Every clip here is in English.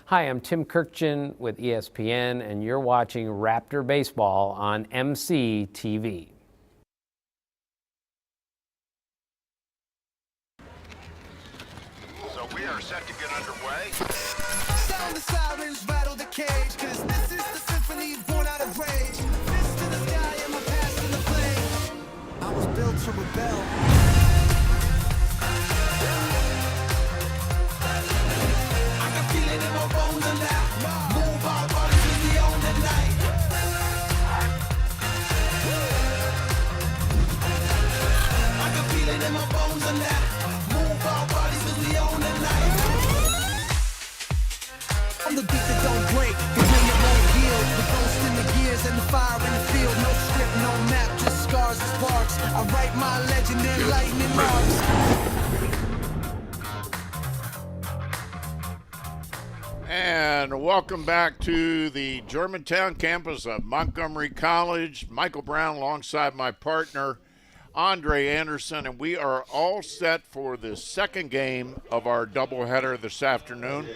Hi, I'm Tim Kirkjian with ESPN, and you're watching Raptor Baseball on MC TV. So we are set to get underway. Sound the sirens rattle the cage, cause this is the symphony born out of rage. Fist to the sky and my past in the flame. I was built to rebel. I can feel it in my bones and now. Move our bodies as we own the night. I can feel it in my bones and now. Move our bodies as we own the night. I'm the beat that don't break, the wind that won't yield. The ghost in the gears and the fire in the field. No script, no map, just scars and sparks. I write my legend in lightning marks. And welcome back to the Germantown campus of Montgomery College. Michael Brown alongside my partner, Andre Anderson, and we are all set for the second game of our doubleheader this afternoon.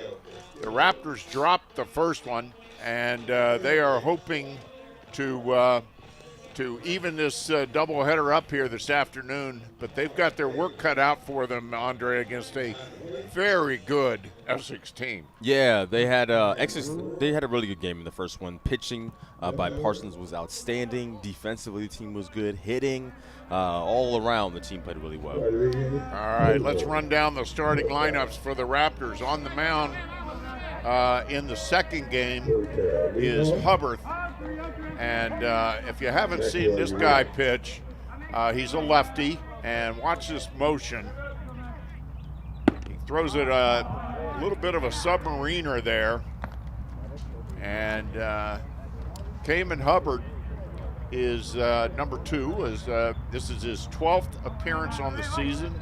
The Raptors dropped the first one, and they are hoping to even this doubleheader up here this afternoon. But they've got their work cut out for them, Andre, against a very good Essex team. Yeah, they had Essex. They had a really good game in the first one. Pitching by Parsons was outstanding. Defensively, the team was good. Hitting all around, the team played really well. All right, let's run down the starting lineups for the Raptors. On the mound in the second game is Hubbard. And if you haven't seen this guy pitch, he's a lefty. And watch this motion. He throws it a little bit of a submariner there. And Cayman Hubbard is number 2. This is his 12th appearance on the season.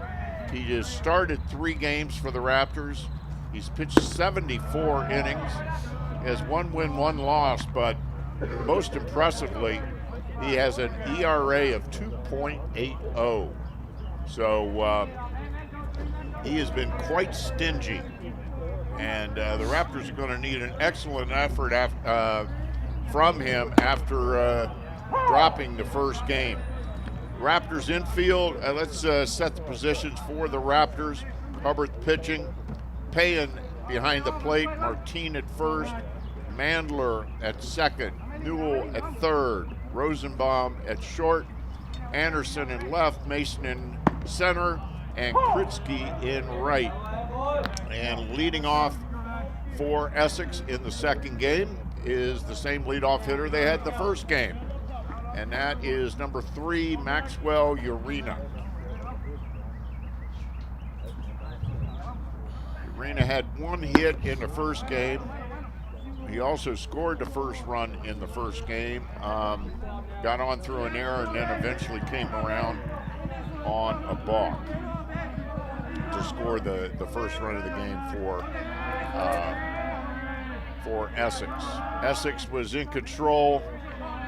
He has started 3 games for the Raptors. He's pitched 74 innings. He has 1 win, 1 loss, but most impressively, he has an ERA of 2.80. So he has been quite stingy. And the Raptors are going to need an excellent effort from him after dropping the first game. Raptors infield, let's set the positions for the Raptors. Hubbard pitching, Payan behind the plate, Martine at first, Mandler at second, Newell at third, Rosenbaum at short, Anderson in left, Mason in center, and Kritzky in right. And leading off for Essex in the second game is the same leadoff hitter they had the first game, and that is number 3, Maxwell Urena. Urena had 1 hit in the first game. He also scored the first run in the first game, got on through an error, and then eventually came around on a balk to score the first run of the game for Essex. Essex was in control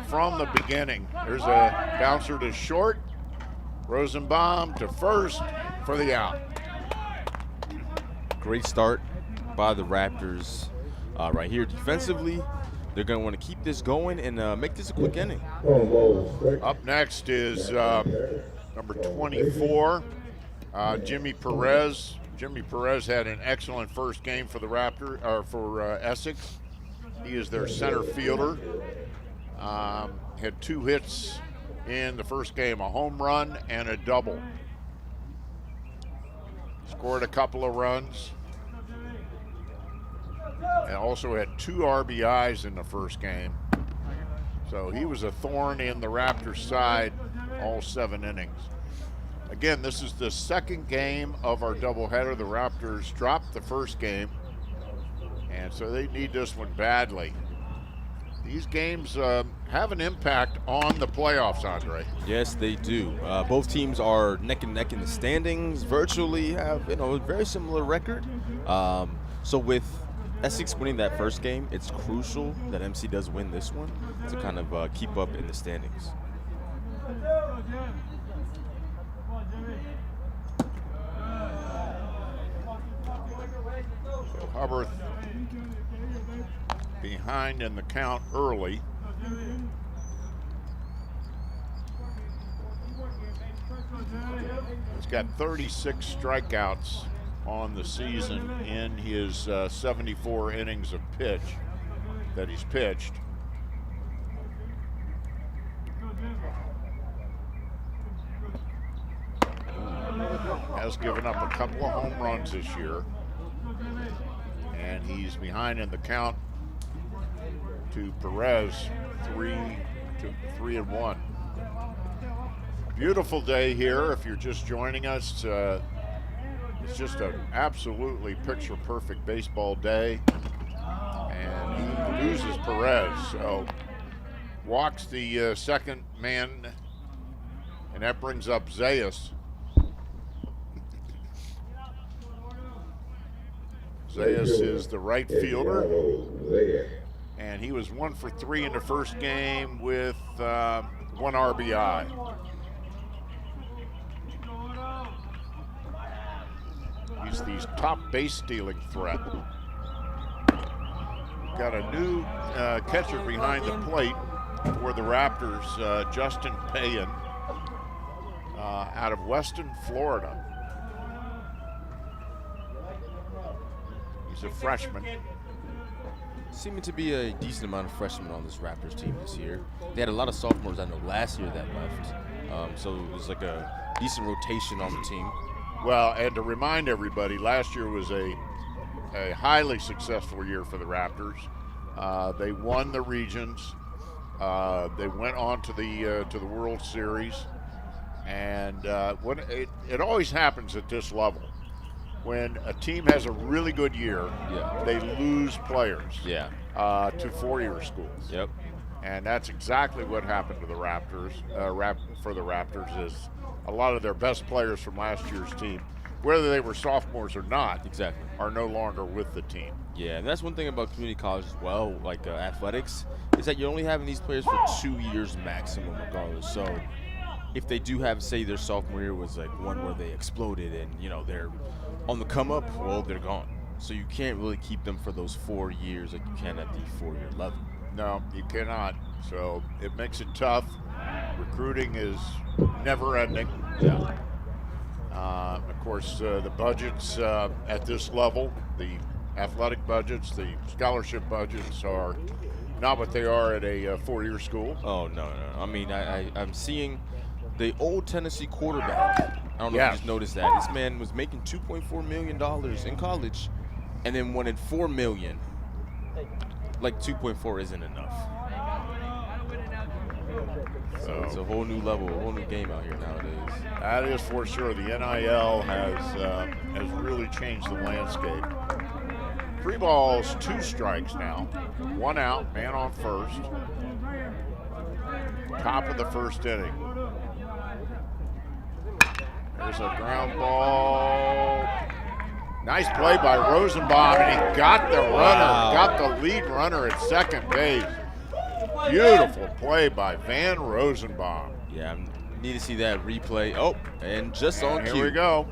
from the beginning. There's a bouncer to short, Rosenbaum to first for the out. Great start by the Raptors right here defensively. They're going to want to keep this going and make this a quick inning. Up next is number 24, Jimmy Perez. Jimmy Perez had an excellent first game for the Essex. He is their center fielder. Had 2 hits in the first game, a home run and a double. Scored a couple of runs. And also had 2 RBIs in the first game. So he was a thorn in the Raptors' side all 7 innings. Again, this is the second game of our doubleheader. The Raptors dropped the first game, and so they need this one badly. These games have an impact on the playoffs, Andre. Yes, they do. Both teams are neck and neck in the standings. Virtually have a very similar record. So with Essex winning that first game, it's crucial that MC does win this one to kind of keep up in the standings. So Hubbard behind in the count early. He's got 36 strikeouts on the season in his 74 innings of pitch that he's pitched. Has given up a couple of home runs this year, and he's behind in the count to Perez, 3-1. Beautiful day here. If you're just joining us, it's just an absolutely picture-perfect baseball day, and he loses Perez, so walks the second man, and that brings up Zayas. Zayas is the right fielder, and he was 1 for 3 in the first game with 1 RBI. He's the top base stealing threat. Got a new catcher behind the plate for the Raptors, Justin Payan, out of Weston, Florida. He's a freshman. Seeming to be a decent amount of freshmen on this Raptors team this year. They had a lot of sophomores I know last year that left. So it was like a decent rotation on the team. Well, and to remind everybody, last year was a highly successful year for the Raptors. They won the regions. They went on to the World Series, and when it always happens at this level. When a team has a really good year, they lose players to four-year schools. Yep. And that's exactly what happened to the Raptors. For the Raptors is a lot of their best players from last year's team, whether they were sophomores or not, are no longer with the team. Yeah, and that's one thing about community college as well, like athletics, is that you're only having these players for 2 years maximum regardless. So if they do have, say, their sophomore year was like one where they exploded and, you know, they're on the come up, well, they're gone. So you can't really keep them for those 4 years like you can at the 4-year level. No, you cannot. So it makes it tough. Recruiting is never ending. Yeah. Of course, the budgets at this level, the athletic budgets, the scholarship budgets are not what they are at a 4-year school. Oh, no. I mean, I'm seeing the old Tennessee quarterback. I don't know if you just noticed that. This man was making $2.4 million in college and then wanted $4 million. Like 2.4 isn't enough. So it's a whole new level, a whole new game out here nowadays. That is for sure. The NIL has really changed the landscape. 3 balls, 2 strikes now. 1 out, man on first. Top of the first inning. There's a ground ball. Nice play by Rosenbaum, and he got the runner, got the lead runner at second base. Beautiful play by Van Rosenbaum. Yeah, I need to see that replay. Oh, and just on cue. Here we go.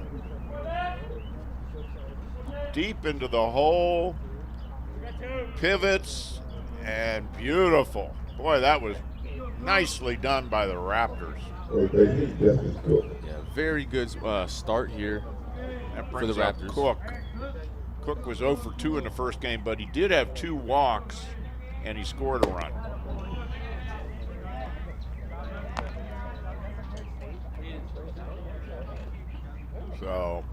Deep into the hole. Pivots, and beautiful. Boy, that was nicely done by the Raptors. Yeah, very good start here That for the brings up Raptors. Cook. Cook was 0 for 2 in the first game, but he did have 2 walks, and he scored a run. So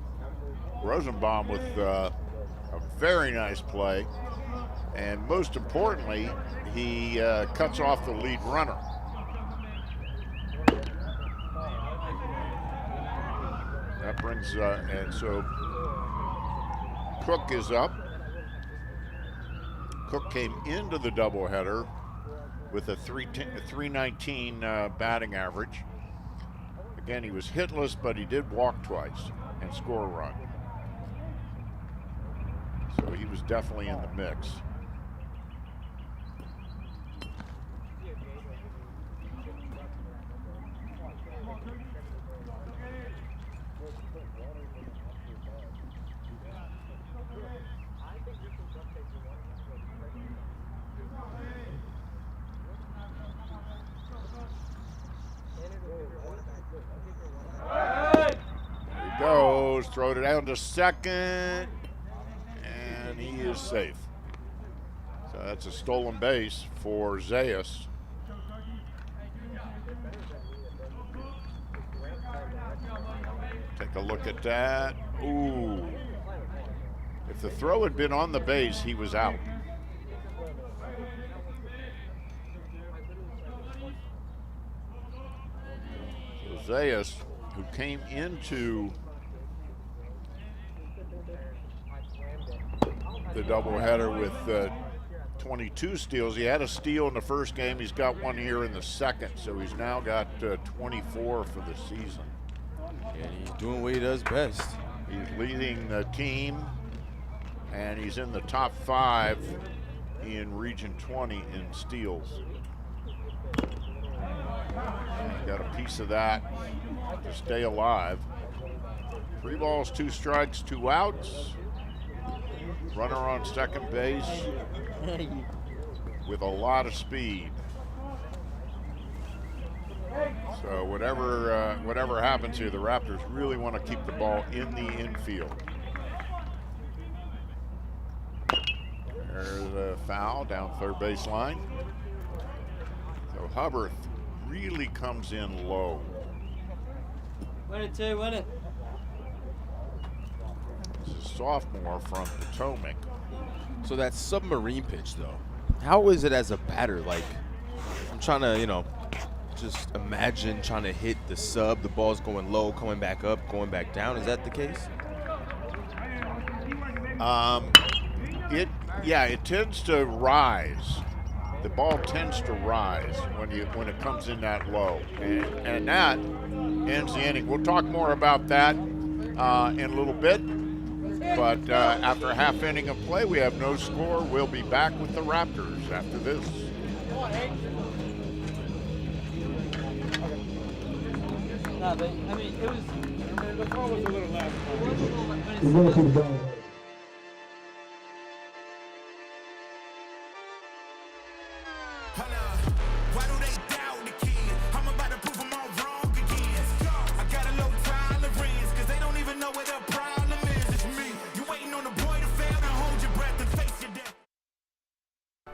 Rosenbaum with a very nice play, and most importantly, he cuts off the lead runner. That brings, and so Cook is up. Cook came into the doubleheader with a 319 batting average. Again, he was hitless, but he did walk twice and score a run. So he was definitely in the mix. goes, throwed it down to second, and he is safe. So that's a stolen base for Zayas. Take a look at that. Ooh. If the throw had been on the base, he was out. So Zayas, who came into the doubleheader with 22 steals. He had a steal in the first game. He's got one here in the second, so he's now got 24 for the season. And he's doing what he does best. He's leading the team, and he's in the top 5 in Region 20 in steals. He's got a piece of that to stay alive. 3 balls, 2 strikes, 2 outs. Runner on second base with a lot of speed. So whatever happens here, the Raptors really want to keep the ball in the infield. There's a foul down third base line. So Hubbard really comes in low. Win it, Jay, win it. This is a sophomore from Potomac. So that submarine pitch, though, how is it as a batter? Like, I'm trying to, just imagine trying to hit the sub. The ball's going low, coming back up, going back down. Is that the case? It tends to rise. The ball tends to rise when it comes in that low, and that ends the inning. We'll talk more about that in a little bit. But after a half inning of play, we have no score. We'll be back with the Raptors after this. Nah, but I mean, it was. The ball was a little loud. It was a little, but it's still. Why do they doubt the kid? I'm about to prove them all wrong again. I got a low tolerance, cause they don't even know what the problem is. It's me. You waiting on the boy to fail, now hold your breath and face your death.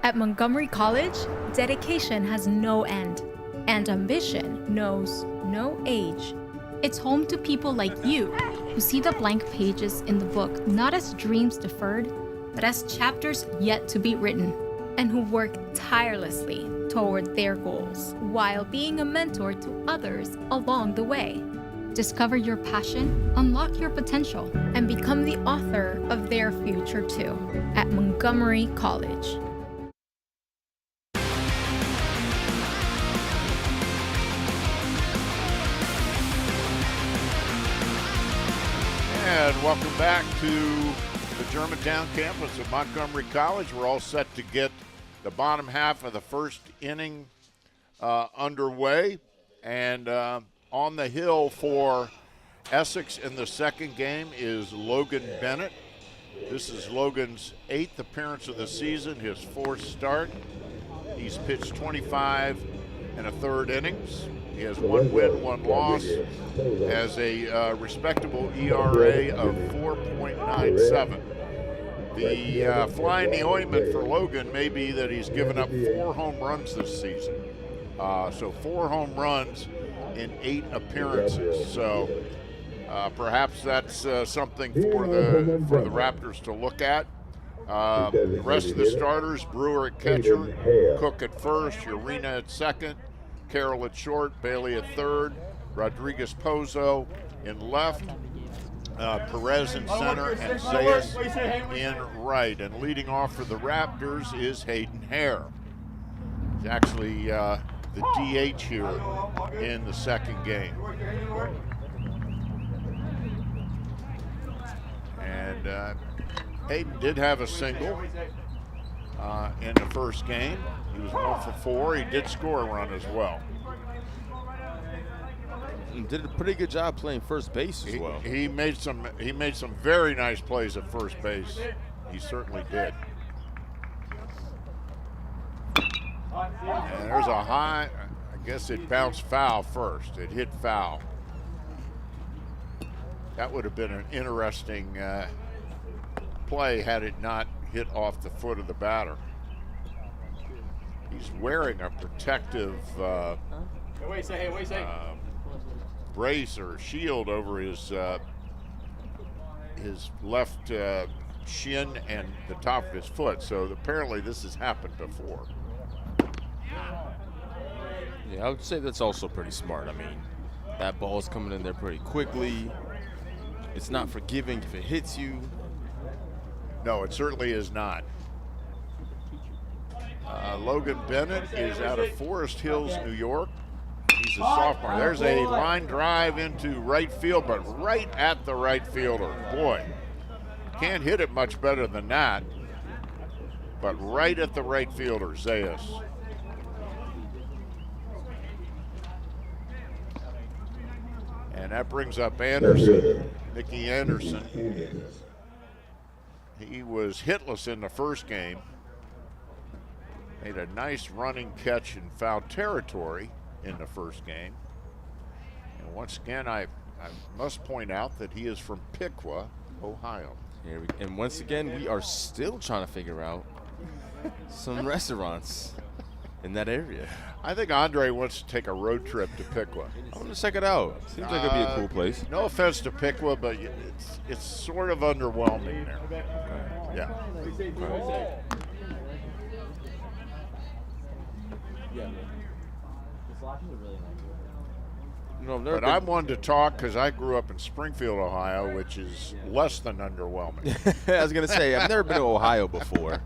At Montgomery College, dedication has no end, and ambition knows no age. It's home to people like you who see the blank pages in the book not as dreams deferred, but as chapters yet to be written, and who work tirelessly toward their goals while being a mentor to others along the way. Discover your passion, unlock your potential, and become the author of their future too at Montgomery College. And welcome back to the Germantown campus of Montgomery College. We're all set to get the bottom half of the first inning underway. And on the hill for Essex in the second game is Logan Bennett. This is Logan's 8th appearance of the season, his 4th start. He's pitched 25 1/3 innings. He has 1 win, 1 loss, has a respectable ERA of 4.97. The fly in the ointment for Logan may be that he's given up 4 home runs this season. So 4 home runs in 8 appearances. So perhaps that's something for the Raptors to look at. The rest of the starters: Brewer at catcher, Cook at first, Urena at second, Carroll at short, Bailey at third, Rodriguez Pozo in left, Perez in center, and Zayas in right. And leading off for the Raptors is Hayden Hare. He's actually the DH here in the second game. And Hayden did have a single in the first game. He was 1 for 4. He did score a run as well. Did a pretty good job playing first base as well. He made some very nice plays at first base. He certainly did. And there's a high, I guess it bounced foul first. It hit foul. That would have been an interesting play had it not hit off the foot of the batter. He's wearing a protective brace or shield over his left shin and the top of his foot. So apparently this has happened before. Yeah, I would say that's also pretty smart. I mean, that ball's coming in there pretty quickly. It's not forgiving if it hits you. No, it certainly is not. Logan Bennett is out of Forest Hills, New York. He's a sophomore. There's a line drive into right field, but right at the right fielder. Boy, can't hit it much better than that. But right at the right fielder, Zayas. And that brings up Anderson, Mickey Anderson. He was hitless in the first game. Made a nice running catch in foul territory in the first game. And once again, I must point out that he is from Piqua, Ohio. And once again, we are still trying to figure out some restaurants in that area. I think Andre wants to take a road trip to Piqua. I want to check it out. Seems like it'd be a cool place. No offense to Piqua, but it's sort of underwhelming there. Yeah. No, I've never But I'm one to talk because I grew up in Springfield, Ohio, which is less than underwhelming. I was gonna say I've never been to Ohio before,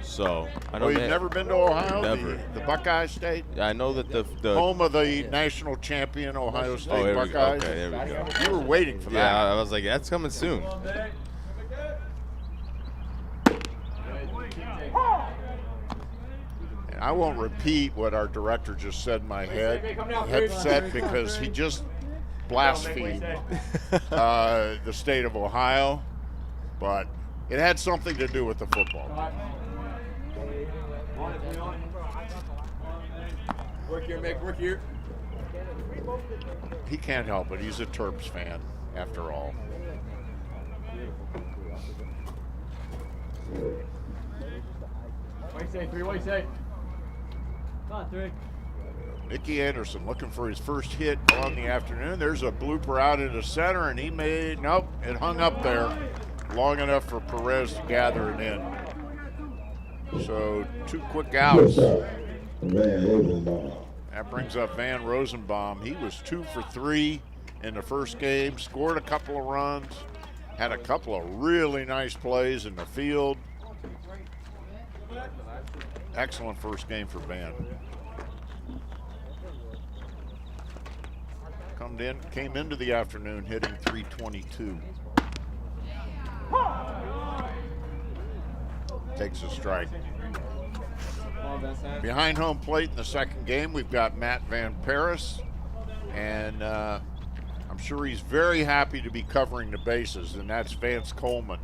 so I know. Oh, you've never been to Ohio? Never. The Buckeye State? I know that the Home of the national champion Ohio State there we go. Buckeyes. Okay, there we go. You were waiting for that. Yeah, I was like, that's coming soon. And I won't repeat what our director just said in my headset because he just blasphemed the state of Ohio, but it had something to do with the football team. Work here, Mick. Work here. He can't help it. He's a Terps fan, after all. What do you say? 3, what do you say? Come on, 3. Mickey Anderson looking for his first hit on the afternoon. There's a blooper out into center, and he made, nope, it hung up there long enough for Perez to gather it in. So 2 quick outs. That brings up Van Rosenbaum. He was 2 for 3 in the first game, scored a couple of runs, had a couple of really nice plays in the field. Excellent first game for Van. Came into the afternoon hitting .322. Takes a strike. Behind home plate in the second game, we've got Matt Van Paris, and I'm sure he's very happy to be covering the bases, and that's Vance Coleman,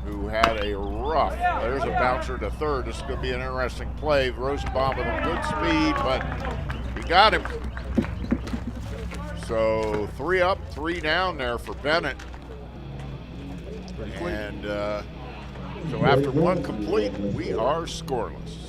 who had a rough, there's a bouncer to third. This is going to be an interesting play. Rosenbaum with a good speed, but he got him. So 3 up, 3 down there for Bennett. And so after 1 complete, we are scoreless.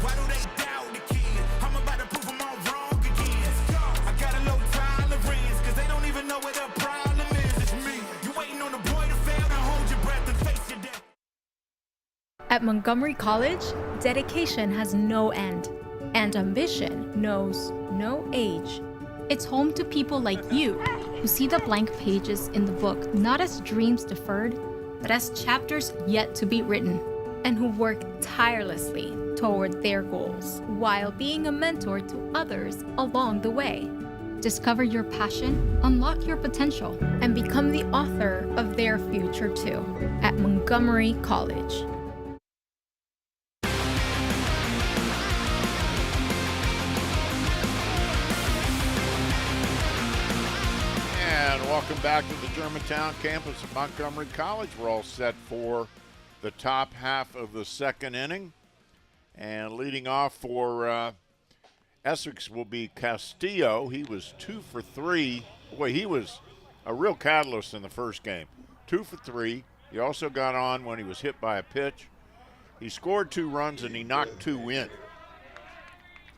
Why do they doubt the kid? I'm about to prove them all wrong again. I got a low tolerance, cause they don't even know what the problem is. It's me. You waiting on the boy to fail, now hold your breath and face your death. At Montgomery College, dedication has no end, and ambition knows no age. It's home to people like you, who see the blank pages in the book not as dreams deferred, but as chapters yet to be written, and who work tirelessly toward their goals while being a mentor to others along the way. Discover your passion, unlock your potential, and become the author of their future too at Montgomery College. And welcome Welcome back to the Germantown campus of Montgomery College. We're all set for the top half of the second inning. And leading off for Essex will be Castillo. He was 2 for 3. Boy, he was a real catalyst in the first game. 2 for 3. He also got on when he was hit by a pitch. He scored 2 runs and he knocked 2 in.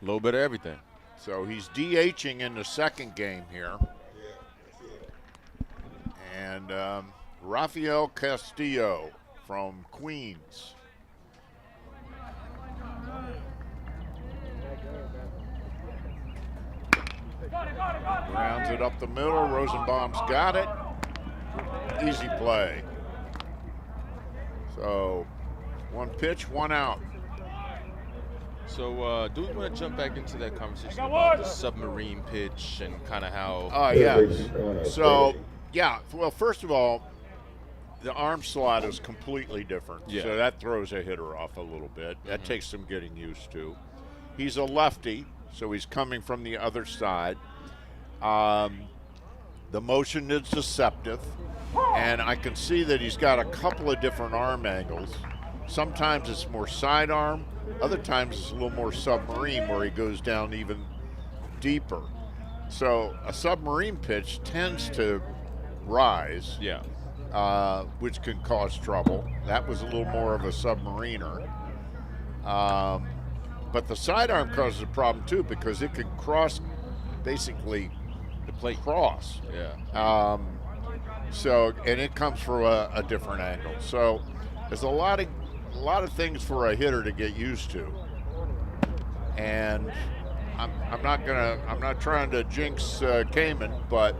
A little bit of everything. So he's DHing in the second game here. And Rafael Castillo from Queens. Grounds it up the middle. Rosenbaum's got it. Easy play. So 1 pitch, 1 out. So do we want to jump back into that conversation about the submarine pitch and kind of how? Yeah. So, yeah. Well, first of all, the arm slot is completely different. Yeah. So that throws a hitter off a little bit. That takes some getting used to. He's a lefty, so he's coming from the other side. The motion is deceptive, and I can see that he's got a couple of different arm angles. Sometimes it's more sidearm. Other times it's a little more submarine where he goes down even deeper. So a submarine pitch tends to rise, Yeah. which can cause trouble. That was a little more of a submariner. But the sidearm causes a problem too because it can cross, basically The plate. cross. Yeah. So, and it comes from a different angle. So there's a lot of things for a hitter to get used to. And I'm not trying to jinx Kamen, but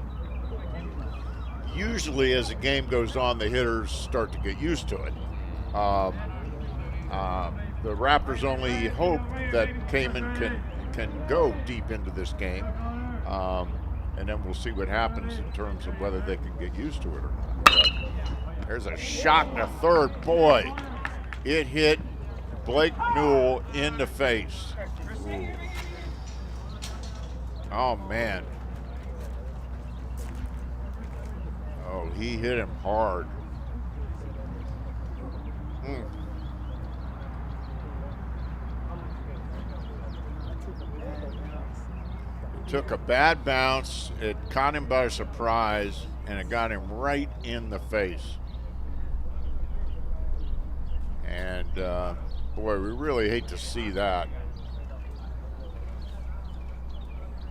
usually as the game goes on, the hitters start to get used to it. The Raptors only hope that Kamen can go deep into this game. And then we'll see what happens in terms of whether they can get used to it or not. But there's a shot in the third. Boy, it hit Blake Newell in the face. Ooh. Oh, man. Oh, he hit him hard. Took a bad bounce, it caught him by surprise, and it got him right in the face. And boy, we really hate to see that.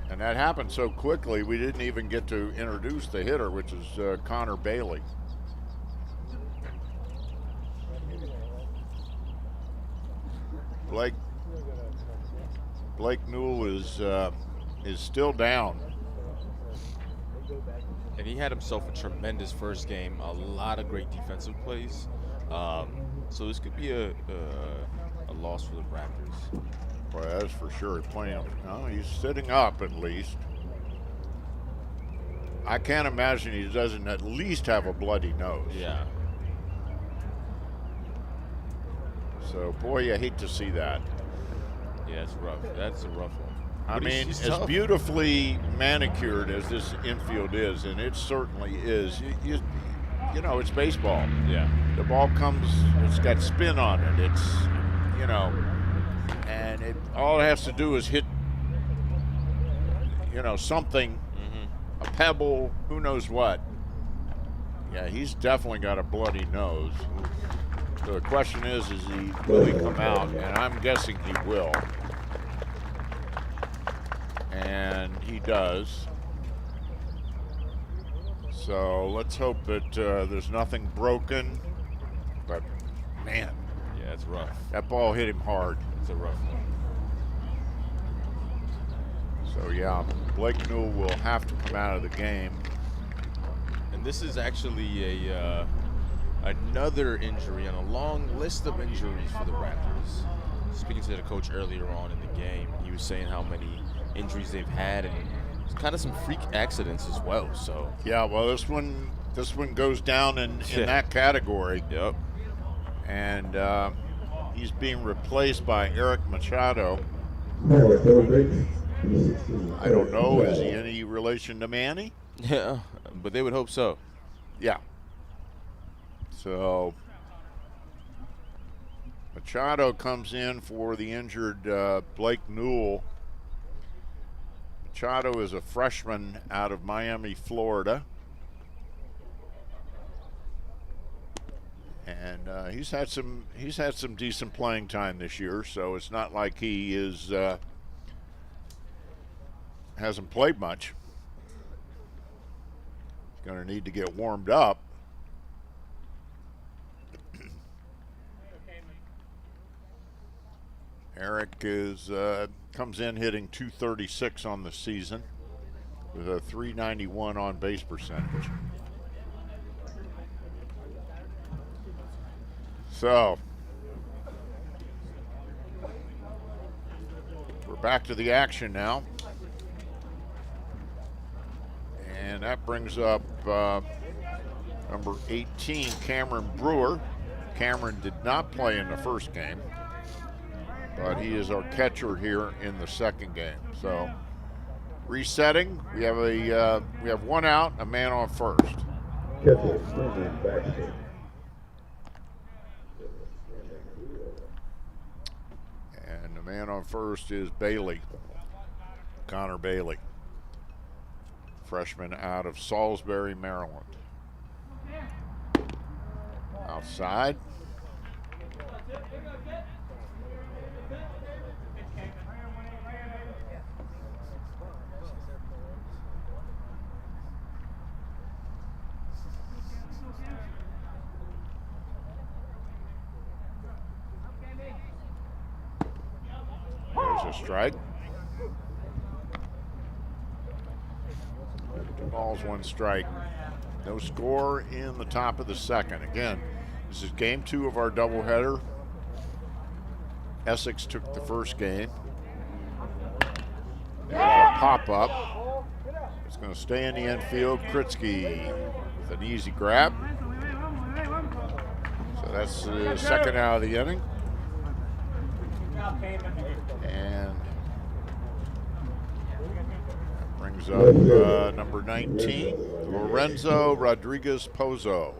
And that happened so quickly, we didn't even get to introduce the hitter, which is Connor Bailey. Blake Newell is still down. And he had himself a tremendous first game, a lot of great defensive plays. So this could be a loss for the Raptors. Well, that's for sure. He's sitting up at least. I can't imagine he doesn't at least have a bloody nose. Yeah. So, boy, you hate to see that. Yeah, it's rough. That's a rough one. I But mean, he's as tough. beautifully manicured as this infield is, and it certainly is, you know, it's baseball. Yeah. The ball comes, it's got spin on it. It's, you know, and all it has to do is hit, you know, something, a pebble, who knows what. Yeah, he's definitely got a bloody nose. So the question is will he come out? And I'm guessing he will. And he does. So let's hope that there's nothing broken. But, man, Yeah, it's rough. that ball hit him hard. It's a rough one. So, yeah, Blake Newell will have to come out of the game. And this is actually another injury on a long list of injuries for the Raptors. Speaking to the coach earlier on in the game, he was saying how many injuries they've had and kind of some freak accidents as well. So Yeah, well, this one goes down in that category. yep. And he's being replaced by Eric Machado. I don't know, is he any relation to Manny? Yeah, but they would hope so. Yeah. So Machado comes in for the injured Blake Newell. Machado is a freshman out of Miami, Florida. And he's had some decent playing time this year, so it's not like he is hasn't played much. He's going to need to get warmed up. Eric comes in hitting .236 on the season with a .391 on base percentage. So we're back to the action now. And that brings up number 18, Cameron Brewer. Cameron did not play in the first game, but he is our catcher here in the second game. So resetting, we have one out, a man on first. Catcher, Brandon Baxter. And the man on first is Bailey, Connor Bailey, freshman out of Salisbury, Maryland. Outside. There's a strike. 2 balls, 1 strike. No score in the top of the second. Again, this is game 2 of our doubleheader. Essex took the first game. There's a pop-up. It's going to stay in the infield. Kritzky with an easy grab. So that's the second out of the inning. And that brings up number 19, Lorenzo Rodriguez Pozo.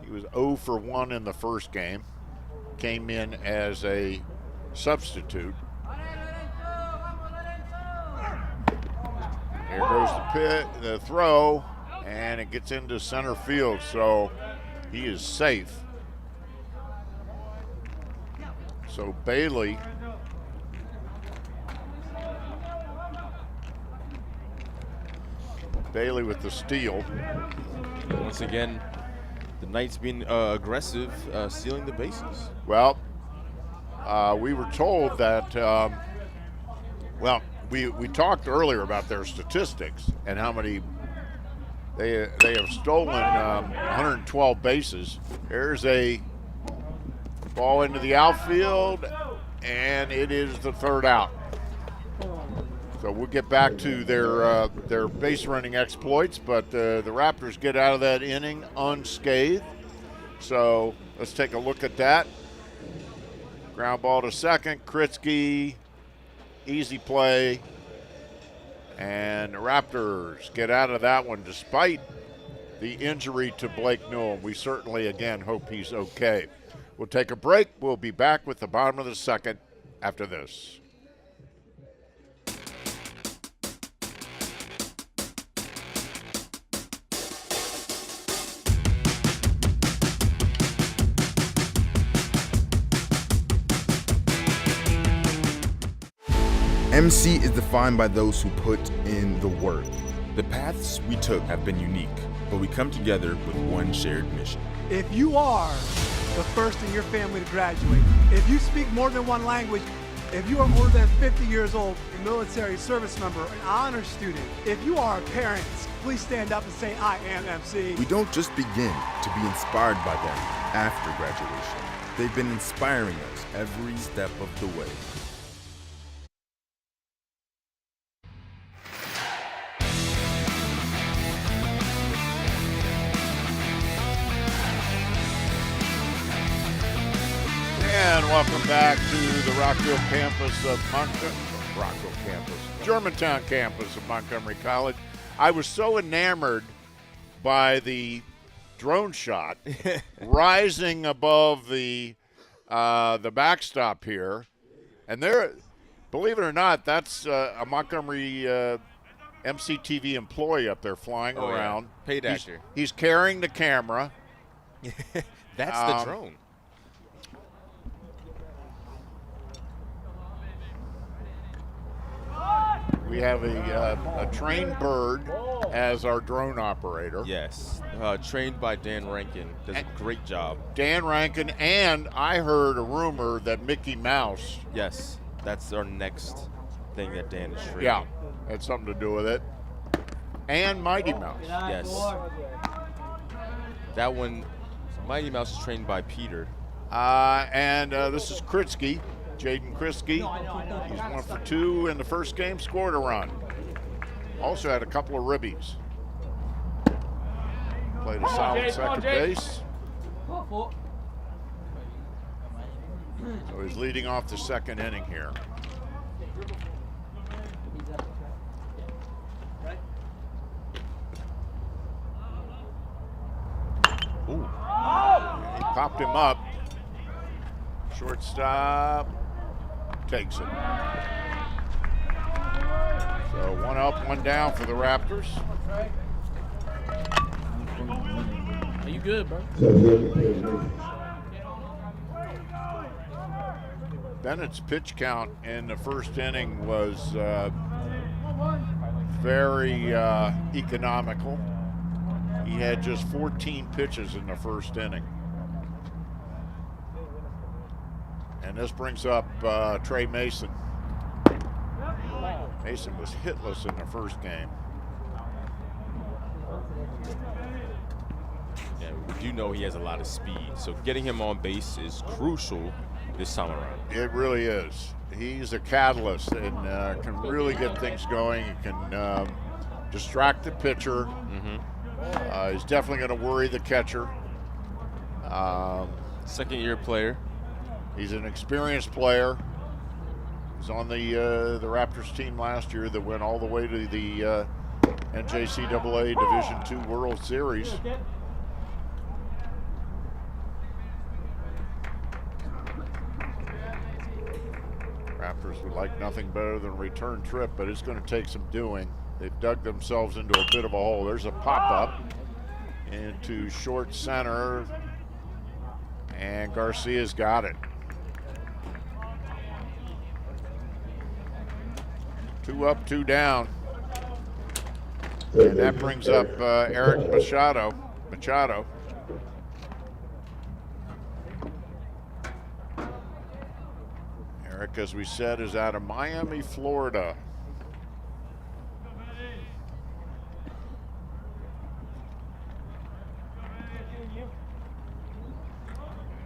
He was 0 for 1 in the first game. Came in as a substitute. Here goes the throw, and it gets into center field, so he is safe. So Bailey with the steal. Once again, the Knights being aggressive, stealing the bases. Well, we were told that, we talked earlier about their statistics and how many they have stolen 112 bases. There's a ball into the outfield, and it is the third out. So we'll get back to their base running exploits, but the Raptors get out of that inning unscathed. So let's take a look at that. Ground ball to second, Kritzky, easy play, and the Raptors get out of that one despite the injury to Blake Newell. We certainly, again, hope he's okay. We'll take a break. We'll be back with the bottom of the second after this. MC is defined by those who put in the work. The paths we took have been unique, but we come together with one shared mission. If you are the first in your family to graduate, if you speak more than one language, if you are more than 50 years old, a military service member, an honor student, if you are a parent, please stand up and say, I am MC. We don't just begin to be inspired by them after graduation. They've been inspiring us every step of the way. And welcome back to the Germantown campus of Montgomery College. I was so enamored by the drone shot rising above the backstop here, and there, believe it or not, that's a Montgomery MCTV employee up there flying around. Yeah. Paid actor. He's carrying the camera. That's the drone. We have a trained bird as our drone operator. Yes, trained by Dan Rankin. Does a great job. Dan Rankin, and I heard a rumor that Mickey Mouse. Yes, that's our next thing that Dan is training. Yeah, had something to do with it. And Mighty Mouse. Yes. That one, Mighty Mouse is trained by Peter. And this is Kritzky, Jaden Kritzky. He's 1 for 2 in the first game, scored a run. Also had a couple of ribbies. Played a solid second base. So he's leading off the second inning here. Ooh. He popped him up. Shortstop takes it. So 1 up, 1 down for the Raptors. Are you good, bro? Bennett's pitch count in the first inning was very economical. He had just 14 pitches in the first inning. And this brings up Trey Mason. Mason was hitless in the first game. Yeah, we do know he has a lot of speed, so getting him on base is crucial this time around. It really is. He's a catalyst and can really get things going. He can distract the pitcher. He's definitely going to worry the catcher. Second-year player. He's an experienced player. He's on the Raptors team last year that went all the way to the NJCAA Division II World Series. Raptors would like nothing better than a return trip, but it's going to take some doing. They've dug themselves into a bit of a hole. There's a pop-up into short center, and Garcia's got it. 2 up, 2 down. And that brings up Eric Machado. Eric, as we said, is out of Miami, Florida.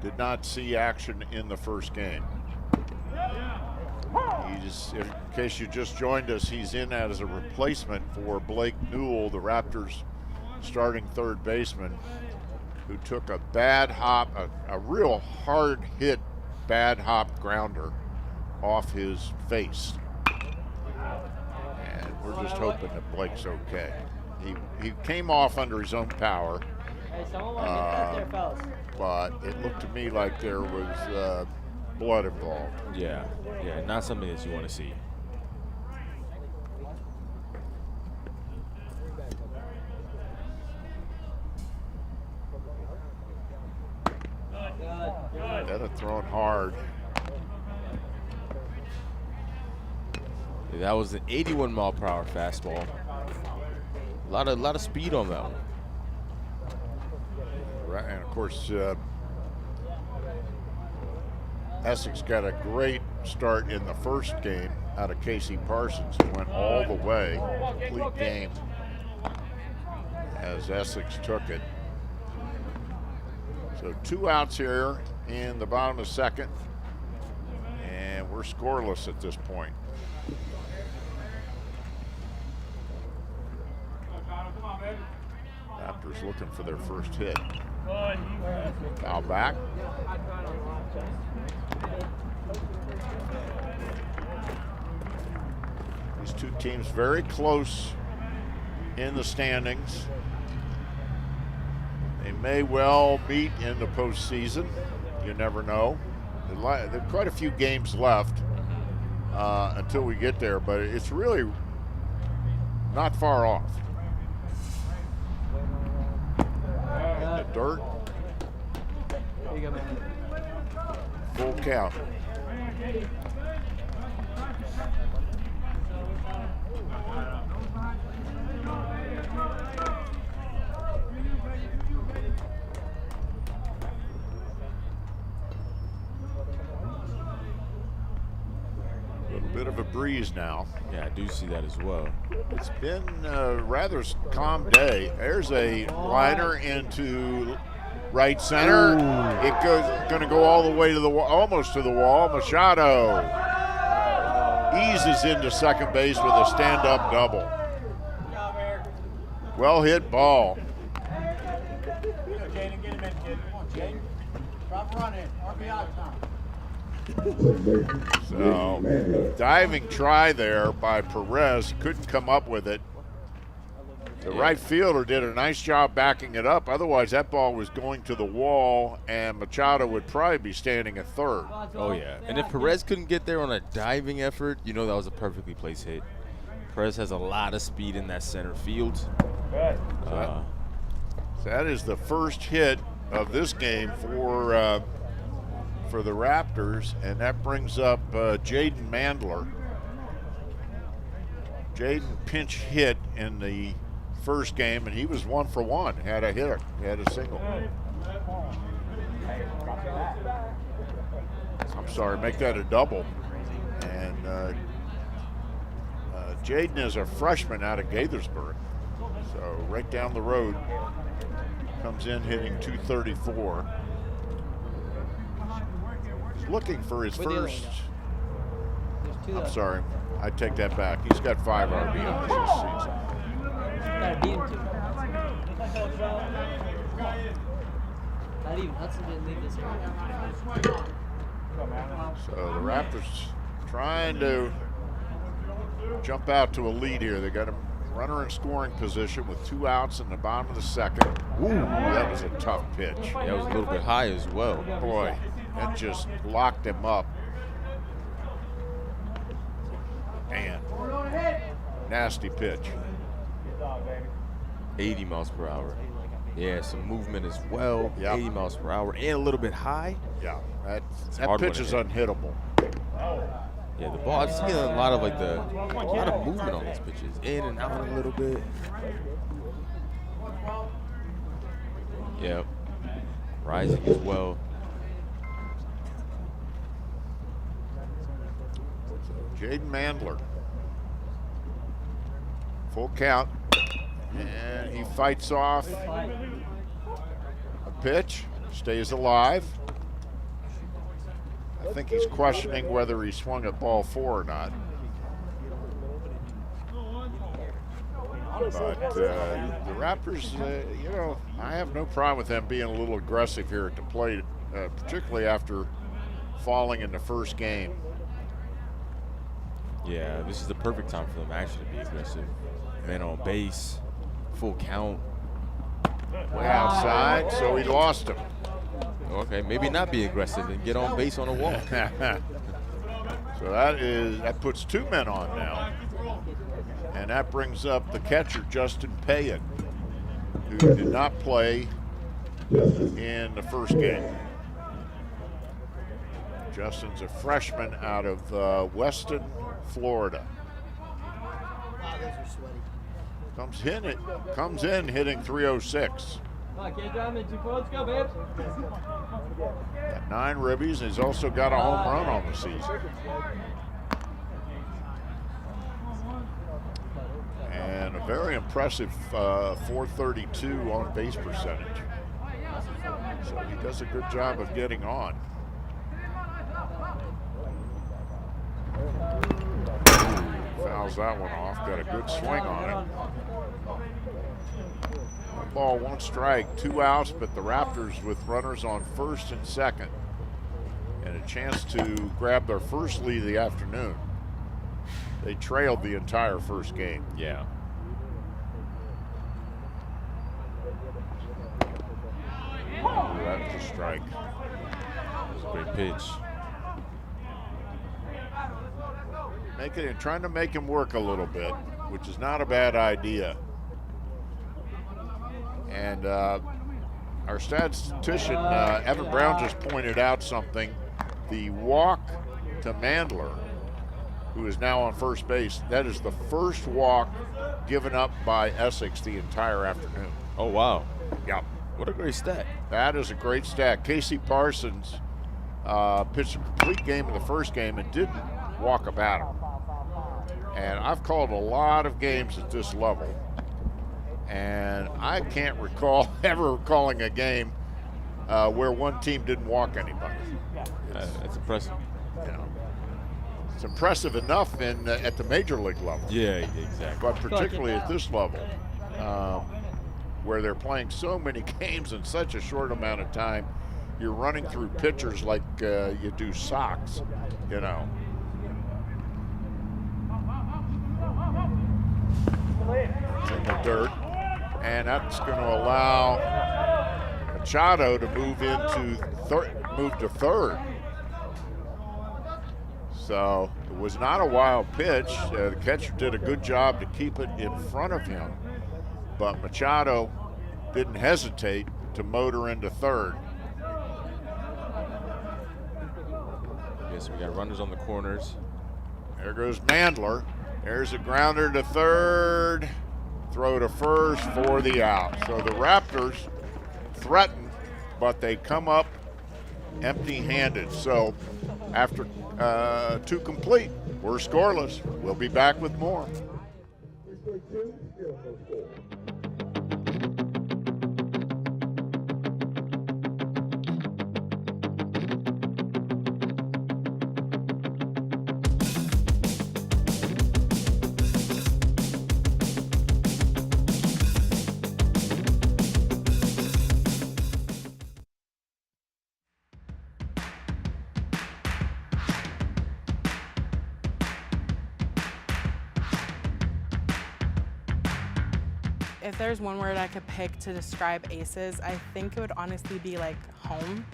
Did not see action in the first game. He's, in case you just joined us, he's in as a replacement for Blake Newell, the Raptors' starting third baseman, who took a bad hop, a real hard hit bad hop grounder off his face. And we're just hoping that Blake's okay. He came off under his own power, but it looked to me like there was blood involved. Yeah, not something that you want to see. Bennett throwing hard. That was an 81-mile-per-hour fastball. A lot of speed on that one. Right, and of course, Essex got a great start in the first game out of Casey Parsons, who went all the way, complete game, as Essex took it. So 2 outs here in the bottom of the second, and we're scoreless at this point. Raptors looking for their first hit. Foul back. These two teams very close in the standings. They may well meet in the postseason. You never know. There are quite a few games left until we get there, but it's really not far off. In the dirt. Here you go, man. Full count. A little bit of a breeze now. Yeah, I do see that as well. It's been a rather calm day. There's a liner into right center. It going to go all the way to the wall, almost to the wall. Machado eases into second base with a stand-up double. Well hit ball. So, diving try there by Perez, couldn't come up with it. The right fielder did a nice job backing it up. Otherwise, that ball was going to the wall, and Machado would probably be standing at third. Oh, yeah. And if Perez couldn't get there on a diving effort, you know that was a perfectly placed hit. Perez has a lot of speed in that center field. So that is the first hit of this game for the Raptors, and that brings up Jaden Mandler. Jaden pinch hit in the first game, and he was 1 for 1. Had a hitter, had a single. I'm sorry, make that a double. And Jaden is a freshman out of Gaithersburg, so right down the road. Comes in hitting .234. He's looking for his first. I'm sorry, I take that back. He's got 5 RBIs this season. Gotta beat him too. Not even Hudson didn't leave this area. So the Raptors trying to jump out to a lead here. They got a runner in scoring position with 2 outs in the bottom of the second. Ooh, that was a tough pitch. That was a little bit high as well. Boy, that just locked him up. Man, nasty pitch. 80 miles per hour. Yeah, some movement as well. Yep. 80 miles per hour and a little bit high. Yeah, that hard pitch one is to hit. unhittable. Yeah, the ball, I'm just getting a lot of a lot of movement on these pitches. In and out a little bit. Yep. Rising as well. Jaden Mandler. Full count. And he fights off a pitch, stays alive. I think he's questioning whether he swung at ball 4 or not. But the Raptors, you know, I have no problem with them being a little aggressive here at the plate, particularly after falling in the first game. Yeah, this is the perfect time for them actually to be aggressive. Man on base, full count. Way outside, so he lost him. Okay, maybe not be aggressive and get on base on a walk. So that puts 2 men on now. And that brings up the catcher, Justin Payan, who did not play in the first game. Justin's a freshman out of Weston, Florida. Comes in hitting .306. Let's go, babe. Got 9 ribbies, and he's also got a home run on the season. And a very impressive .432 on base percentage. So he does a good job of getting on. Fouls that one off, got a good swing on it. One ball, 1 strike, 2 outs, but the Raptors with runners on first and second. And a chance to grab their first lead of the afternoon. They trailed the entire first game. Yeah. a strike. Great pitch. Trying to make him work a little bit, which is not a bad idea. And our statistician, Evan Brown, just pointed out something. The walk to Mandler, who is now on first base, that is the first walk given up by Essex the entire afternoon. Oh, wow. Yep. What a great stat. That is a great stat. Casey Parsons pitched a complete game in the first game and didn't walk a batter. And I've called a lot of games at this level, and I can't recall ever calling a game where one team didn't walk anybody. That's impressive. You know, it's impressive enough at the major league level. Yeah, exactly. But particularly at this level, where they're playing so many games in such a short amount of time, you're running through pitchers like you do socks, you know. It's in the dirt, and that's going to allow Machado to move to third. So it was not a wild pitch. The catcher did a good job to keep it in front of him, but Machado didn't hesitate to motor into third. Yes, we got runners on the corners. There goes Mandler. There's a grounder to third. Throw to first for the out. So the Raptors threaten, but they come up empty-handed. So after 2 complete, we're scoreless. We'll be back with more. If there's one word I could pick to describe Aces, I think it would honestly be like home,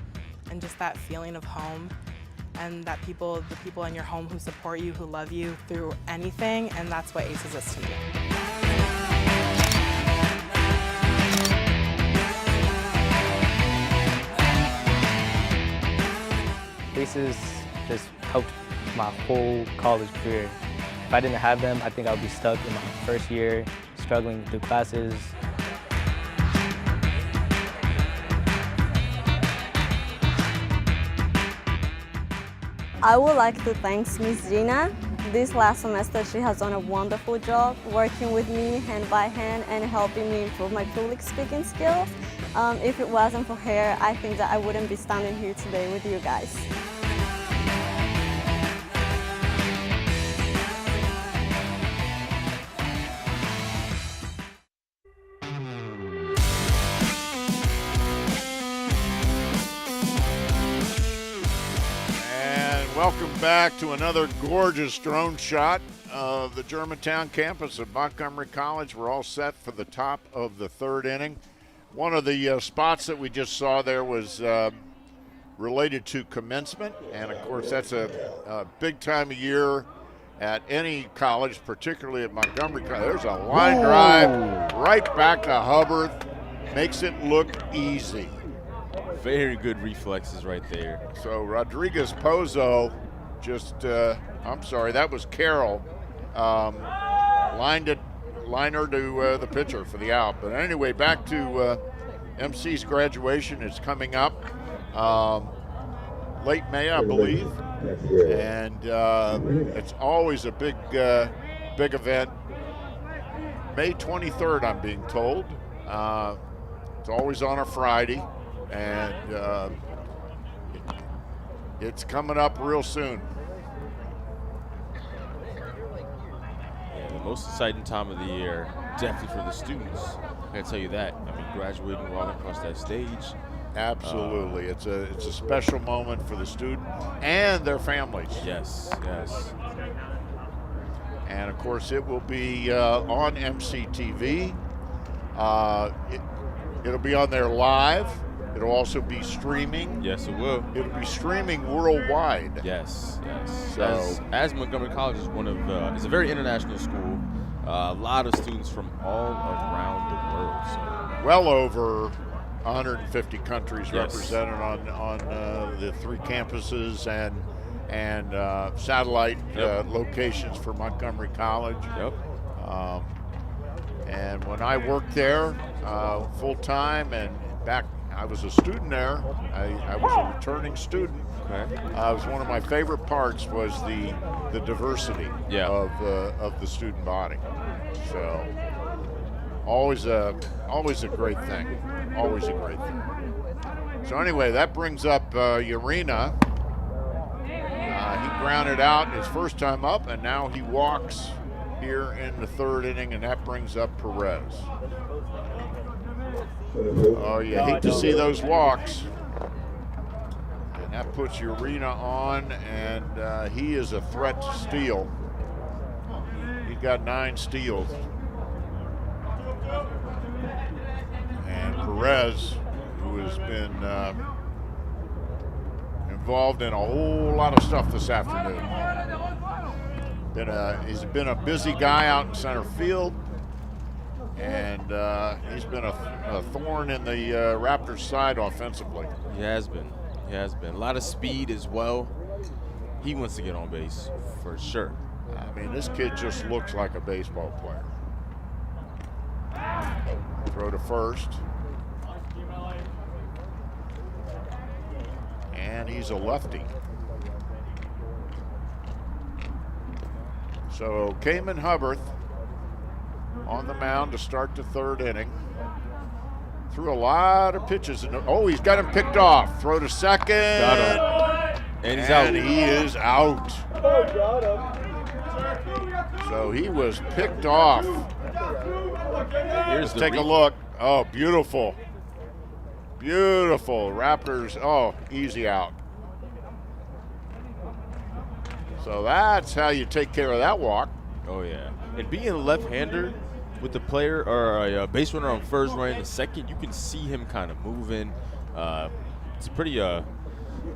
and just that feeling of home, and that the people in your home who support you, who love you through anything, and that's what Aces is to me. Aces just helped my whole college career. If I didn't have them, I think I would be stuck in my first year, struggling through classes. I would like to thank Miss Gina. This last semester, she has done a wonderful job working with me hand by hand and helping me improve my public speaking skills. If it wasn't for her, I think that I wouldn't be standing here today with you guys. Welcome back to another gorgeous drone shot of the Germantown campus at Montgomery College. We're all set for the top of the third inning. One of the spots that we just saw there was related to commencement, and of course that's a big time of year at any college, particularly at Montgomery College. There's a line drive right back to Hubbard, makes it look easy. Very good reflexes right there. So Rodriguez Pozo that was Carroll, liner to the pitcher for the out. But anyway, back to MC's graduation is coming up late May, I believe, and it's always a big event. May 23rd, I'm being told. It's always on a Friday. And it's coming up real soon. Yeah, the most exciting time of the year, definitely for the students. I gotta tell you that. I mean, graduating, walking across that stage. Absolutely, it's a special moment for the student and their families. Yes, yes. And of course, it will be on MCTV. It'll be on there live. It'll also be streaming. Yes, it will. It'll be streaming worldwide. Yes, yes. So- As Montgomery College is it's a very international school. A lot of students from all around the world. So. Well over 150 countries Yes. represented on the 3 campuses and satellite locations for Montgomery College. Yep. And when I worked there full time and back, I was a student there. I was a returning student. Okay. Was one of my favorite parts was the diversity of the student body. So always a great thing. Always a great thing. So anyway, that brings up Urena. He grounded out his first time up, and now he walks here in the 3rd inning, and that brings up Perez. Oh, you hate to see those walks. And that puts Urena on, and he is a threat to steal. He got 9 steals. And Perez, who has been involved in a whole lot of stuff this afternoon. He's been a busy guy out in center field, and he's been a thorn in the Raptors' side offensively. He has been. He has been. A lot of speed as well. He wants to get on base for sure. I mean, this kid just looks like a baseball player. Throw to first. And he's a lefty. So Cayman Hubbard on the mound to start the 3rd inning. Threw a lot of pitches. He's got him picked off. Throw to second. Got him. And he's out. And he is out. So he was picked off. Here's Take a look. Oh, beautiful. Beautiful. Raptors, easy out. So that's how you take care of that walk. Oh, yeah. And being a left-hander with the player or a base runner on first, running the second, you can see him kind of moving. It's a pretty, I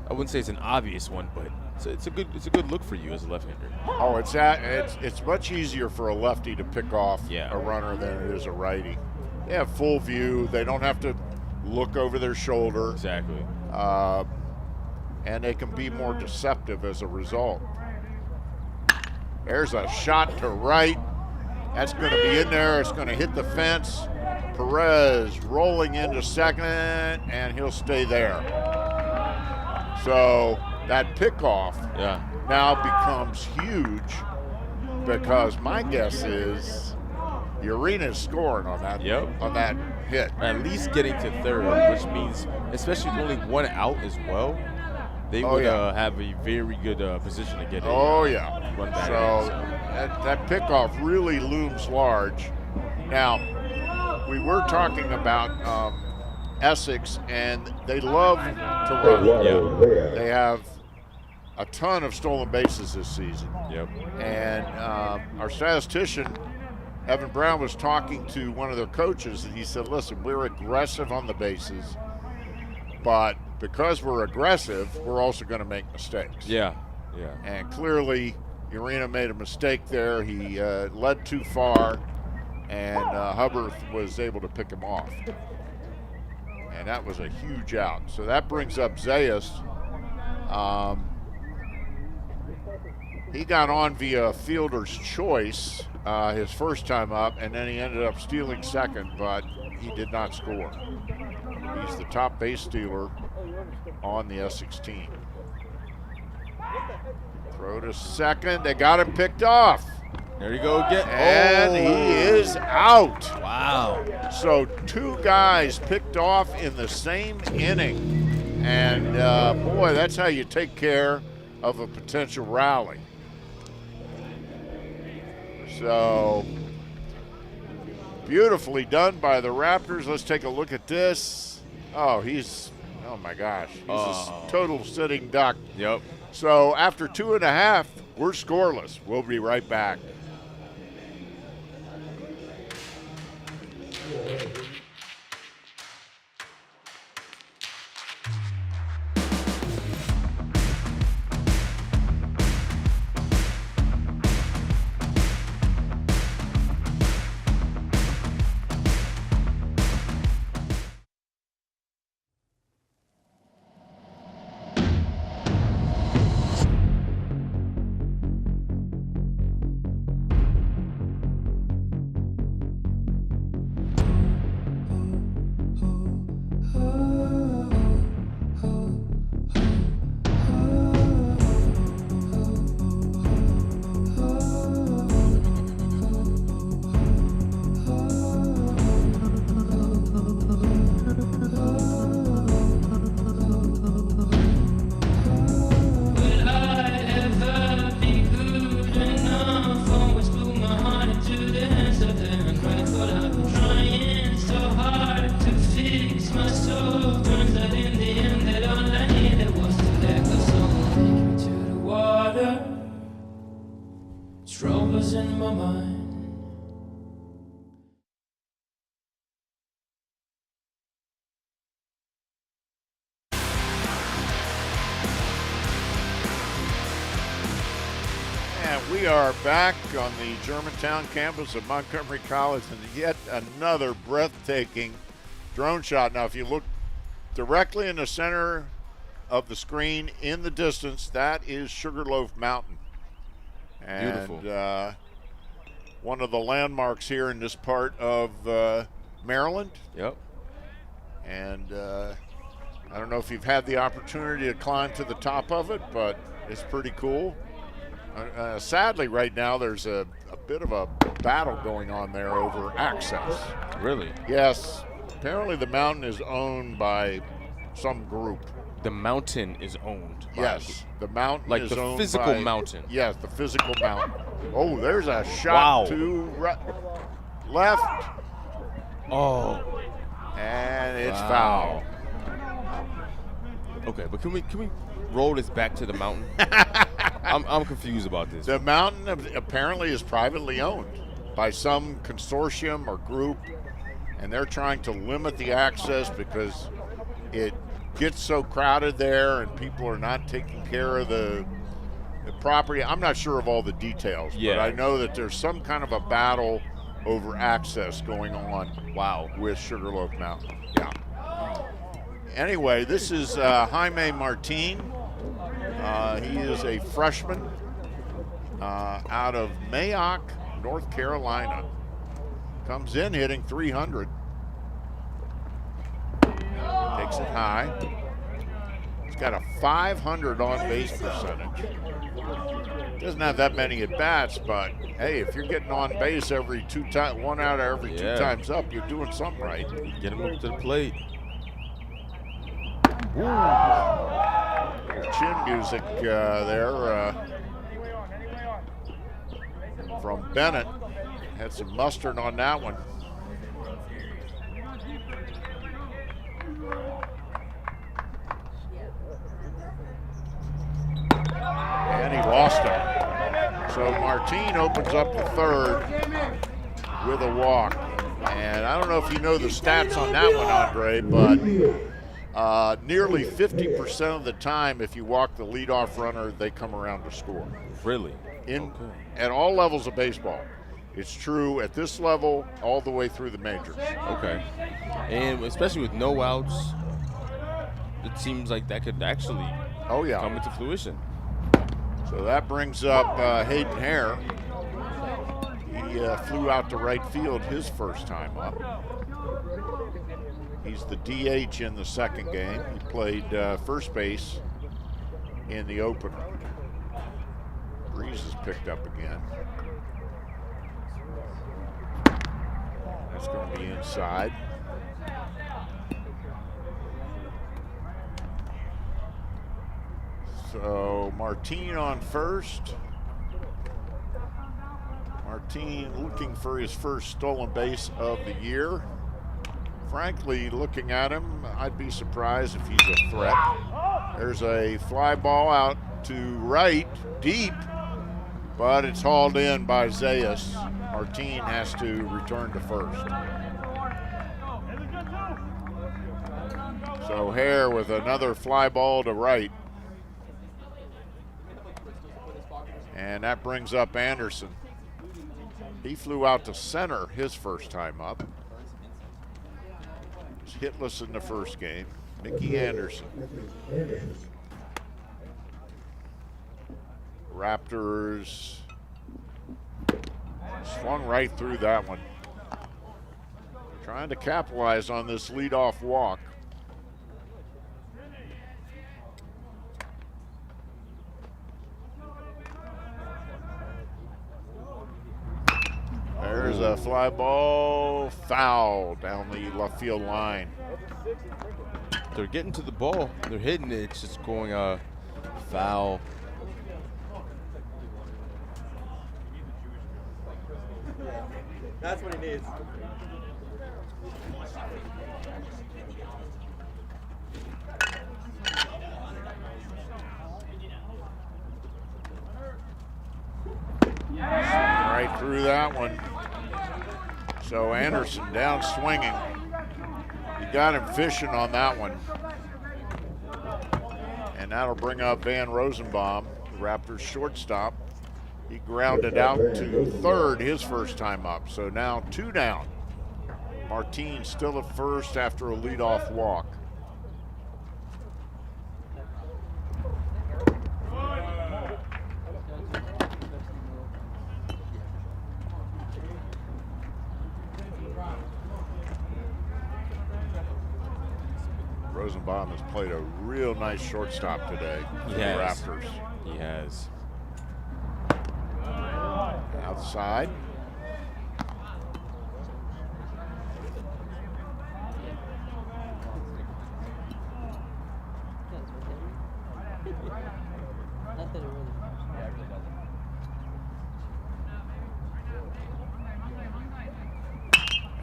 wouldn't say it's an obvious one, but it's a good look for you as a left-hander. Oh, it's much easier for a lefty to pick off a runner than it is a righty. They have full view. They don't have to look over their shoulder. Exactly. And they can be more deceptive as a result. There's a shot to right. That's going to be in there. It's going to hit the fence. Perez rolling into second, and he'll stay there. So that pickoff now becomes huge, because my guess is Urena's scoring on that on that hit. At least getting to 3rd, which means, especially with only 1 out as well, they would have a very good position to get in. Run back. So that pickoff really looms large. Now, we were talking about Essex, and they love to run. They have a ton of stolen bases this season. And our statistician, Evan Brown, was talking to one of their coaches, and he said, listen, we're aggressive on the bases, but because we're aggressive, we're also going to make mistakes. And clearly, Urena made a mistake there. He led too far, and Hubbard was able to pick him off. And that was a huge out. So that brings up Zayas. He got on via fielder's choice his first time up, and then he ended up stealing second, but he did not score. He's the top base stealer on the Essex team. Throw to second. They got him picked off. There you go again. And he is out. Wow. So 2 guys picked off in the same inning. And boy, that's how you take care of a potential rally. So beautifully done by the Raptors. Let's take a look at this. Oh my gosh. He's a total sitting duck. So after 2.5, we're scoreless. We'll be right back. my mind. And we are back on the Germantown campus of Montgomery College, and yet another breathtaking drone shot. Now, if you look directly in the center of the screen in the distance, that is Sugarloaf Mountain. And, Beautiful. One of the landmarks here in this part of Maryland. Yep. And I don't know if you've had the opportunity to climb to the top of it, but it's pretty cool. Sadly, right now, there's a bit of a battle going on there over access. Really? Yes. Apparently the mountain is owned by some group. The mountain is owned by Yes, the mountain like is the owned physical by, mountain. Yes, the physical mountain. Oh, there's a shot Wow. to left, Oh. and it's Wow. foul. Okay, but can we roll this back to the mountain? I'm confused about this. The mountain apparently is privately owned by some consortium or group, and they're trying to limit the access because it gets so crowded there and people are not taking care of the property. I'm not sure of all the details, Yeah. but I know that there's some kind of a battle over access going on. Wow. With Sugarloaf Mountain. Yeah. Anyway, this is Jaime Martin. He is a freshman out of Mayock, North Carolina. Comes in hitting 300. Takes it high. He's got a 500 on-base percentage. Doesn't have that many at-bats, but hey, if you're getting on base every one out of every two times up, you're doing something right. Get him up to the plate. Chin music there from Bennett. Had some mustard on that one. And he lost him. So Martin opens up the third with a walk. And I don't know if you know the stats on that one, Andre, but nearly 50% of the time, if you walk the leadoff runner, they come around to score. Really? At all levels of baseball. It's true at this level all the way through the majors. Okay. And especially with no outs, it seems like that could actually come into fruition. So that brings up Hayden Hare. He flew out to right field his first time up. He's the DH in the second game. He played first base in the opener. Breeze is picked up again. That's going to be inside. So Martin on first. Martin looking for his first stolen base of the year. Frankly, looking at him, I'd be surprised if he's a threat. There's a fly ball out to right, deep, but it's hauled in by Zayas. Martin has to return to first. So Hare with another fly ball to right. And that brings up Anderson. He flew out to center his first time up. Was hitless in the first game. Mickey Anderson. Raptors swung right through that one. Trying to capitalize on this leadoff walk. There's a fly ball, foul down the left field line. They're getting to the ball. They're hitting it. It's just going foul. That's what he needs. Right through that one. So Anderson down swinging. He got him fishing on that one. And that'll bring up Van Rosenbaum, the Raptors shortstop. He grounded out to third his first time up. So now 2 down. Martine still at first after a leadoff walk. Rosenbaum has played a real nice shortstop today for the Raptors. He has. Outside.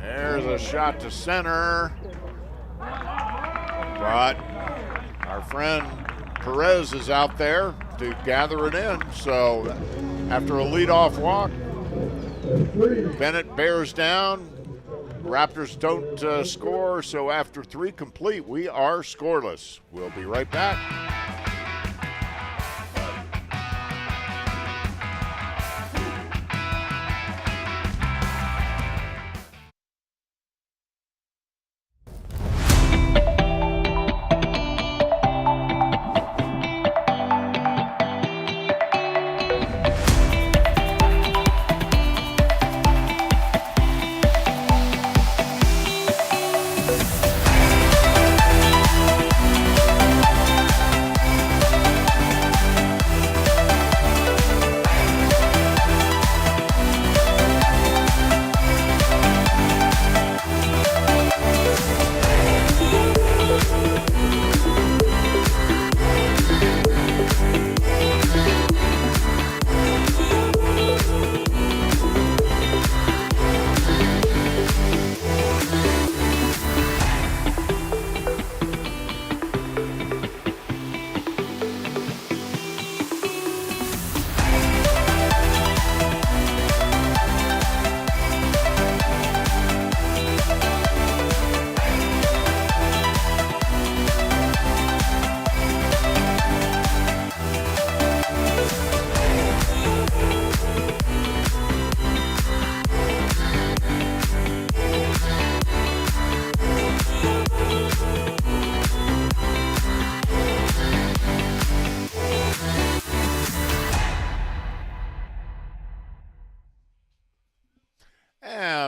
There's a shot to center. But our friend Perez is out there to gather it in. So after a leadoff walk, Bennett bears down. Raptors don't score. So after 3 complete, we are scoreless. We'll be right back.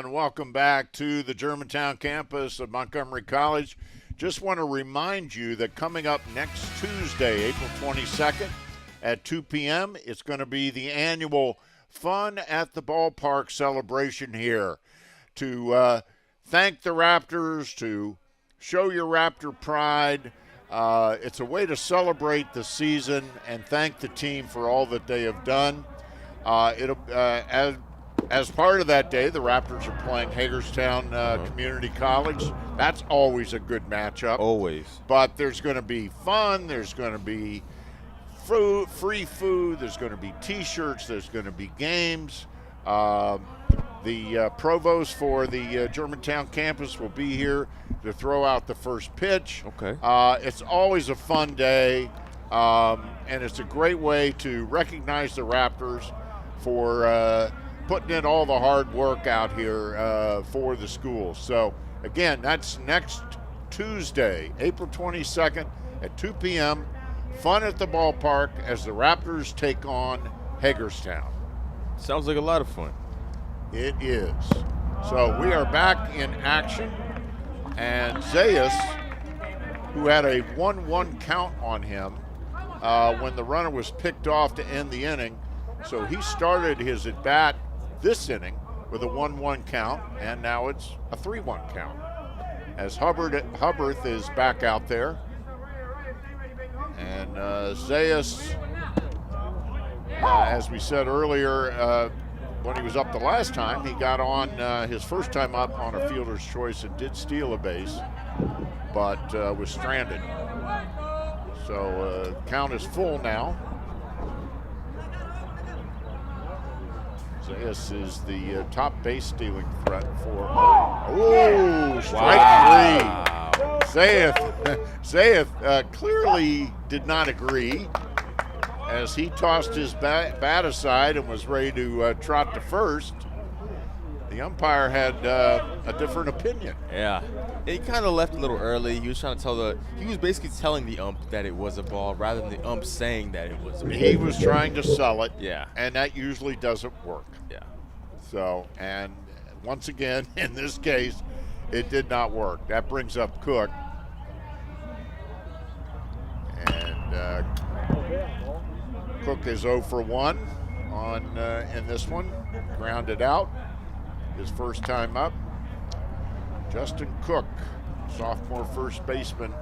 Welcome back to the Germantown campus of Montgomery College. Just want to remind you that coming up next Tuesday, April 22nd at 2 p.m., it's going to be the annual Fun at the Ballpark celebration here to thank the Raptors, to show your Raptor pride. It's a way to celebrate the season and thank the team for all that they have done. As part of that day, the Raptors are playing Hagerstown Community College. That's always a good matchup. Always. But there's going to be fun. There's going to be food, free food. There's going to be T-shirts. There's going to be games. The provost for the Germantown campus will be here to throw out the first pitch. Okay. It's always a fun day, and it's a great way to recognize the Raptors for putting in all the hard work out here for the school. So, again, that's next Tuesday, April 22nd at 2 p.m. Fun at the Ballpark as the Raptors take on Hagerstown. Sounds like a lot of fun. It is. So we are back in action, and Zayas, who had a 1-1 count on him when the runner was picked off to end the inning, so he started his at-bat this inning with a 1-1 count, and now it's a 3-1 count. As Hubbard is back out there, and Zayas, as we said earlier, when he was up the last time, he got on his first time up on a fielder's choice and did steal a base, but was stranded. So count is full now. Zayas is the top base stealing threat for. Oh, strike three. Zayas clearly did not agree as he tossed his bat aside and was ready to trot to first. The umpire had a different opinion. Yeah, he kind of left a little early. He was trying to he was basically telling the ump that it was a ball rather than the ump saying that it was a ball. He was trying to sell it. Yeah. And that usually doesn't work. Yeah. So, and once again, in this case, it did not work. That brings up Cook. And Cook is 0 for 1 on in this one. Grounded out. His first time up. Justin Cook, sophomore first baseman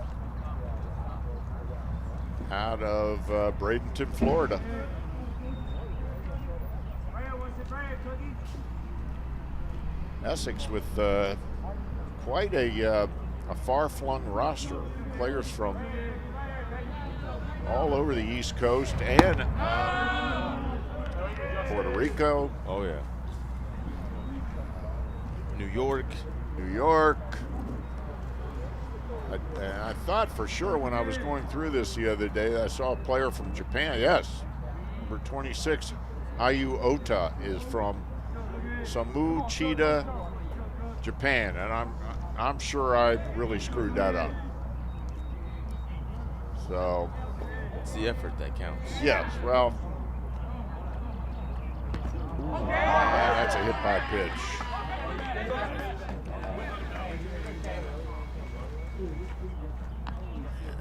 out of Bradenton, Florida. Essex with quite a far-flung roster. Players from all over the East Coast and Puerto Rico. Oh, yeah. New York. I thought for sure when I was going through this the other day that I saw a player from Japan. Yes, number 26, Ayu Ota is from Samuchita, Japan, and I'm sure I really screwed that up. So it's the effort that counts. Yes, well, that's a hit by pitch.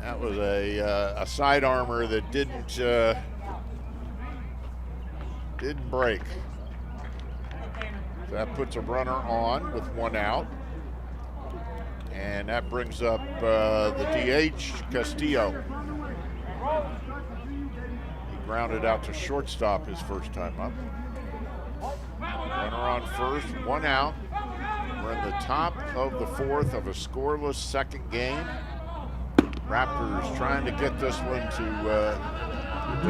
That was a side armor that didn't break. So that puts a runner on with 1 out. And that brings up the DH, Castillo. He grounded out to shortstop his first time up. Runner on first, 1 out. We're in the top of the 4th of a scoreless second game. Raptors trying to get this one to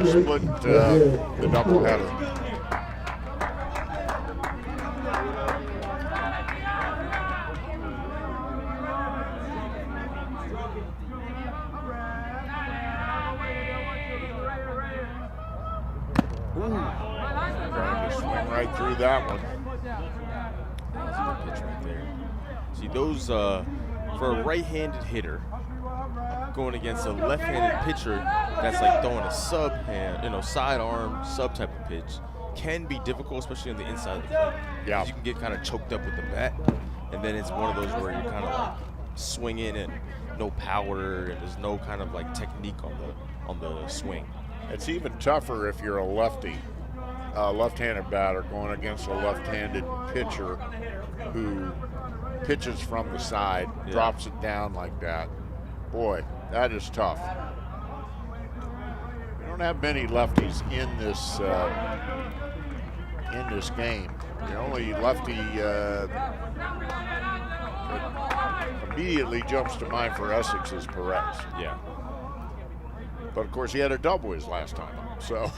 split the doubleheader. Trying to swing right through that one. That was a good pitch right there. See, those for a right-handed hitter going against a left-handed pitcher that's like throwing a sidearm sub type of pitch can be difficult, especially on the inside of the plate. Yeah, you can get kind of choked up with the bat, and then it's one of those where you're kind of like swinging and no power, and there's no kind of like technique on the swing. It's even tougher if you're a lefty, left-handed batter going against a left-handed pitcher who pitches from the side, drops it down like that. Boy, that is tough. We don't have many lefties in this game. The only lefty that immediately jumps to mind for Essex is Perez. Yeah. But of course, he had a double his last time up, so.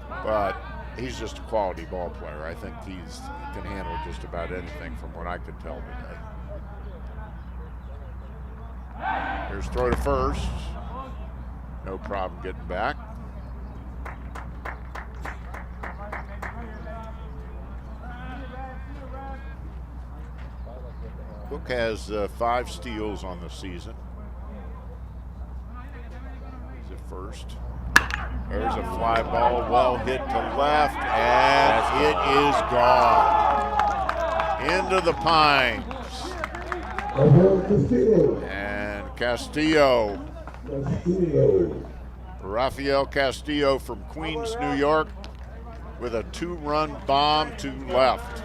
But he's just a quality ball player. I think he can handle just about anything from what I could tell today. Here's throw to first. No problem getting back. Cook has 5 steals on the season. He's at first. There's a fly ball, well hit to left, and it is gone. Into the pines. And Castillo. Rafael Castillo from Queens, New York, with a 2-run bomb to left.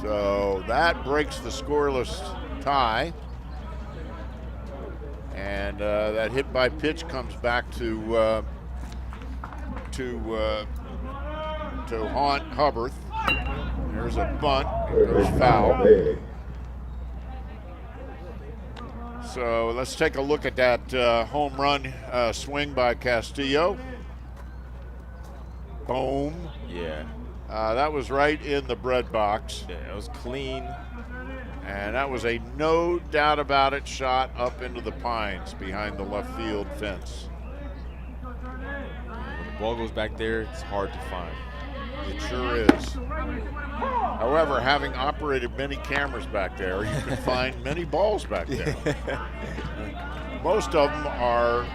So that breaks the scoreless tie. And that hit by pitch comes back to haunt Hubbard. There's a bunt. There's foul. So let's take a look at that home run swing by Castillo. Boom. Yeah. That was right in the bread box. Yeah, it was clean. And that was a no doubt about it shot up into the pines behind the left field fence. When the ball goes back there, it's hard to find. It sure is. However, having operated many cameras back there, you can find many balls back there. Most of them are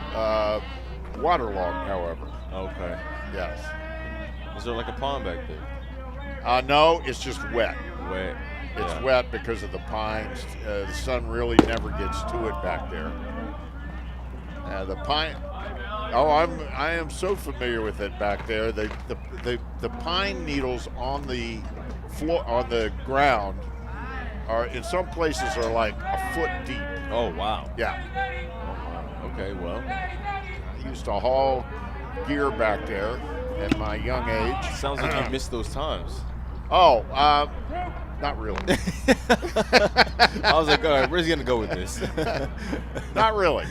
waterlogged, however. Okay. Yes. Is there like a pond back there? No, it's just wet. Wet. It's Yeah. wet because of the pines. The sun really never gets to it back there. The pine. Oh, I am so familiar with it back there. The pine needles on the floor, on the ground, are in some places are like a foot deep. Oh wow. Yeah. Oh, wow. Okay. Well. I used to haul gear back there at my young age. Sounds like you missed those times. Oh, not really. I was like, all right, where's he gonna go with this? Not really.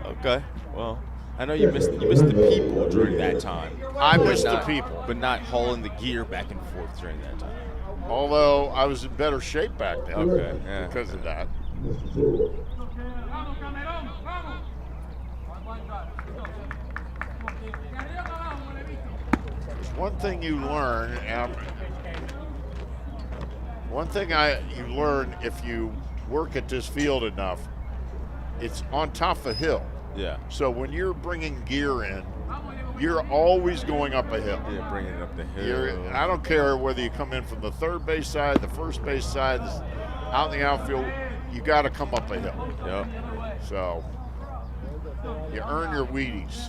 Okay. Well, I know you missed the people during that time. I missed the not- people. but not hauling the gear back and forth during that time. Although I was in better shape back then. Okay, yeah. Because of that. There's one thing you learn, and you learn if you work at this field enough. It's on top of a hill. Yeah. So when you're bringing gear in, you're always going up a hill. Yeah, bringing it up the hill. I don't care whether you come in from the third base side, the first base side, out in the outfield, you got to come up a hill. Yep. So you earn your Wheaties.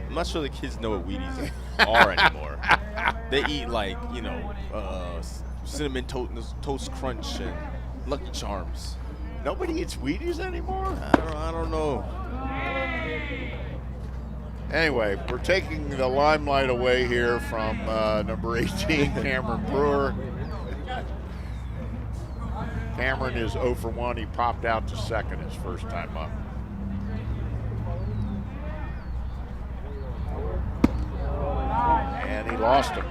I'm not sure the kids know what Wheaties are anymore. They eat like, cinnamon toast crunch and Lucky Charms. Nobody eats Wheaties anymore? I don't know. Anyway, we're taking the limelight away here from number 18, Cameron Brewer. Cameron is 0 for 1. He popped out to second his first time up. And he lost him.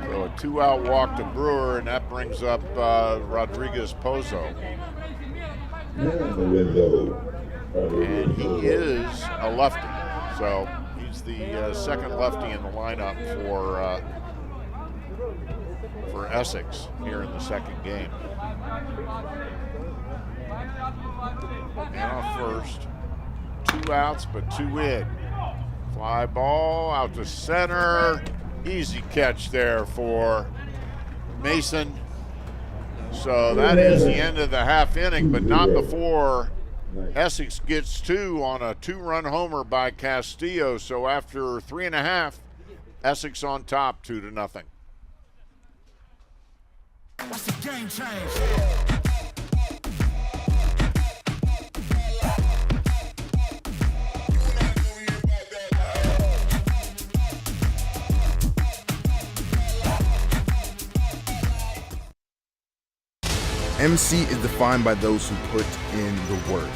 So a 2-out walk to Brewer, and that brings up Rodriguez Pozo. And he is a lefty, so he's the second lefty in the lineup for Essex here in the second game. And off first, 2 outs, but 2 in. Fly ball out to center. Easy catch there for Mason. So that is the end of the half inning, but not before Essex gets 2 on a 2-run homer by Castillo. So after 3.5, Essex on top 2-0. What's the game change? MC is defined by those who put in the work,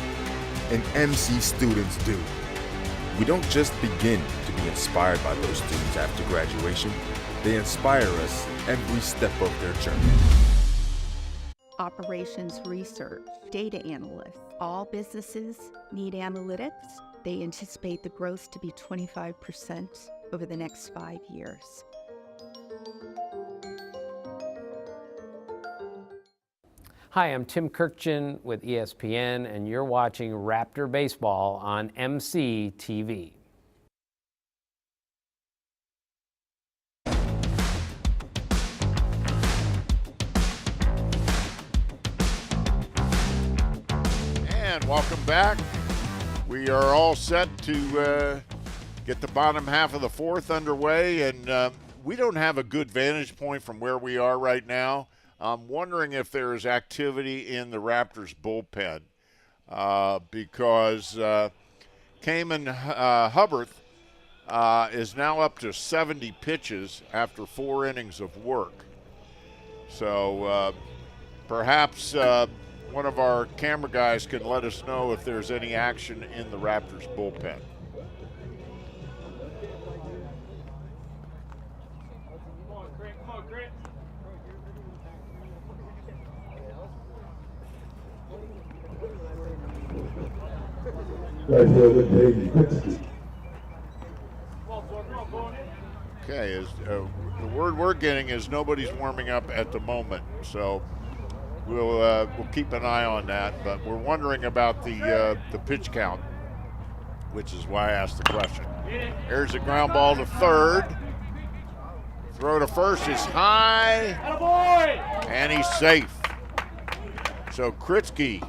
and MC students do. We don't just begin to be inspired by those students after graduation, they inspire us every step of their journey. Operations research, data analysts. All businesses need analytics. They anticipate the growth to be 25% over the next 5 years. Hi, I'm Tim Kirkjian with ESPN, and you're watching Raptor Baseball on MC TV. And welcome back. We are all set to get the bottom half of the fourth underway, and we don't have a good vantage point from where we are right now. I'm wondering if there is activity in the Raptors bullpen because Cayman Hubbard is now up to 70 pitches after 4 innings of work. So perhaps one of our camera guys can let us know if there's any action in the Raptors bullpen. Right fielder, Jaden Kritzky. Okay, the word we're getting is nobody's warming up at the moment, so we'll keep an eye on that. But we're wondering about the pitch count, which is why I asked the question. Here's a ground ball to third. Throw to first is high, and he's safe. So Kritzky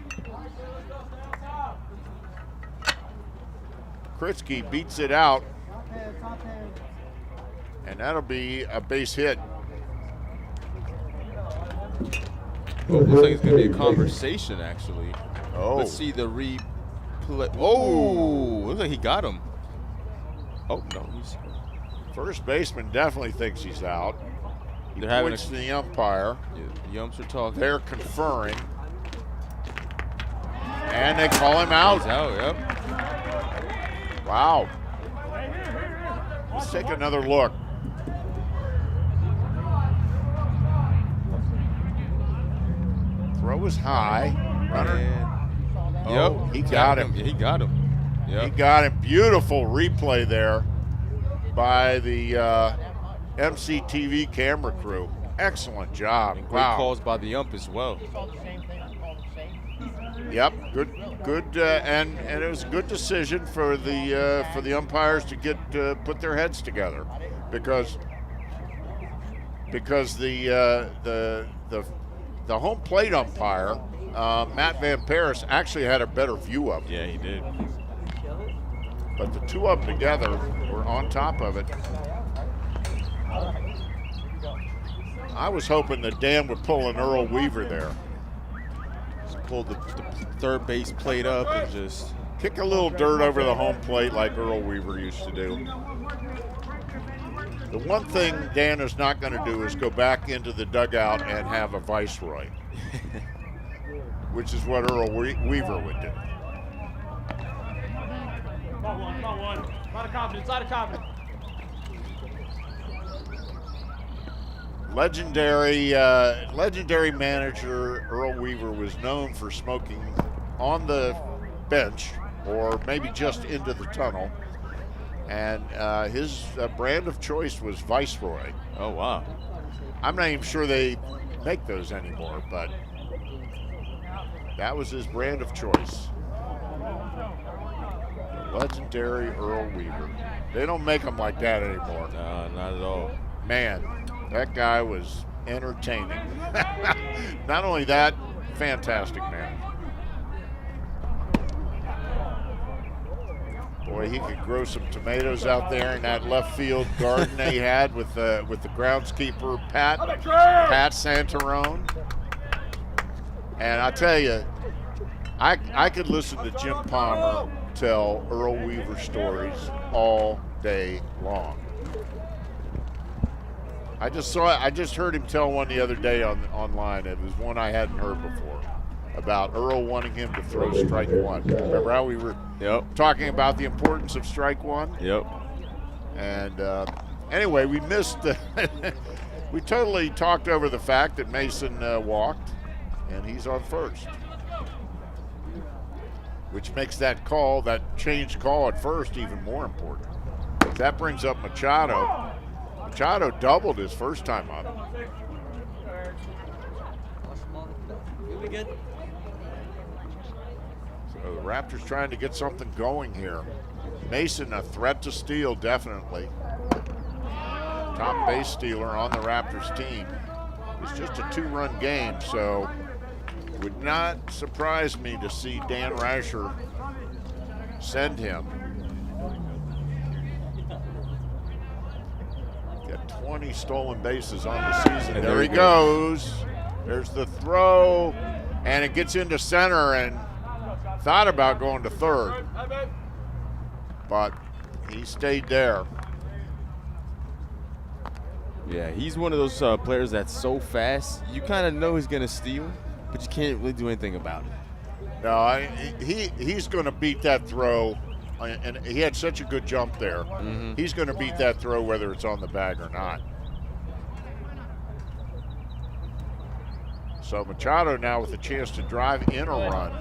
beats it out, and that'll be a base hit. Well, looks like it's going to be a conversation, actually. Oh. Let's see the replay. Oh, looks like he got him. Oh, no. First baseman definitely thinks he's out. He points to the umpire. Yeah, the umps are talking. They're conferring. And they call him out. He's out, yep. Wow. Let's take another look. Throw is high. Runner. Yep. He got him. Yeah, he got him. Yep. He got him. Beautiful replay there by the MCTV camera crew. Excellent job. And great calls by the ump as well. Yep, good, and it was a good decision for the umpires to get put their heads together, because the home plate umpire Matt Van Paris actually had a better view of it. Yeah, he did. But the two of them together were on top of it. I was hoping that Dan would pull an Earl Weaver there. Pulled the third base plate up and just kick a little dirt over the home plate like Earl Weaver used to do. The one thing Dan is not going to do is go back into the dugout and have a viceroy, which is what Earl Weaver would do. A lot of confidence, Legendary manager Earl Weaver was known for smoking on the bench, or maybe just into the tunnel, and his brand of choice was Viceroy. Oh, wow. I'm not even sure they make those anymore, but that was his brand of choice. The legendary Earl Weaver. They don't make them like that anymore. No, not at all. Man, that guy was entertaining. Not only that, fantastic man. Boy, he could grow some tomatoes out there in that left field garden they had with the groundskeeper Pat Santarone. And I tell you, I could listen to Jim Palmer tell Earl Weaver stories all day long. I just heard him tell one the other day online. It was one I hadn't heard before, about Earl wanting him to throw strike one. Remember how we were talking about the importance of strike one? Yep. And anyway, we missed we totally talked over the fact that Mason walked, and he's on first, which makes that call, that changed call at first, even more important. That brings up Machado. Machado doubled his first time up. So the Raptors trying to get something going here. Mason, a threat to steal, definitely. Top base stealer on the Raptors team. It's just a 2-run game, so it would not surprise me to see Dan Rasher send him. Got 20 stolen bases on the season. And there he goes. There's the throw, and it gets into center, and thought about going to third. But He stayed there. Yeah, he's one of those players that's so fast, you kind of know he's going to steal, but you can't really do anything about it. No, he's going to beat that throw, and he had such a good jump there. He's going to beat that throw whether it's on the bag or not. So Machado now with a chance to drive in a run,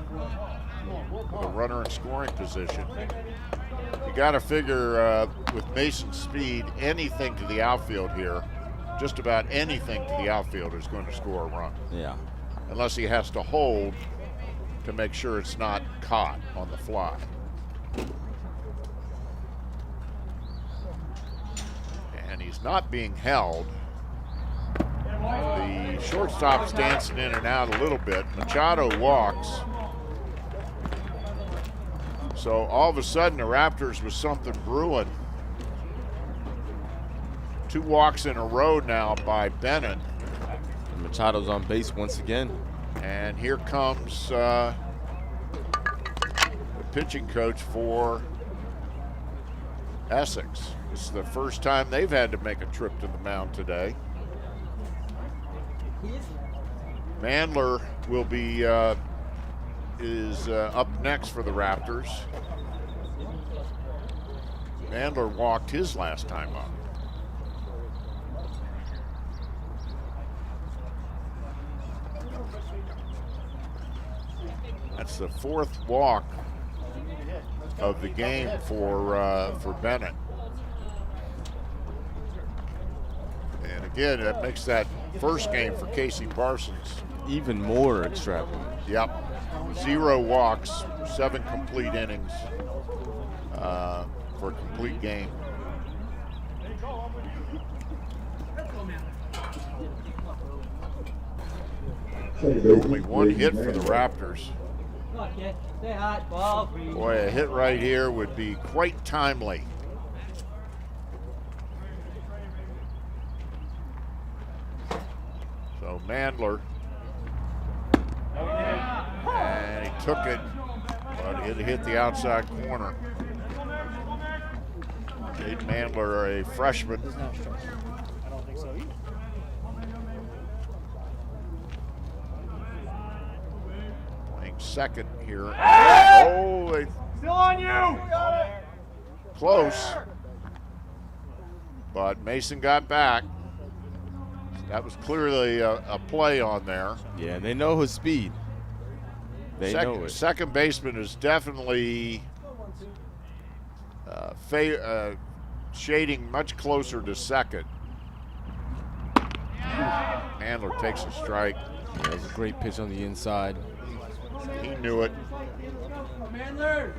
with a runner in scoring position. You got to figure with Mason's speed, anything to the outfield here, just about anything to the outfield is going to score a run. Yeah. Unless he has to hold to make sure it's not caught on the fly. And he's not being held. The shortstop's dancing in and out a little bit. Machado walks. So all of a sudden the Raptors with something brewing. 2 walks in a row now by Bennett. And Machado's on base once again. And here comes the pitching coach for Essex. This is the first time they've had to make a trip to the mound today. Mandler will be is up next for the Raptors. Mandler walked his last time up. That's the 4th walk of the game for Bennett. And again, that makes that first game for Casey Parsons even more extravagant. Yep. 0 walks, 7 complete innings for a complete game. Only 1 hit for the Raptors. Boy, a hit right here would be quite timely. So Mandler, and he took it, but it hit the outside corner. Jade Mandler, a freshman. I don't think so either. Playing second here. Oh, they Still on you! close, but Mason got back. That was clearly a play on there. Yeah, and they know his speed. They know it. Second baseman is definitely shading much closer to second. Mandler takes a strike. Yeah, that was a great pitch on the inside. He knew it. Mandler!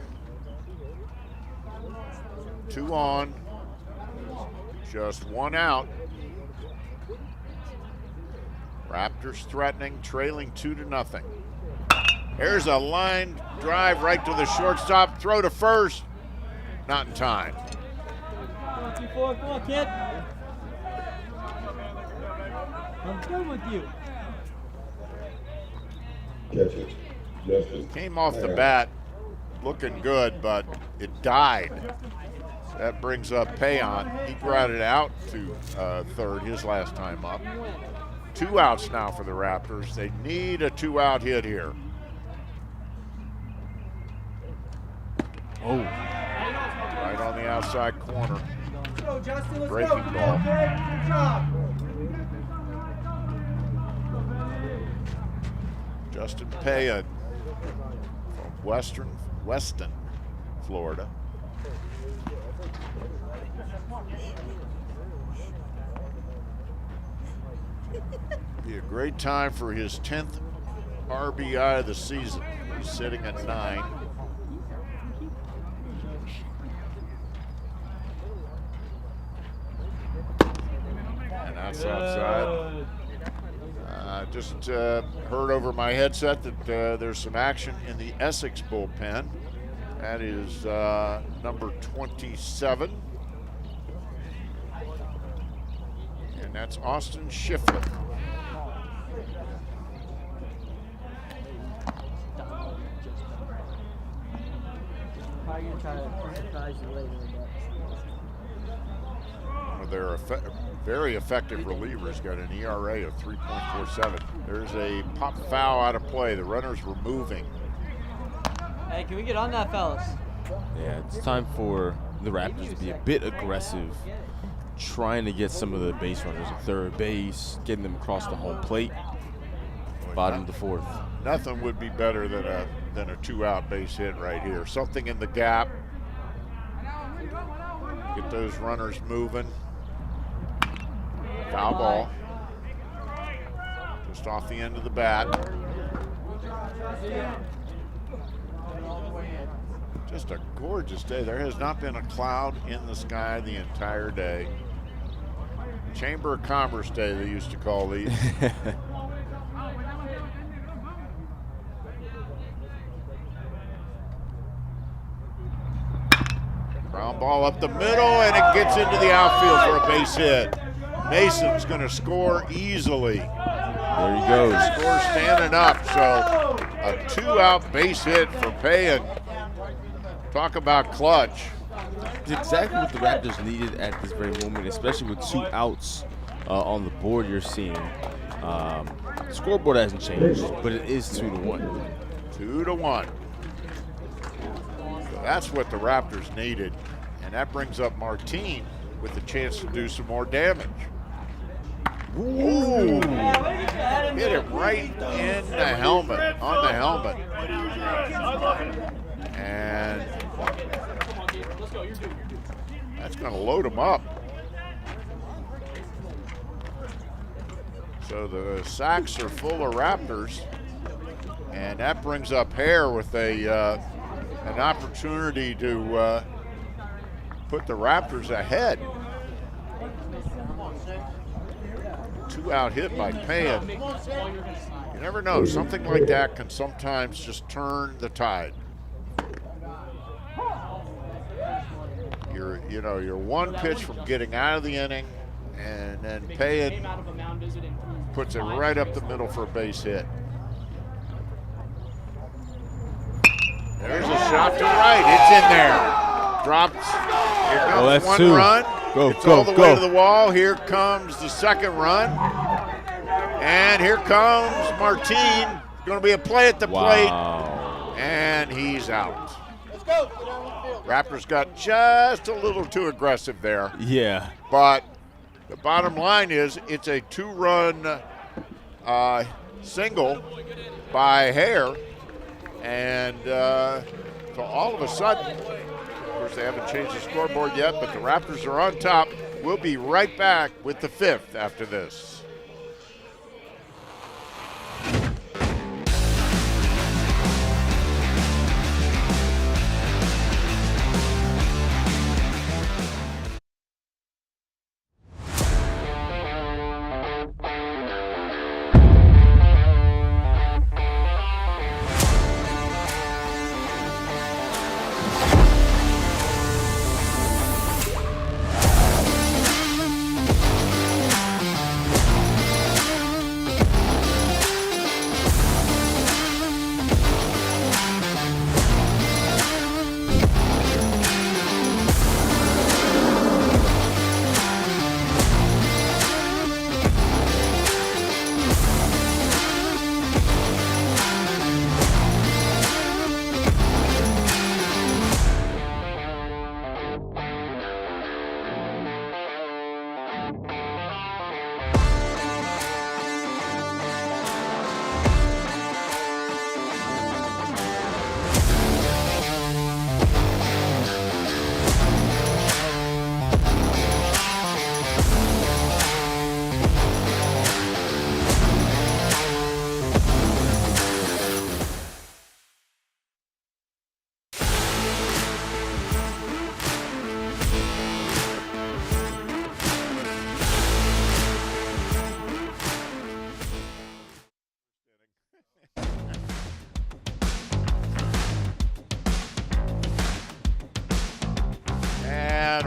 2 on, just 1 out. Raptors threatening, trailing 2-0. There's a line drive right to the shortstop, throw to first. Not in time. Come on, kid. I'm done with you. Catch it. Justin. Came off the bat looking good, but it died. That brings up Payon. He grounded out to third his last time up. 2 outs now for the Raptors. They need a 2-out hit here. Oh. Right on the outside corner. Let's go, Justin. Let's Breaking go. ball. Good job. Justin Payon from Weston, Florida. Be a great time for his 10th RBI of the season. He's sitting at 9. And that's offside. Just heard over my headset that there's some action in the Essex bullpen. That is number 27. And that's Austin Schiffer. Probably gonna try to surprise you later. One of their very effective relievers got an ERA of 3.47. There's a pop foul out of play. The runners were moving. Hey, can we get on that, fellas? Yeah, it's time for the Raptors to be a bit aggressive, trying to get some of the base runners at third base, getting them across the home plate. Bottom of the fourth. Nothing would be better than a 2-out base hit right here. Something in the gap. Get those runners moving. Foul ball. Just off the end of the bat. Just a gorgeous day. There has not been a cloud in the sky the entire day. Chamber of Commerce Day, they used to call these. Ground ball up the middle, and it gets into the outfield for a base hit. Mason's going to score easily. There he goes. Score standing up, so a 2-out base hit for Payan. Talk about clutch. It's exactly what the Raptors needed at this very moment, especially with 2 outs on the board you're seeing. The scoreboard hasn't changed, but it is 2-1. 2-1. So that's what the Raptors needed. And that brings up Martine with the chance to do some more damage. Ooh. Hit it right in the helmet, on the helmet. And that's going to load him up. So the sacks are full of Raptors, and that brings up Hare with an opportunity to put the Raptors ahead. 2-out hit by Payan. You never know, something like that can sometimes just turn the tide. You're one pitch from getting out of the inning, and then Payan puts it right up the middle for a base hit. There's a shot to right. It's in there. Drops. Here comes that's one 2. run. Go, it's go, all the go. way to the wall. Here comes the second run. And here comes Martine. Going to be a play at the plate. And he's out. Let's go. Raptors got just a little too aggressive there. Yeah. But the bottom line is it's a 2-run single by Hare. And so all of a sudden, of course, they haven't changed the scoreboard yet, but the Raptors are on top. We'll be right back with the 5th after this.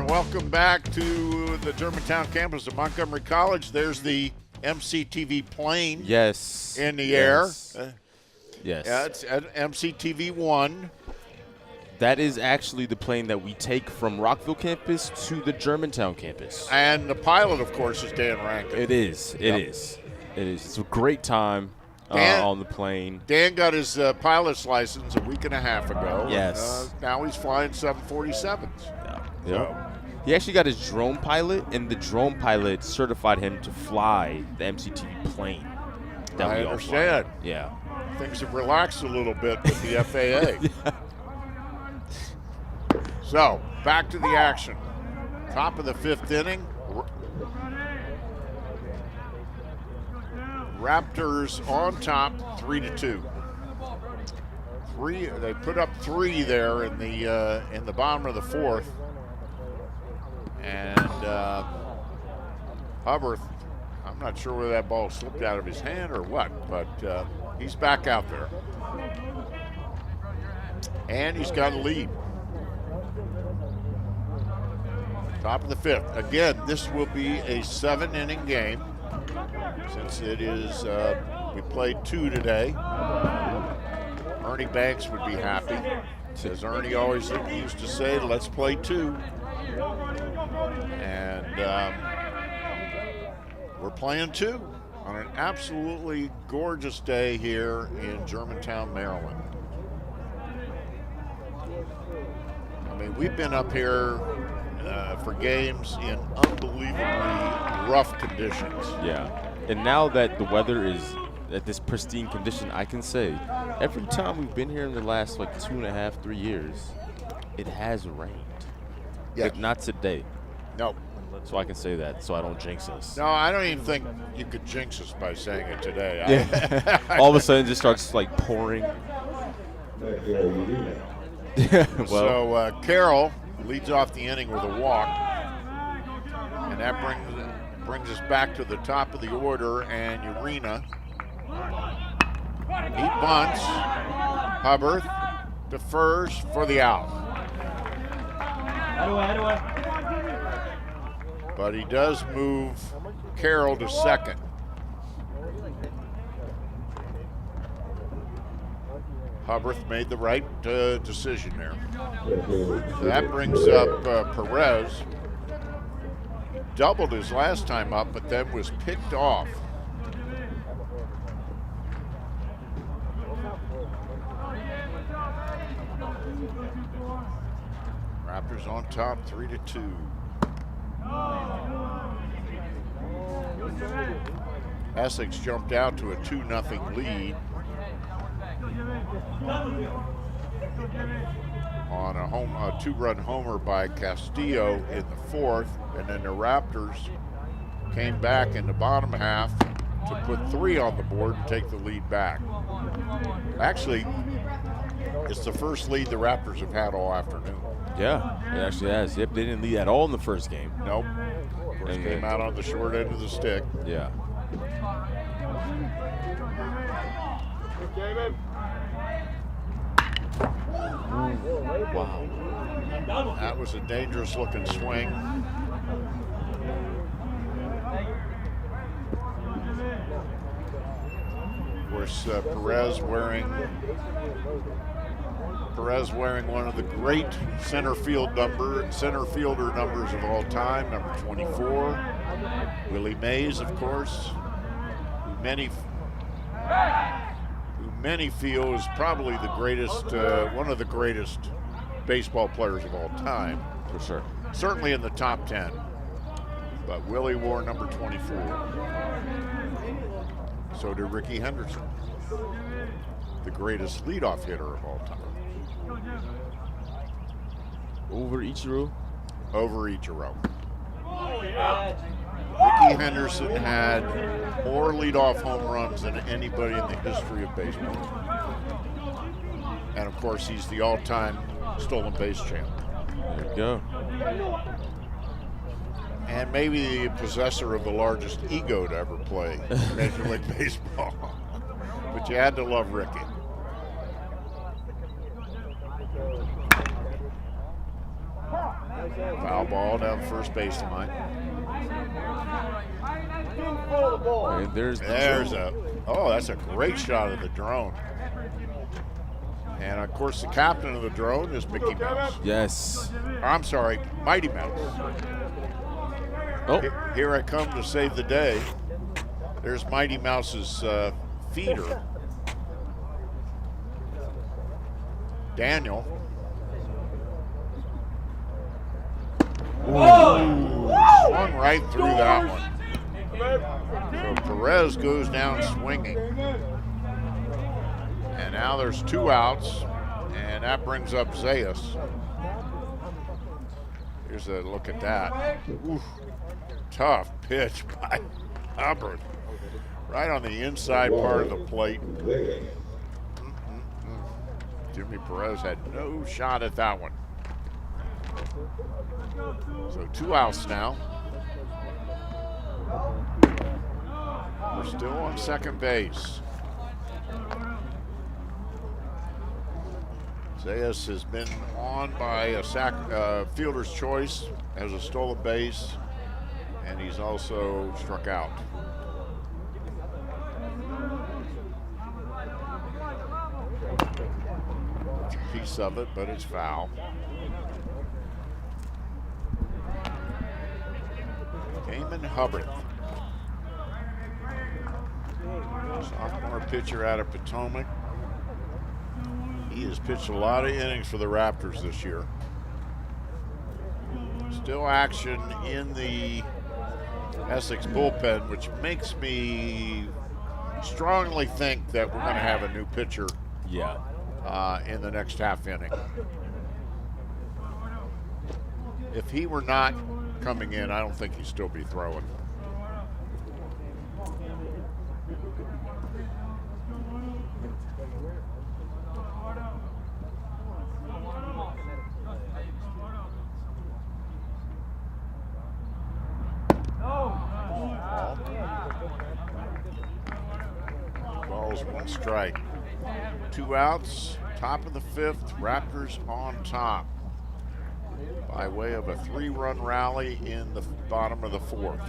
Welcome back to the Germantown campus of Montgomery College. There's the MCTV plane. Yes. In the yes. air. Yes. Yeah, it's at MCTV 1. That is actually the plane that we take from Rockville campus to the Germantown campus. And the pilot, of course, is Dan Rankin. It is. It is. It is. It's a great time on the plane. Dan got his pilot's license a week and a half ago. Yes. And, now he's flying 747s. Yeah. He actually got his drone pilot, and the drone pilot certified him to fly the MCTV plane. That I we all understand. fly. Yeah. Things have relaxed a little bit with the FAA. So, back to the action. Top of the 5th inning. Raptors on top, 3-2. They put up 3 there in the bottom of the 4th, and Hubbard, I'm not sure whether that ball slipped out of his hand or what, but he's back out there, and he's got a lead. Top of the 5th. Again, this will be a 7-inning game. Since it is, we played 2 today. Ernie Banks would be happy. As Ernie always used to say, let's play 2. And we're playing 2 on an absolutely gorgeous day here in Germantown, Maryland. I mean, we've been up here for games in unbelievably rough conditions. Yeah. And now that the weather is at this pristine condition, I can say every time we've been here in the last 2.5, 3 years, it has rained. Yeah. But not today. No. So I can say that so I don't jinx us. No, I don't even think you could jinx us by saying it today. Yeah. All of a sudden it just starts pouring. So Carroll leads off the inning with a walk, and that brings us back to the top of the order, and Urena. He bunts. Hubbard defers for the out. But he does move Carroll to second. Hubbard made the right decision there. So that brings up Perez. Doubled his last time up, but then was picked off. Raptors on top, 3-2. Essex jumped out to a 2-0 lead on a 2-run homer by Castillo in the 4th, and then the Raptors came back in the bottom half to put 3 on the board and take the lead back. Actually, it's the first lead the Raptors have had all afternoon. Yeah, it actually has. Yep, they didn't lead at all in the first game. Nope. First came out on the short end of the stick. Yeah. Wow. That was a dangerous looking swing. Of course, Perez wearing one of the great center fielder numbers of all time, number 24. Willie Mays, of course, who many feel is probably the greatest, one of the greatest baseball players of all time. For sure. Certainly in the top 10. But Willie wore number 24. So did Ricky Henderson, the greatest leadoff hitter of all time. Over Ichiro? Over Ichiro. Ricky Henderson had more leadoff home runs than anybody in the history of baseball. And of course, he's the all-time stolen base champ. There you go. And maybe the possessor of the largest ego to ever play Major League Baseball. But you had to love Ricky. Foul ball down the first baseline. And there's that's a great shot of the drone. And of course, the captain of the drone is Mickey Mouse. Yes. I'm sorry, Mighty Mouse. Oh. Here I come to save the day. There's Mighty Mouse's feeder. Daniel. Swung right through that one. So Perez goes down swinging. And now there's 2 outs, and that brings up Zayas. Here's a look at that. Oof. Tough pitch by Hubbard. Right on the inside part of the plate. Jimmy Perez had no shot at that one. So 2 outs now. We're still on second base. Zayas has been on by a fielder's choice, has a stolen base, and he's also struck out. It's a piece of it, but it's foul. Cayman Hubbard, sophomore pitcher out of Potomac. He has pitched a lot of innings for the Raptors this year. Still action in the Essex bullpen, which makes me strongly think that we're going to have a new pitcher in the next half inning. If he were not coming in, I don't think he'd still be throwing. Ball's 1 strike. 2 outs, top of the 5th, Raptors on top by way of a 3-run rally in the bottom of the 4th.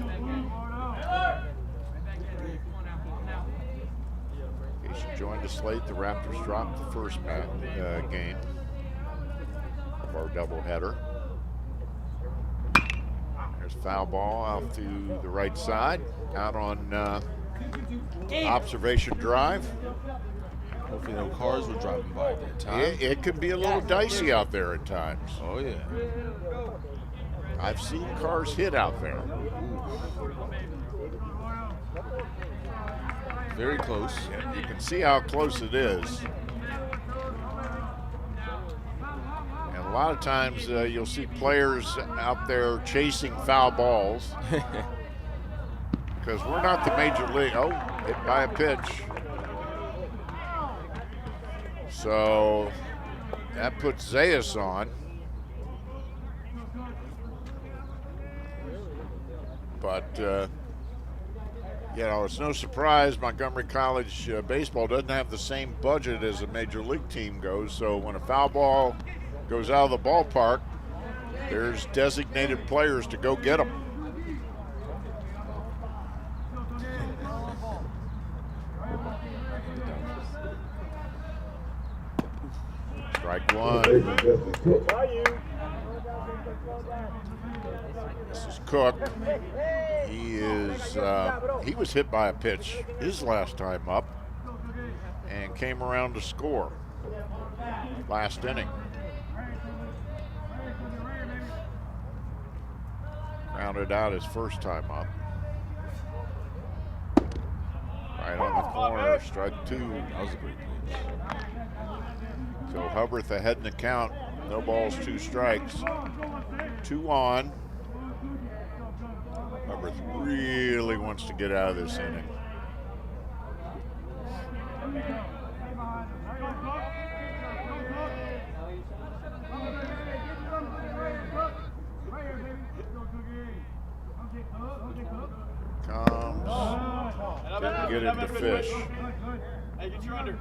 In case you joined us late, the Raptors dropped the first game of our doubleheader. There's foul ball out to the right side, out on observation drive. Hopefully no cars were driving by at that time. It can be a little dicey out there at times. Oh, yeah. I've seen cars hit out there. Very close. Yeah, you can see how close it is. And a lot of times you'll see players out there chasing foul balls. Because we're not the major league. Oh, hit by a pitch. So that puts Zayas on. But, you know, it's no surprise Montgomery College baseball doesn't have the same budget as a major league team goes. So when a foul ball goes out of the ballpark, there's designated players to go get them. Strike 1. This is Cook. He was hit by a pitch his last time up and came around to score last inning. Rounded out his first time up. Right on the corner, strike 2. That was a great pitch. So Hubbard ahead in the count. No balls, 2 strikes. 2 on. Hubbard really wants to get out of this inning. Comes, didn't get it to fish. Hey, get you under.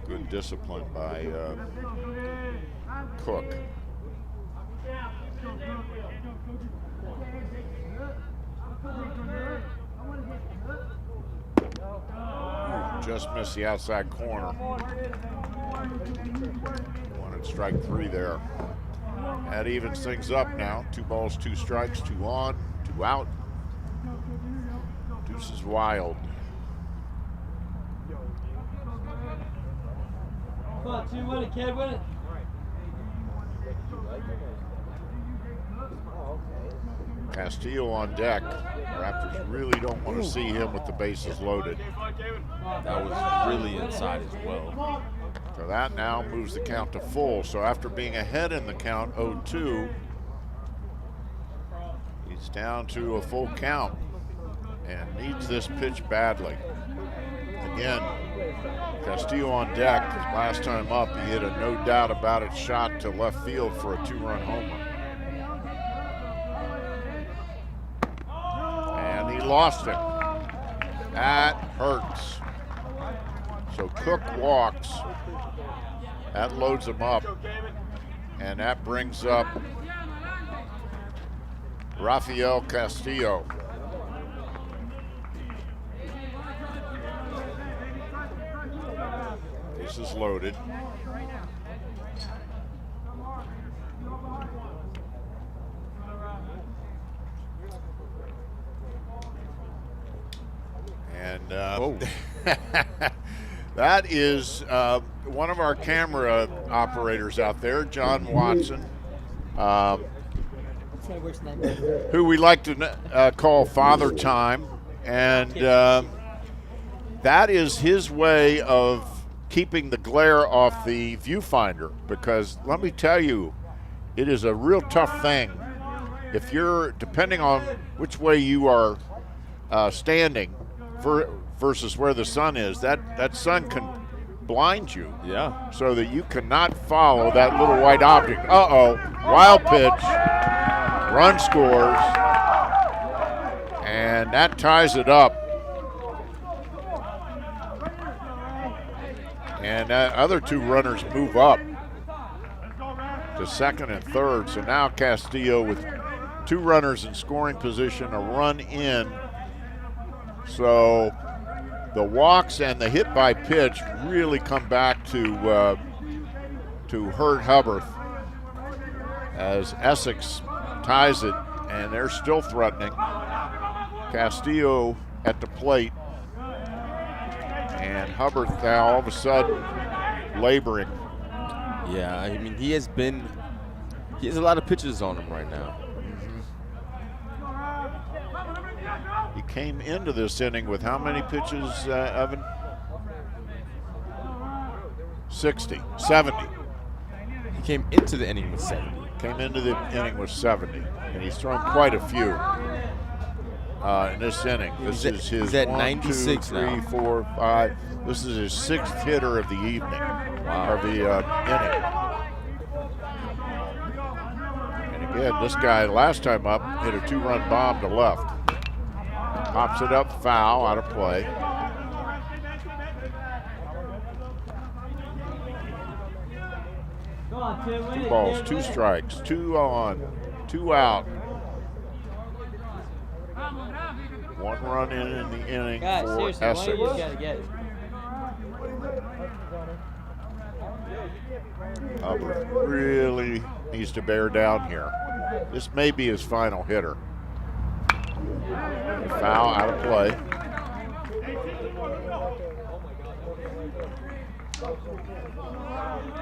Good discipline by Cook. Just missed the outside corner. Wanted strike 3 there. That evens things up now. 2 balls, 2 strikes, 2 on, 2 out. Deuces wild. Come on, 2 win it, kid, win it. Castillo on deck. Raptors really don't want to see him with the bases loaded. That was really inside as well. So that now moves the count to full. So after being ahead in the count 0-2, he's down to a full count and needs this pitch badly. Again, Castillo on deck. Last time up, he hit a no doubt about it shot to left field for a 2-run homer. And he lost it. That hurts. So Cook walks. That loads him up. And that brings up Rafael Castillo. This is loaded. And that is one of our camera operators out there, John Watson, who we like to call Father Time. And that is his way of keeping the glare off the viewfinder, because let me tell you, it is a real tough thing. If you're, depending on which way you are standing versus where the sun is, that sun can blind you. Yeah. So that you cannot follow that little white object. Uh-oh, wild pitch, run scores, and that ties it up. And other 2 runners move up to second and third. So now Castillo with 2 runners in scoring position, a run in. So the walks and the hit by pitch really come back to hurt Hubbard as Essex ties it, and they're still threatening. Castillo at the plate. And Hubbard now all of a sudden laboring. Yeah, I mean, he has a lot of pitches on him right now. He came into this inning with how many pitches, Evan? 60, 70. He came into the inning with 70. Came into the inning with 70, and he's thrown quite a few in this inning. This is his he's at 1, 96 2, 3, now. 4, 5. This is his 6th hitter of the evening, Wow. or the inning. And again, this guy last time up hit a 2-run bomb to left. Pops it up, foul, out of play. Come on, 2 win 2 it, balls, kid, 2 win it. strikes, 2 on, 2 out. 1 run in the inning Guys, for seriously, Essex. one of you just gotta get it. Hubbard really needs to bear down here. This may be his final hitter. Foul, out of play.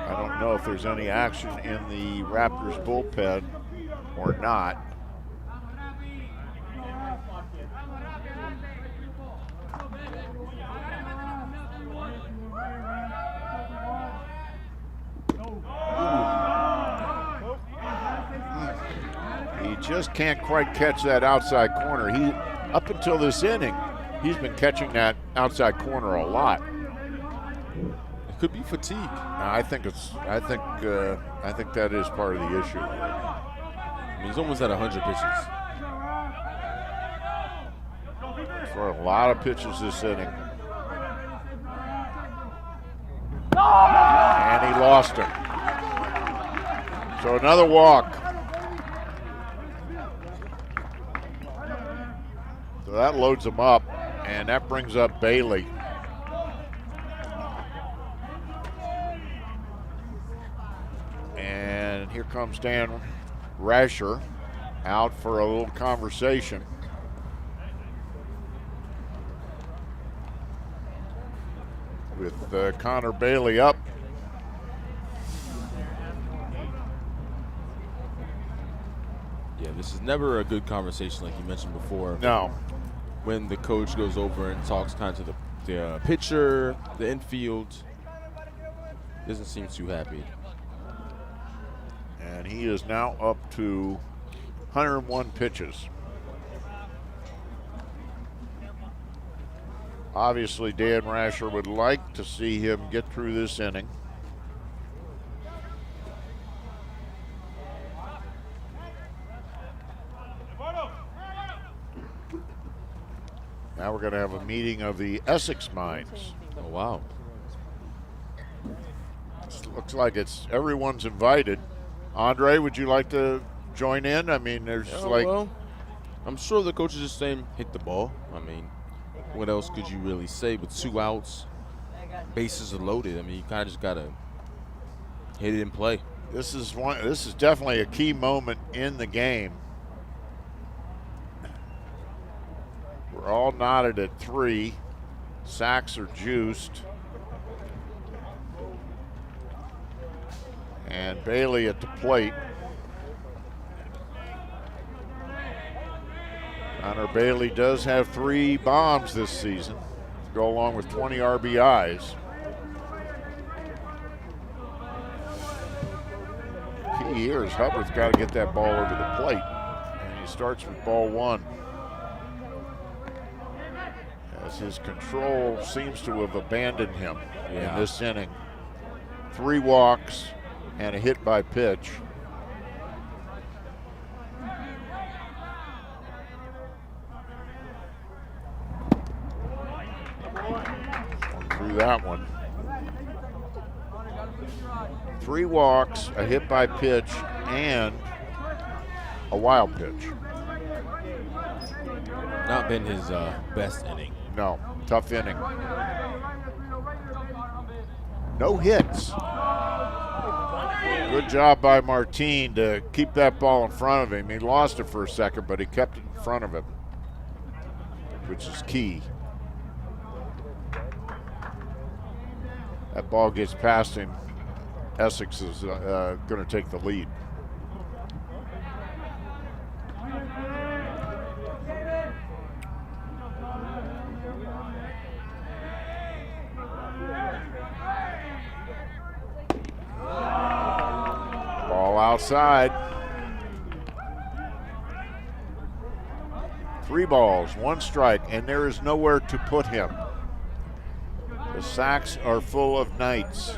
I don't know if there's any action in the Raptors bullpen or not. He just can't quite catch that outside corner. He, up until this inning, he's been catching that outside corner a lot. It could be fatigue. I think that is part of the issue. I mean, he's almost at 100 pitches. For a lot of pitches this inning. And he lost him. So another walk. So that loads him up. And And that brings up Bailey. And here comes Dan Rasher out for a little conversation. With Connor Bailey up. Yeah, this is never a good conversation like you mentioned before. No. When the coach goes over and talks kind of to the pitcher, the infield, doesn't seem too happy. And he is now up to 101 pitches. Obviously, Dan Rasher would like to see him get through this inning. Now we're going to have a meeting of the Essex Minds. Oh, wow. Looks like everyone's invited. Andre, would you like to join in? I mean, there's Well, I'm sure the coach is just saying, hit the ball. I mean, what else could you really say with 2 outs? Bases are loaded. I mean, you kind of just got to hit it and play. This is definitely a key moment in the game. We're all knotted at 3. Sacks are juiced. And Bailey at the plate. Connor Bailey does have 3 bombs this season to go along with 20 RBIs. Key here is Hubbard's got to get that ball over the plate. And he starts with ball 1. As his control seems to have abandoned him in this inning. 3 walks and a hit by pitch. Through that one. 3 walks, a hit by pitch, and a wild pitch. Not been his best inning. No, tough inning. No hits. Good job by Martin to keep that ball in front of him. He lost it for a second, but he kept it in front of him, which is key. That ball gets past him. Essex is going to take the lead. Ball outside. 3 balls, 1 strike, and there is nowhere to put him. The sacks are full of Knights.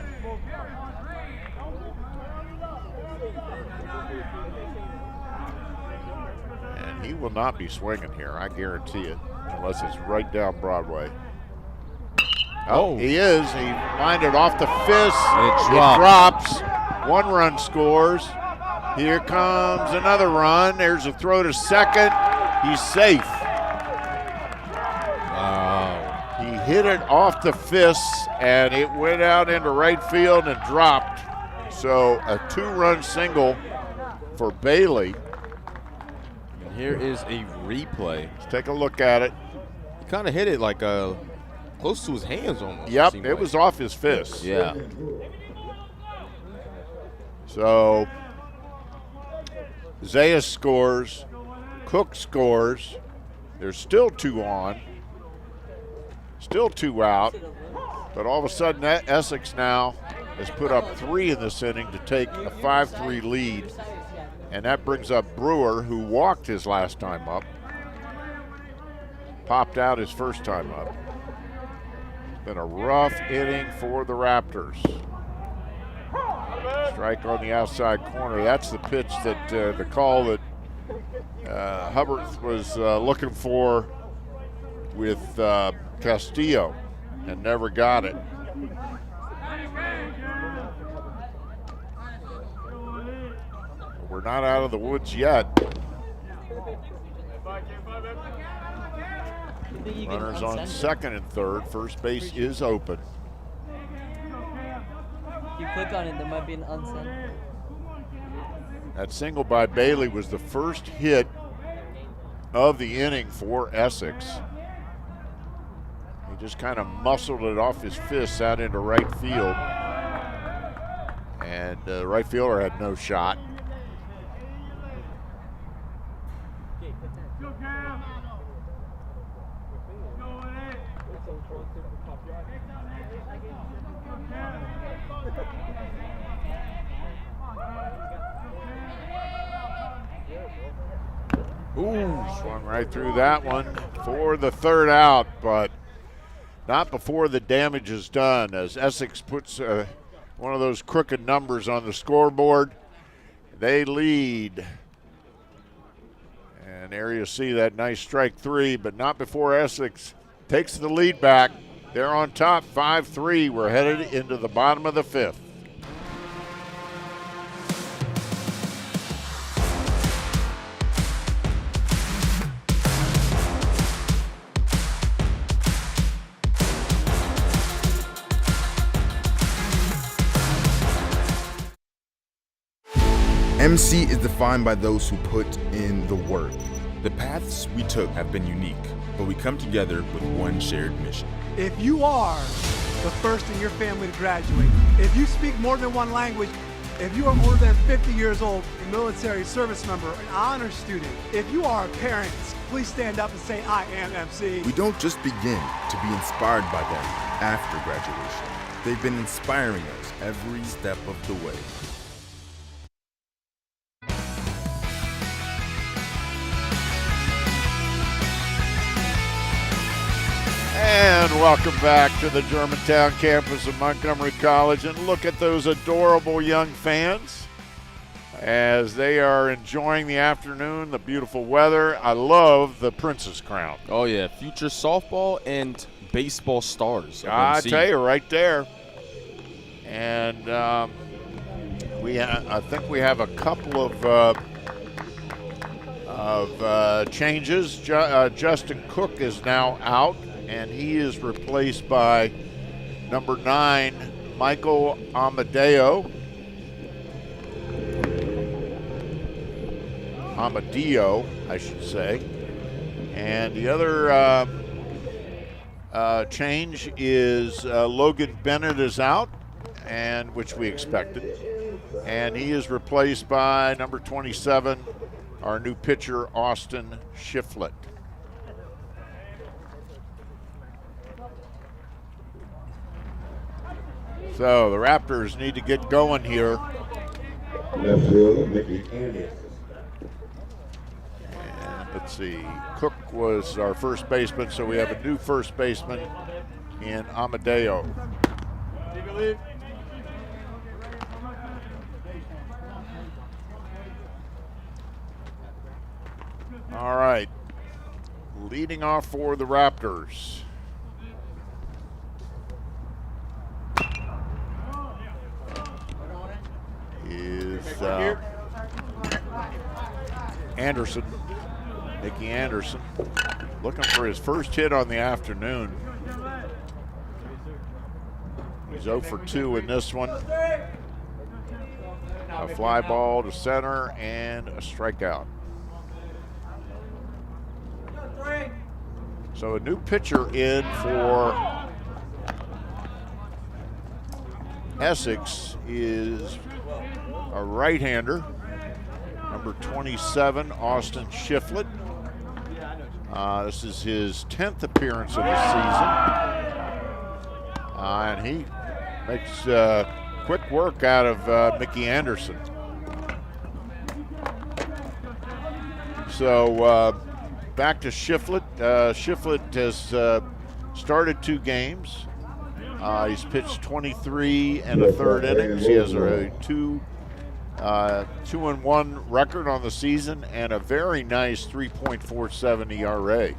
And he will not be swinging here, I guarantee it, unless it's right down Broadway. Oh, he is. He lined it off the fist. And it drops. 1 run scores. Here comes another run. There's a throw to second. He's safe. Wow. He hit it off the fists, and it went out into right field and dropped. So a 2-run single for Bailey. And here is a replay. Let's take a look at it. He kind of hit it like close to his hands almost. Yep, it was off his fists. Yeah. So Zayas scores, Cook scores. There's still 2 on, still 2 out. But all of a sudden, that Essex now has put up 3 in this inning to take a 5-3 lead. And that brings up Brewer, who walked his last time up. Popped out his first time up. Been a rough inning for the Raptors. Strike on the outside corner. That's the pitch that the call that Hubbard was looking for with Castillo and never got it. We're not out of the woods yet. think you can Runners on unsend it? second and third. First base is open. If you click on it, there might be an unsend. That single by Bailey was the first hit of the inning for Essex. He just kind of muscled it off his fists out into right field. And the right fielder had no shot. Ooh, swung right through that one for the third out, but not before the damage is done, as Essex puts one of those crooked numbers on the scoreboard. They lead. And there you see that nice strike three, but not before Essex takes the lead back. They're on top, 5-3. We're headed into the bottom of the fifth. MC is defined by those who put in the work. The paths we took have been unique, but we come together with one shared mission. If you are the first in your family to graduate, if you speak more than one language, if you are older than 50 years old, a military service member, an honor student, if you are a parent, please stand up and say, I am MC. We don't just begin to be inspired by them after graduation. They've been inspiring us every step of the way. And welcome back to the Germantown campus of Montgomery College. And look at those adorable young fans as they are enjoying the afternoon, the beautiful weather. I love the Princess Crown. Oh, yeah. Future softball and baseball stars. I tell you, right there. And I think we have a couple of changes. Justin Cook is now out, and he is replaced by number 9, Michael Amadeo, I should say. And the other change is Logan Bennett is out, and which we expected. And he is replaced by number 27, our new pitcher, Austin Shiflett. So the Raptors need to get going here. Left fielder, Mickey Anderson. And let's see, Cook was our first baseman, so we have a new first baseman in Amadeo. All right, leading off for the Raptors. Is Anderson, Mickey Anderson, looking for his first hit on the afternoon. He's 0 for 2 in this one. A fly ball to center and a strikeout. So a new pitcher in for Essex is a right-hander, number 27, Austin Shiflett. This is his 10th appearance of the season. And he makes quick work out of Mickey Anderson. So back to Shiflett. Shiflett has started 2 games. He's pitched 23 and a third innings. He has a 2-1 record on the season and a very nice 3.47 ERA.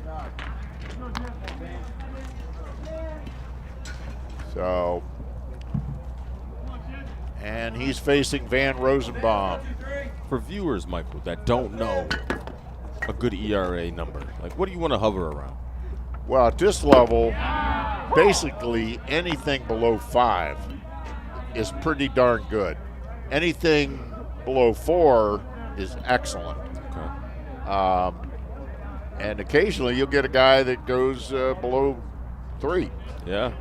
So, and he's facing Van Rosenbaum. For viewers, Michael, that don't know a good ERA number, like what do you want to hover around? Well, at this level, basically anything below 5 is pretty darn good. Anything below 4 is excellent. Okay. And occasionally you'll get a guy that goes below 3. Yeah.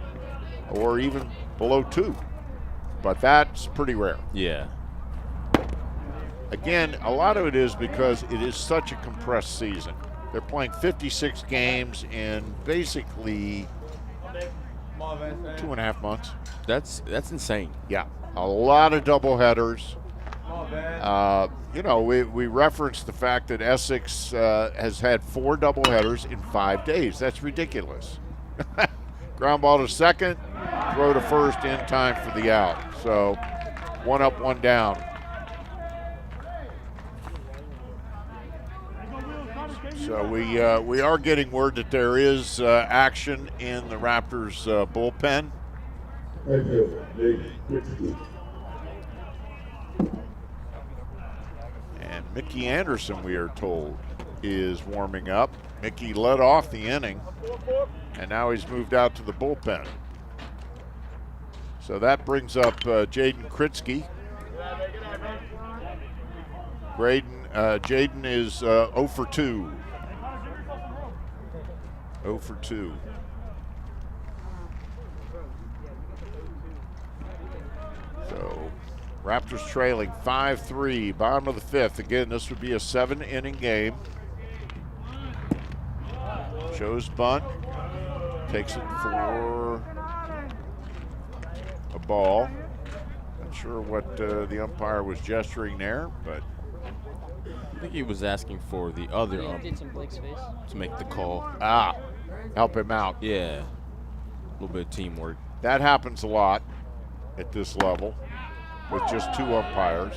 Or even below 2. But that's pretty rare. Yeah. Again, a lot of it is because it is such a compressed season. They're playing 56 games in basically 2.5 months. That's insane. Yeah, a lot of doubleheaders. We referenced the fact that Essex has had 4 doubleheaders in 5 days. That's ridiculous. Ground ball to second, throw to first in time for the out. So 1 up, 1 down. So we are getting word that there is action in the Raptors bullpen. And Mickey Anderson, we are told, is warming up. Mickey led off the inning, and now he's moved out to the bullpen. So that brings up Jaden Kritzky. Jaden is 0 for 2. 0 for 2. So Raptors trailing 5-3, bottom of the 5th. Again, this would be a 7-inning game. Shows bunt, takes it for a ball. Not sure what the umpire was gesturing there, but I think he was asking for the other did some Blake's face. to make the call. Help him out. Yeah, a little bit of teamwork. That happens a lot at this level with just 2 umpires.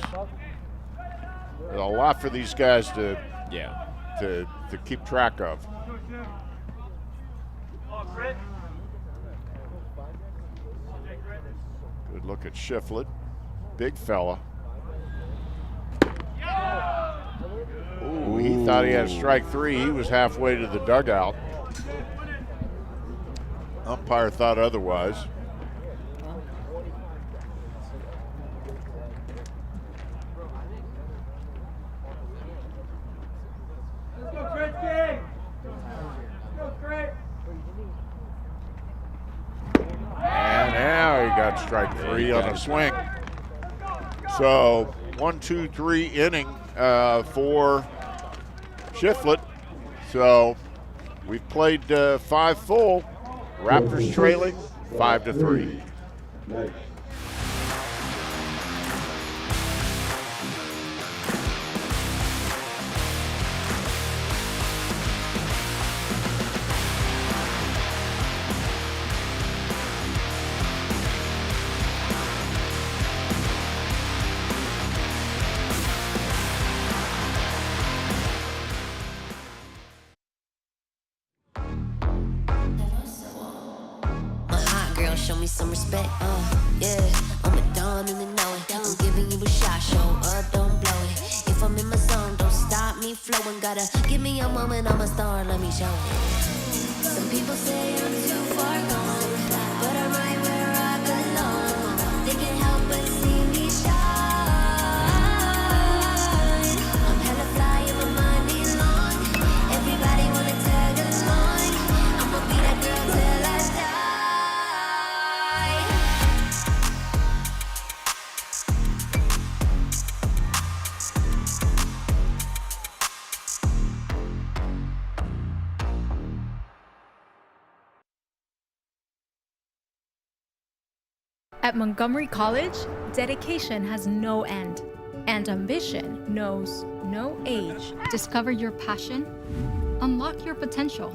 There's a lot for these guys to keep track of. Good look at Shiflett, big fella. Ooh, he thought he had strike 3. He was halfway to the dugout. Umpire thought otherwise. Let's go, Kritzky! Let's go, Krit! And now he got strike 3 on a swing. So 1, 2, 3 inning for Shiflett. So we've played 5 full. Raptors trailing 5-3. Show me some respect, yeah. I'm a dawn and know it. I'm giving you a shot, show up, don't blow it. If I'm in my zone, don't stop me flowing. Gotta give me a moment, I'm a star, let me show it. Some people say I'm too far gone, but I'm right where I belong. They can't help but see me shine. I'm hella fly and my mind be long. Everybody wanna tag along. I'ma be that girl till I die. At Montgomery College, dedication has no end, and ambition knows no age. Discover your passion, unlock your potential,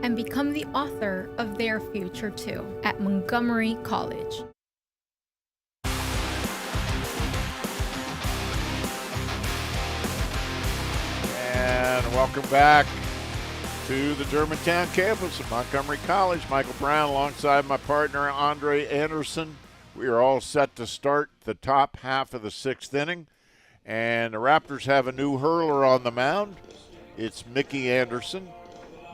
and become the author of their future too at Montgomery College. And welcome back to the Germantown campus of Montgomery College. Michael Brown alongside my partner Andre Anderson. We are all set to start the top half of the 6th inning. And the Raptors have a new hurler on the mound. It's Mickey Anderson.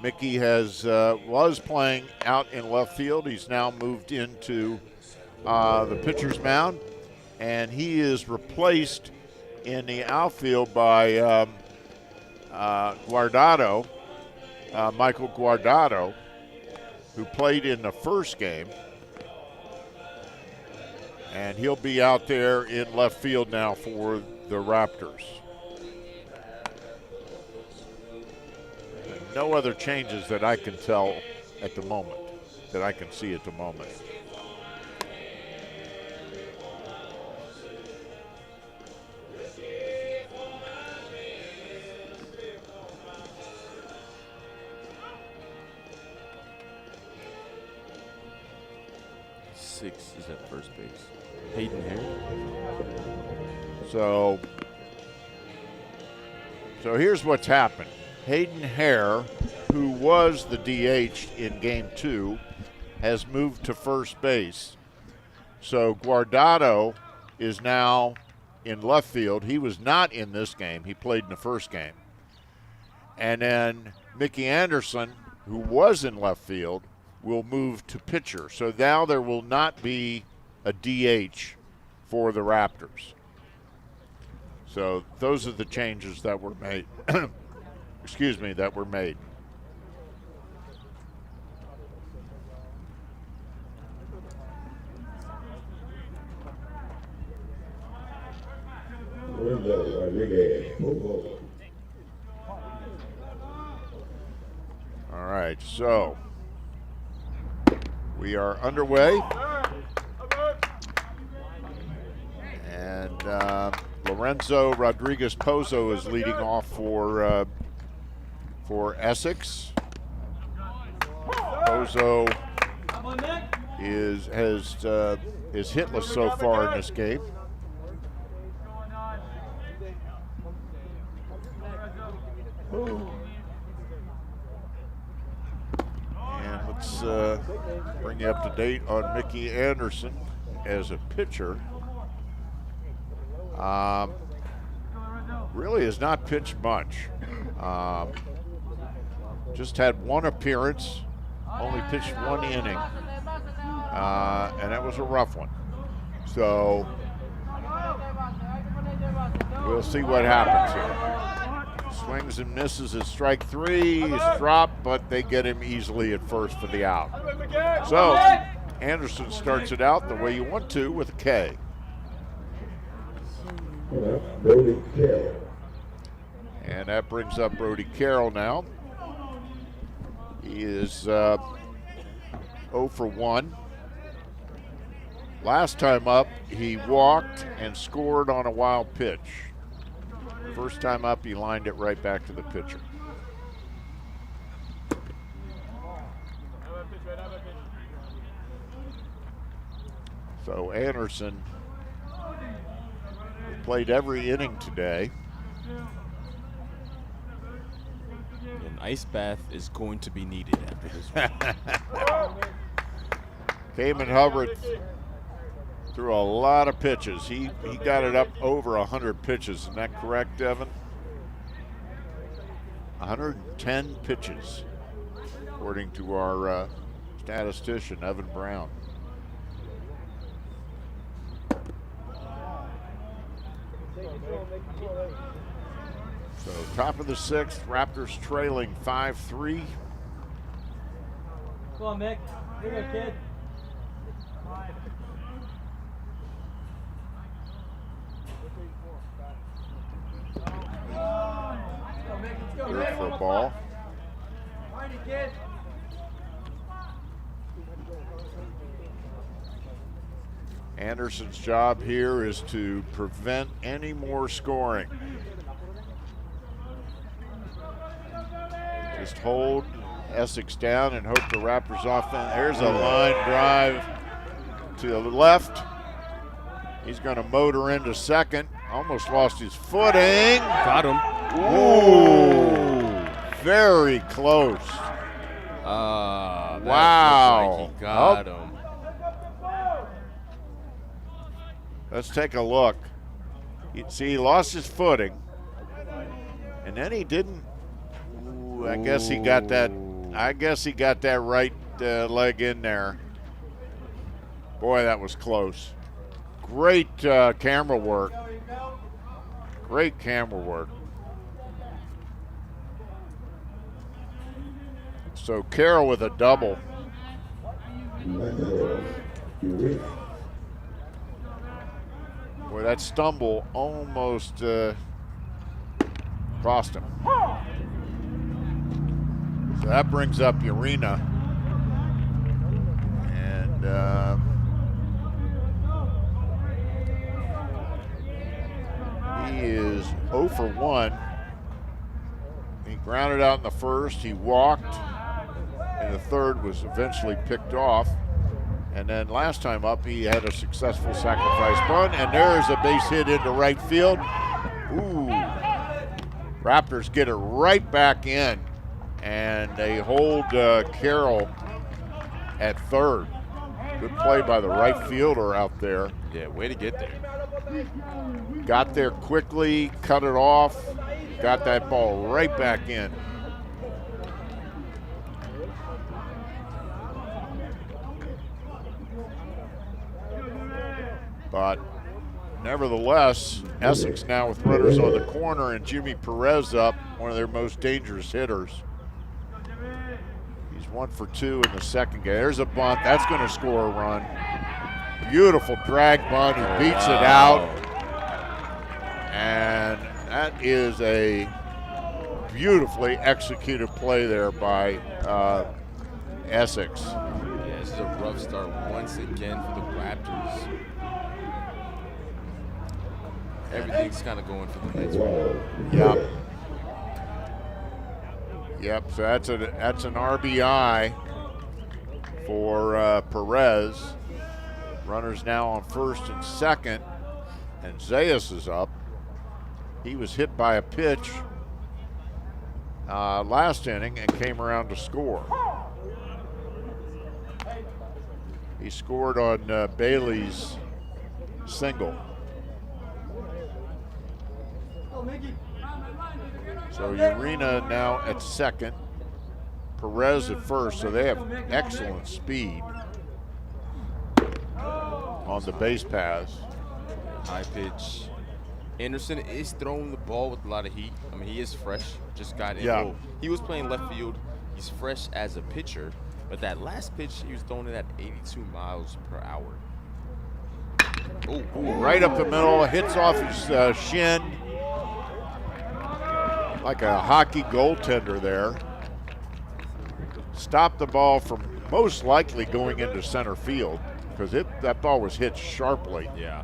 Mickey was playing out in left field. He's now moved into the pitcher's mound, and he is replaced in the outfield by Guardado, Michael Guardado, who played in the first game. And he'll be out there in left field now for the Raptors. And no other changes that I can tell at the moment, that I can see at the moment. Six is at first base. Hayden Hare. So here's what's happened. Hayden Hare, who was the DH in Game 2, has moved to first base. So Guardado is now in left field. He was not in this game. He played in the first game. And then Mickey Anderson, who was in left field, will move to pitcher. So now there will not be a DH for the Raptors. So those are the changes that were made. Excuse me, that were made. All right, so we are underway. And Lorenzo Rodriguez Pozo is leading off for Essex. Pozo is hitless so far in this game. And let's bring you up to date on Mickey Anderson as a pitcher. Really has not pitched much. Just had one appearance, only pitched one inning, and that was a rough one. So we'll see what happens here. Swings and misses at strike three. He's dropped, but they get him easily at first for the out. So Anderson starts it out the way you want to with a K. Brody Carroll. And that brings up Brody Carroll now. He is 0 for 1. Last time up, he walked and scored on a wild pitch. First time up, he lined it right back to the pitcher. So Anderson played every inning today. An ice bath is going to be needed after this one. Cayman Hubbard threw a lot of pitches. He got it up over 100 pitches. Isn't that correct, Evan? 110 pitches, according to our statistician, Evan Brown. So top of the sixth, Raptors trailing 5-3. Come on, Mick. Here you go, kid. Good for a ball. Anderson's job here is to prevent any more scoring. Just hold Essex down and hope the Raptors offense. There's a line drive to the left. He's going to motor into second. Almost lost his footing. Got him. Ooh, very close. Wow. Like he got him. Let's take a look. See, he lost his footing, and then he didn't. Ooh, I guess he got that I guess he got that right leg in there. Boy, that was close. Great camera work. Great camera work. So Carroll with a double. Boy, that stumble almost cost him. So that brings up Urena. And he is 0 for 1. He grounded out in the first. He walked. And the third was eventually picked off. And then last time up, he had a successful sacrifice bunt. And there's a base hit into right field. Ooh. Raptors get it right back in. And they hold Carroll at third. Good play by the right fielder out there. Yeah, way to get there. Got there quickly, cut it off, got that ball right back in. But nevertheless, Essex now with runners on the corner and Jimmy Perez up, one of their most dangerous hitters. He's 1 for 2 in the second game. There's a bunt. That's going to score a run. Beautiful drag bunt. He beats it out. And that is a beautifully executed play there by Essex. Yeah, this is a rough start once again for the Raptors. Everything's kind of going for the Mets. Yep. Yep, so that's an RBI for Perez. Runners now on first and second, and Zayas is up. He was hit by a pitch last inning and came around to score. He scored on Bailey's single. So Urena now at second, Perez at first, so they have excellent speed on the base paths. High pitch. Anderson is throwing the ball with a lot of heat. I mean, he is fresh, just got in. Yeah. He was playing left field. He's fresh as a pitcher, but that last pitch, he was throwing it at 82 miles per hour. Ooh, right up the middle, hits off his shin. Like a hockey goaltender there. Stopped the ball from most likely going into center field because that ball was hit sharply. Yeah.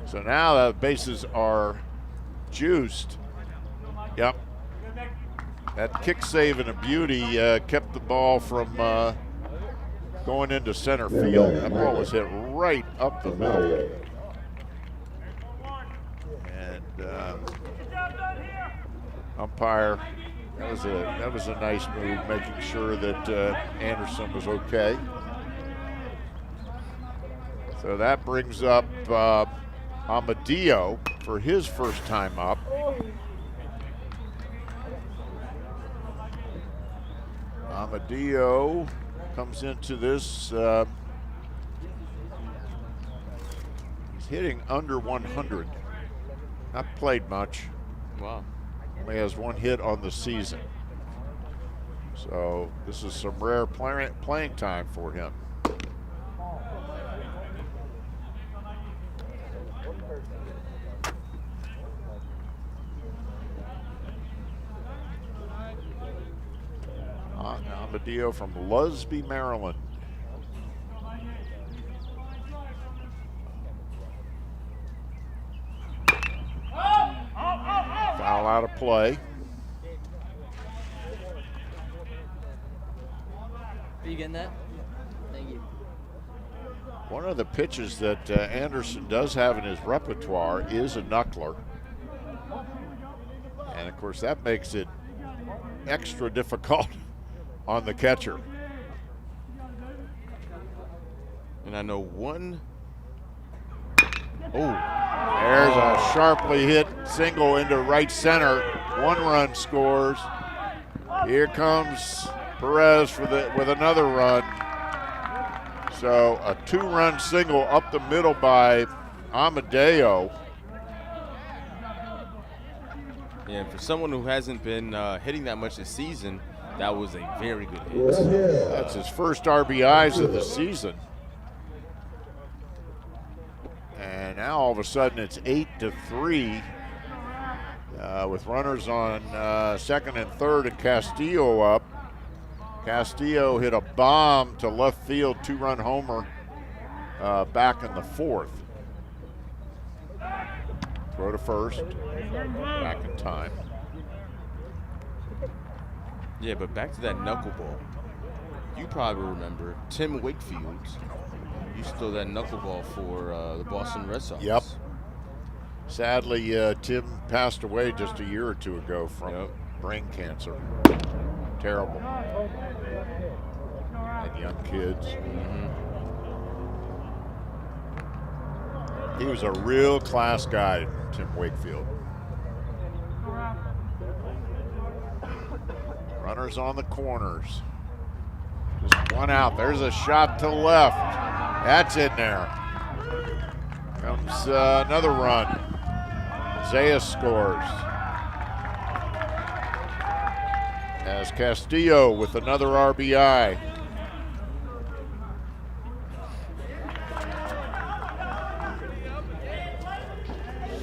So now the bases are juiced. Yep. That kick save and a beauty kept the ball from going into center field. That ball was hit right up the middle. Umpire, that was a nice move, making sure that Anderson was okay. So that brings up Amadeo for his first time up. Amadeo comes into this. He's hitting under 100. Not played much. Wow. Only has one hit on the season. So this is some rare playing time for him. Amadeo from Lusby, Maryland. Foul out of play. Are you getting that? Thank you. One of the pitches that Anderson does have in his repertoire is a knuckler. And of course that makes it extra difficult on the catcher. And I know one. Oh, there's a sharply hit single into right center. 1 run scores. Here comes Perez with another run. So a 2-run single up the middle by Amadeo. Yeah, and for someone who hasn't been hitting that much this season, that was a very good hit. That's his first RBIs of the season. And now all of a sudden it's 8-3 with runners on second and third and Castillo up. Castillo hit a bomb to left field, 2-run homer back in the 4th. Throw to first, back in time. Yeah, but back to that knuckleball. You probably remember Tim Wakefield used to throw that knuckleball for the Boston Red Sox. Yep. Sadly, Tim passed away just a year or two ago from brain cancer. Terrible. And young kids. He was a real class guy, Tim Wakefield. Runners on the corners. Just 1 out. There's a shot to left. That's in there. Comes another run. Zayas scores. As Castillo with another RBI.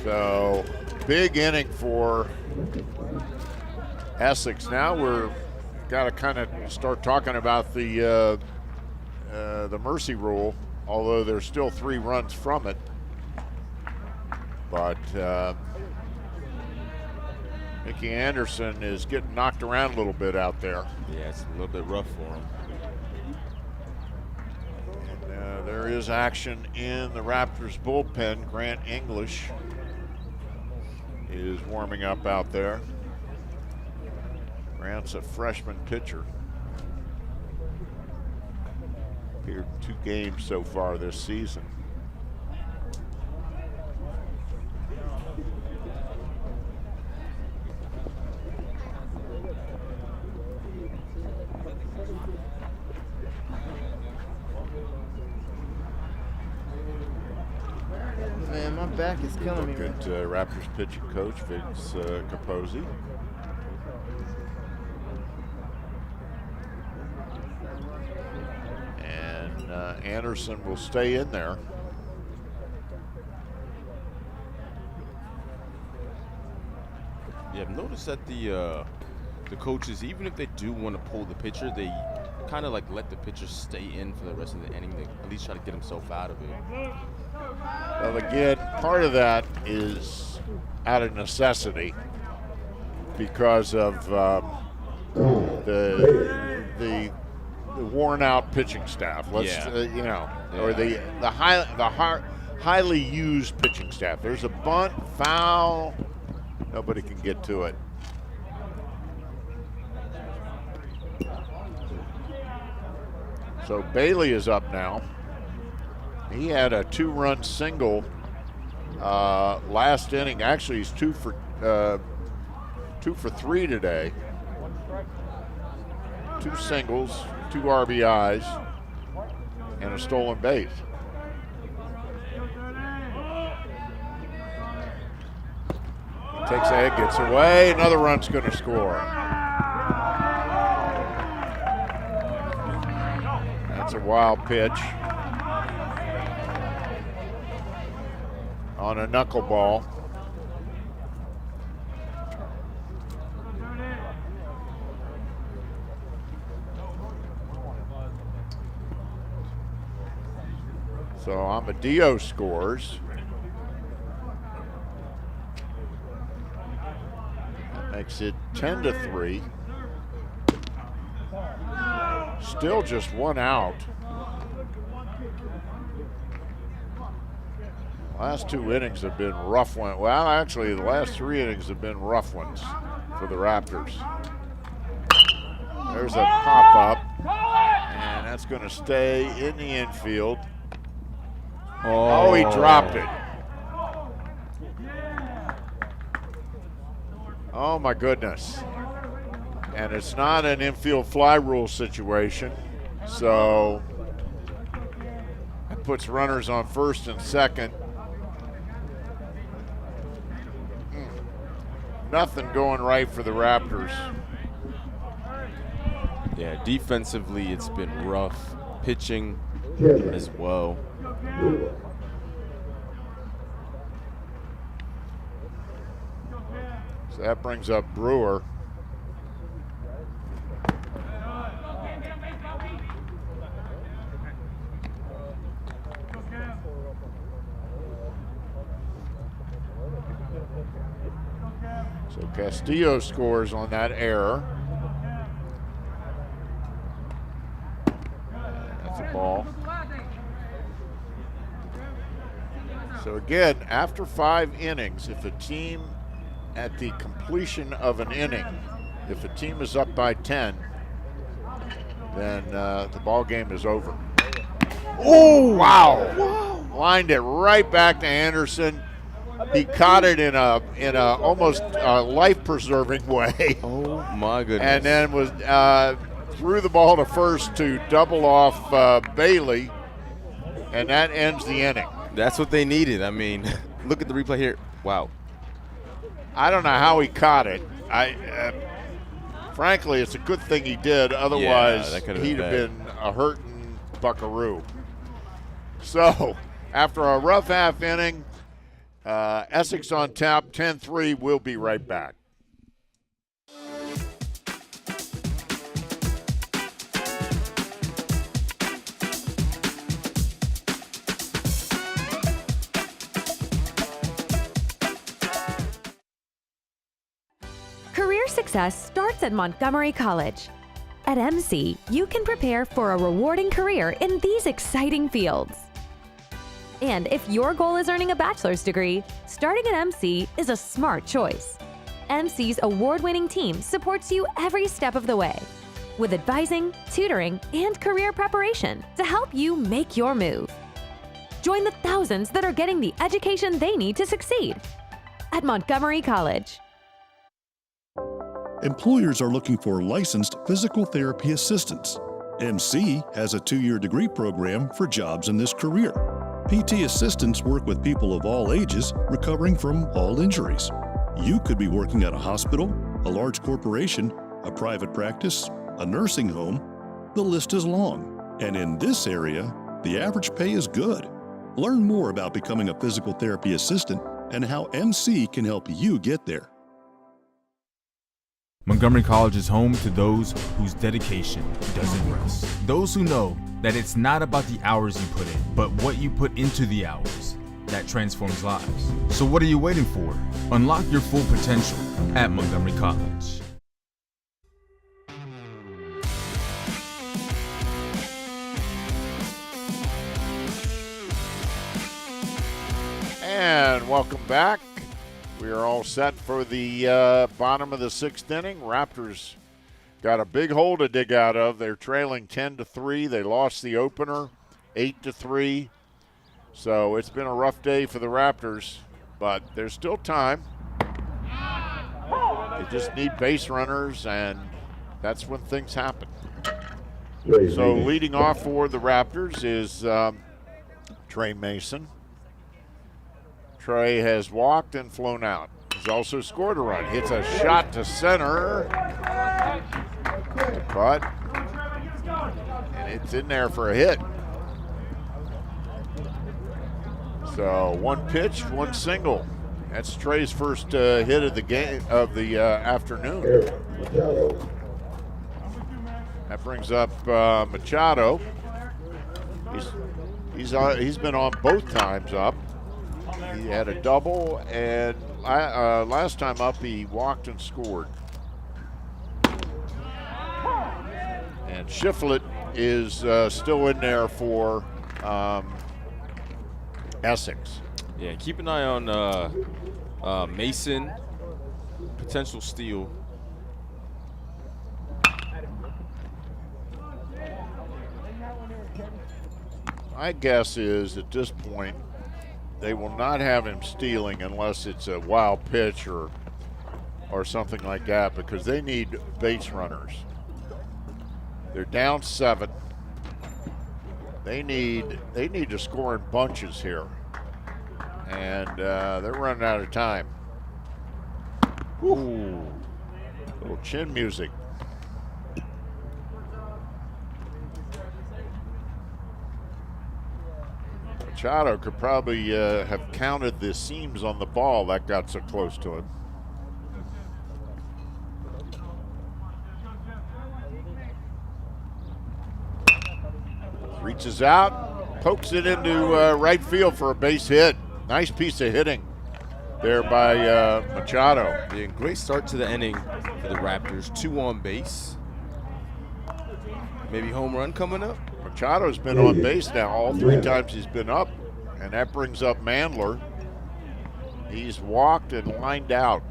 So, big inning for Essex. Now we're got to kind of start talking about the mercy rule, although there's still 3 runs from it. But Mickey Anderson is getting knocked around a little bit out there. Yeah, it's a little bit rough for him. And there is action in the Raptors bullpen. Grant English is warming up out there. Grant's a freshman pitcher. Appeared in 2 games so far this season. Man, my back is killing me. Good Raptors pitching coach, Vince Capozzi. And Anderson will stay in there. Yeah, I've noticed that the coaches, even if they do want to pull the pitcher, they kind of like let the pitcher stay in for the rest of the inning. They at least try to get himself out of it. Well, again, part of that is out of necessity because of the worn-out pitching staff. Let's or the highly used pitching staff. There's a bunt, foul. Nobody can get to it. So Bailey is up now. He had a 2-run single last inning. Actually, he's 2 for 3 today. 2 singles, 2 RBIs, and a stolen base. Takes a hit, gets away. Another run's going to score. That's a wild pitch on a knuckleball. So Amadeo scores. That makes it 10-3. Still just 1 out. Last 2 innings have been rough ones. Well, actually, the last 3 innings have been rough ones for the Raptors. There's a pop-up, and that's going to stay in the infield. Oh, he dropped it. Oh my goodness. And it's not an infield fly rule situation, so that puts runners on first and second. Nothing going right for the Raptors. Yeah, defensively it's been rough. Pitching as well. So that brings up Brewer. So Castillo scores on that error. That's a ball. So again, after 5 innings, if a team at the completion of an inning, if a team is up by 10, then the ball game is over. Oh, wow. Lined it right back to Anderson. He caught it in a almost life-preserving way. Oh my goodness! And then was threw the ball to first to double off Bailey, and that ends the inning. That's what they needed. I mean, look at the replay here. Wow. I don't know how he caught it. Frankly, it's a good thing he did. Otherwise, he'd have been a hurting buckaroo. So, after a rough half inning, Essex on top, 10-3. We'll be right back. Career success starts at Montgomery College. At MC, you can prepare for a rewarding career in these exciting fields. And if your goal is earning a bachelor's degree, starting at MC is a smart choice. MC's award-winning team supports you every step of the way, with advising, tutoring, and career preparation to help you make your move. Join the thousands that are getting the education they need to succeed at Montgomery College. Employers are looking for licensed physical therapy assistants. MC has a 2-year degree program for jobs in this career. PT assistants work with people of all ages recovering from all injuries. You could be working at a hospital, a large corporation, a private practice, a nursing home. The list is long. And in this area, the average pay is good. Learn more about becoming a physical therapy assistant and how MC can help you get there. Montgomery College is home to those whose dedication doesn't rest. Those who know that it's not about the hours you put in, but what you put into the hours that transforms lives. So what are you waiting for? Unlock your full potential at Montgomery College. And welcome back. We are all set for the bottom of the 6th inning. Raptors got a big hole to dig out of. They're trailing 10-3. They lost the opener 8-3. So it's been a rough day for the Raptors, but there's still time. They just need base runners, and that's when things happen. So leading off for the Raptors is Trey Mason. Trey has walked and flown out. He's also scored a run. Hits a shot to center. But, and it's in there for a hit. So 1 pitch, 1 single. That's Trey's first hit of the game of the afternoon. That brings up Machado. He's been on both times up. He had a double, and last time up he walked and scored. And Shiflett is still in there for Essex. Yeah, keep an eye on Mason, potential steal. My guess is at this point they will not have him stealing unless it's a wild pitch or or something like that because they need base runners. They're down 7. They need to score in bunches here, and they're running out of time. Ooh, little chin music. Machado could probably have counted the seams on the ball that got so close to him. Reaches out, pokes it into right field for a base hit. Nice piece of hitting there by Machado. Yeah, great start to the inning for the Raptors. 2 on base. Maybe home run coming up. Machado's been on base now all 3 times he's been up, and that brings up Mandler. He's walked and lined out.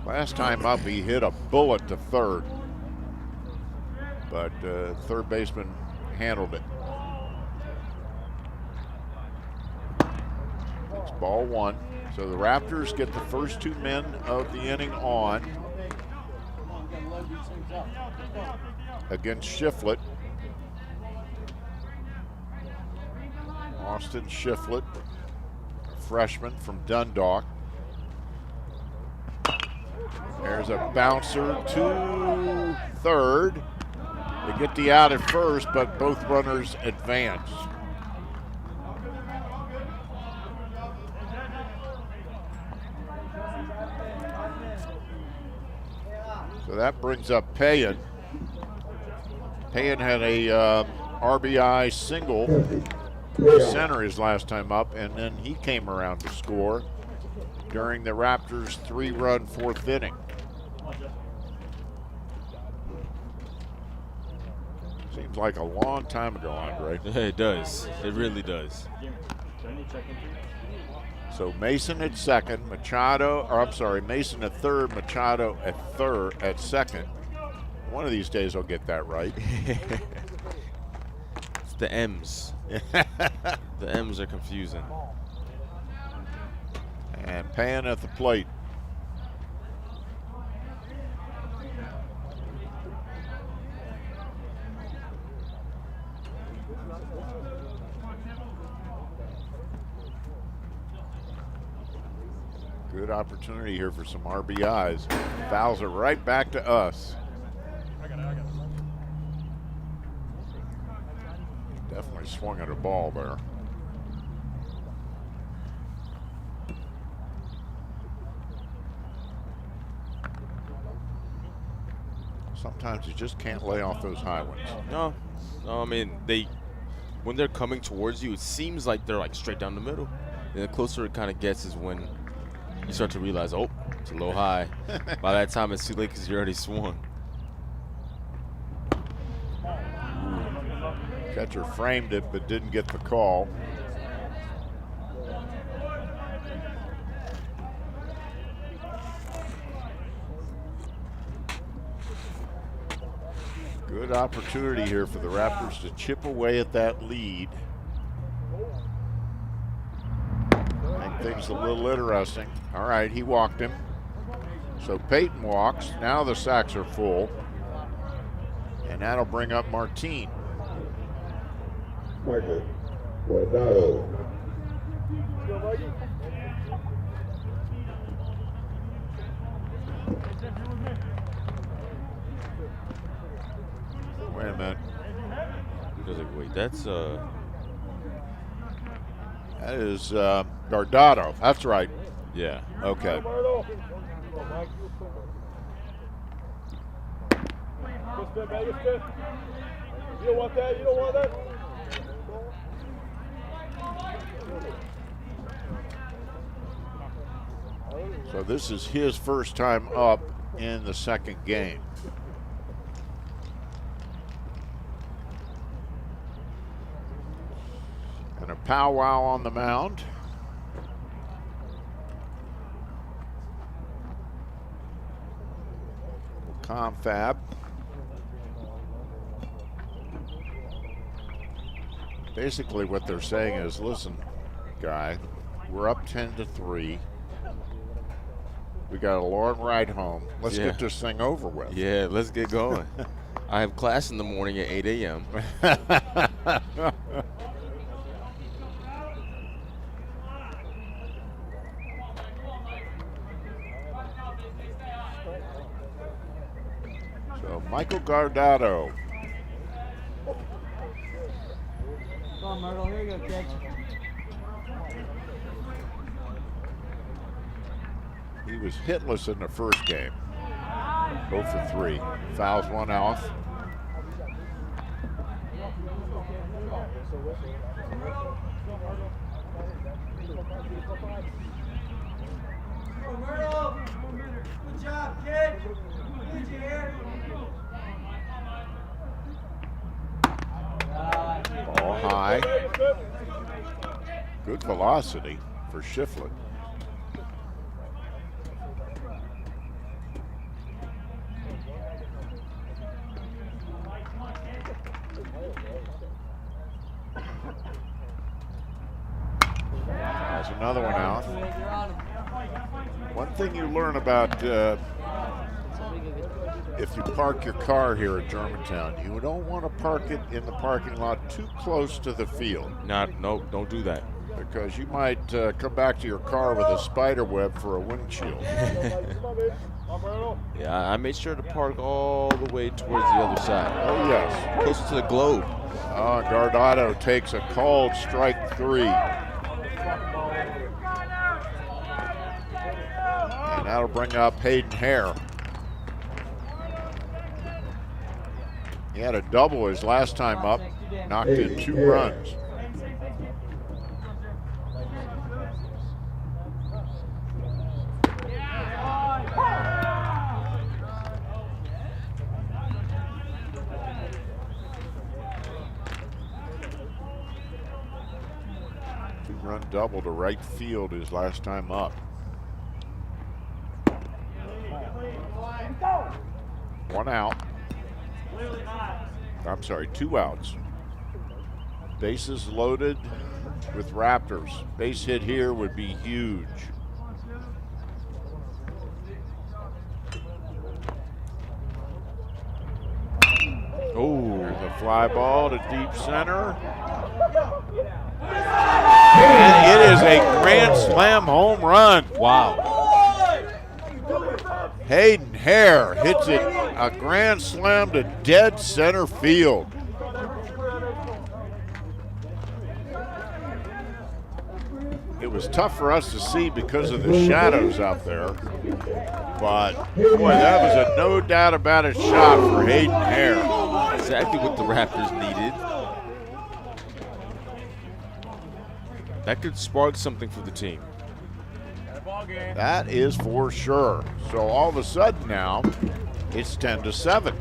Last time up, he hit a bullet to third, but third baseman handled it. It's ball 1. So the Raptors get the first 2 men of the inning on against Shiflett. Austin Shiflett, a freshman from Dundalk. There's a bouncer to third. They get the out at first, but both runners advance. So that brings up Payan. Payan had a RBI single center his last time up, and then he came around to score during the Raptors' 3-run 4th inning. Seems like a long time ago, Andre. Yeah, it does. It really does. So Mason at second, Mason at third, Machado at second. One of these days I'll get that right. It's the M's. The M's are confusing. And Pan at the plate. Good opportunity here for some RBIs. Fouls it right back to us. Definitely swung at a ball there. Sometimes you just can't lay off those high ones. No, I mean, when they're coming towards you, it seems like they're like straight down the middle. And the closer it kind of gets is when you start to realize, oh, it's a little high. By that time, it's too late because you already swung. Catcher framed it but didn't get the call. Good opportunity here for the Raptors to chip away at that lead. Make things a little interesting. All right, he walked him. So Peyton walks. Now the sacks are full. And that'll bring up Martine. Michael Guardado. Wait a minute. I was like, wait, that's that is Guardado. That's right. Yeah. Okay. You don't want that? You don't want that? So this is his first time up in the second game. And a powwow on the mound. Confab. Basically what they're saying is, listen, guy, we're up 10-3. We got a long ride home. Let's Yeah. get this thing over with. Yeah, let's get going. I have class in the morning at 8 a.m. So Michael Guardado. Come on, Myrtle. Here you go, kid. He was hitless in the first game. 0 for 3. Fouls one off. Myrtle. Good job, kid. Good you here. Ball high. Good velocity for Shiflett. That's another one out. One thing you learn about if you park your car here at Germantown, you don't want to park it in the parking lot too close to the field. No, don't do that. Because you might come back to your car with a spider web for a windshield. Yeah, I made sure to park all the way towards the other side. Oh, yes. Close to the globe. Guardado takes a called strike 3. And that'll bring up Hayden Hare. He had a double his last time up, knocked in 2 runs. Two-run double to right field his last time up. One out. I'm sorry, 2 outs. Bases loaded with Raptors. Base hit here would be huge. Oh, there's a fly ball to deep center. And it is a grand slam home run. Wow. Hayden Hare hits it a grand slam to dead center field. It was tough for us to see because of the shadows out there. But, boy, that was a no doubt about it shot for Hayden Hare. Exactly what the Raptors needed. That could spark something for the team. That is for sure. So all of a sudden now, it's 10-7.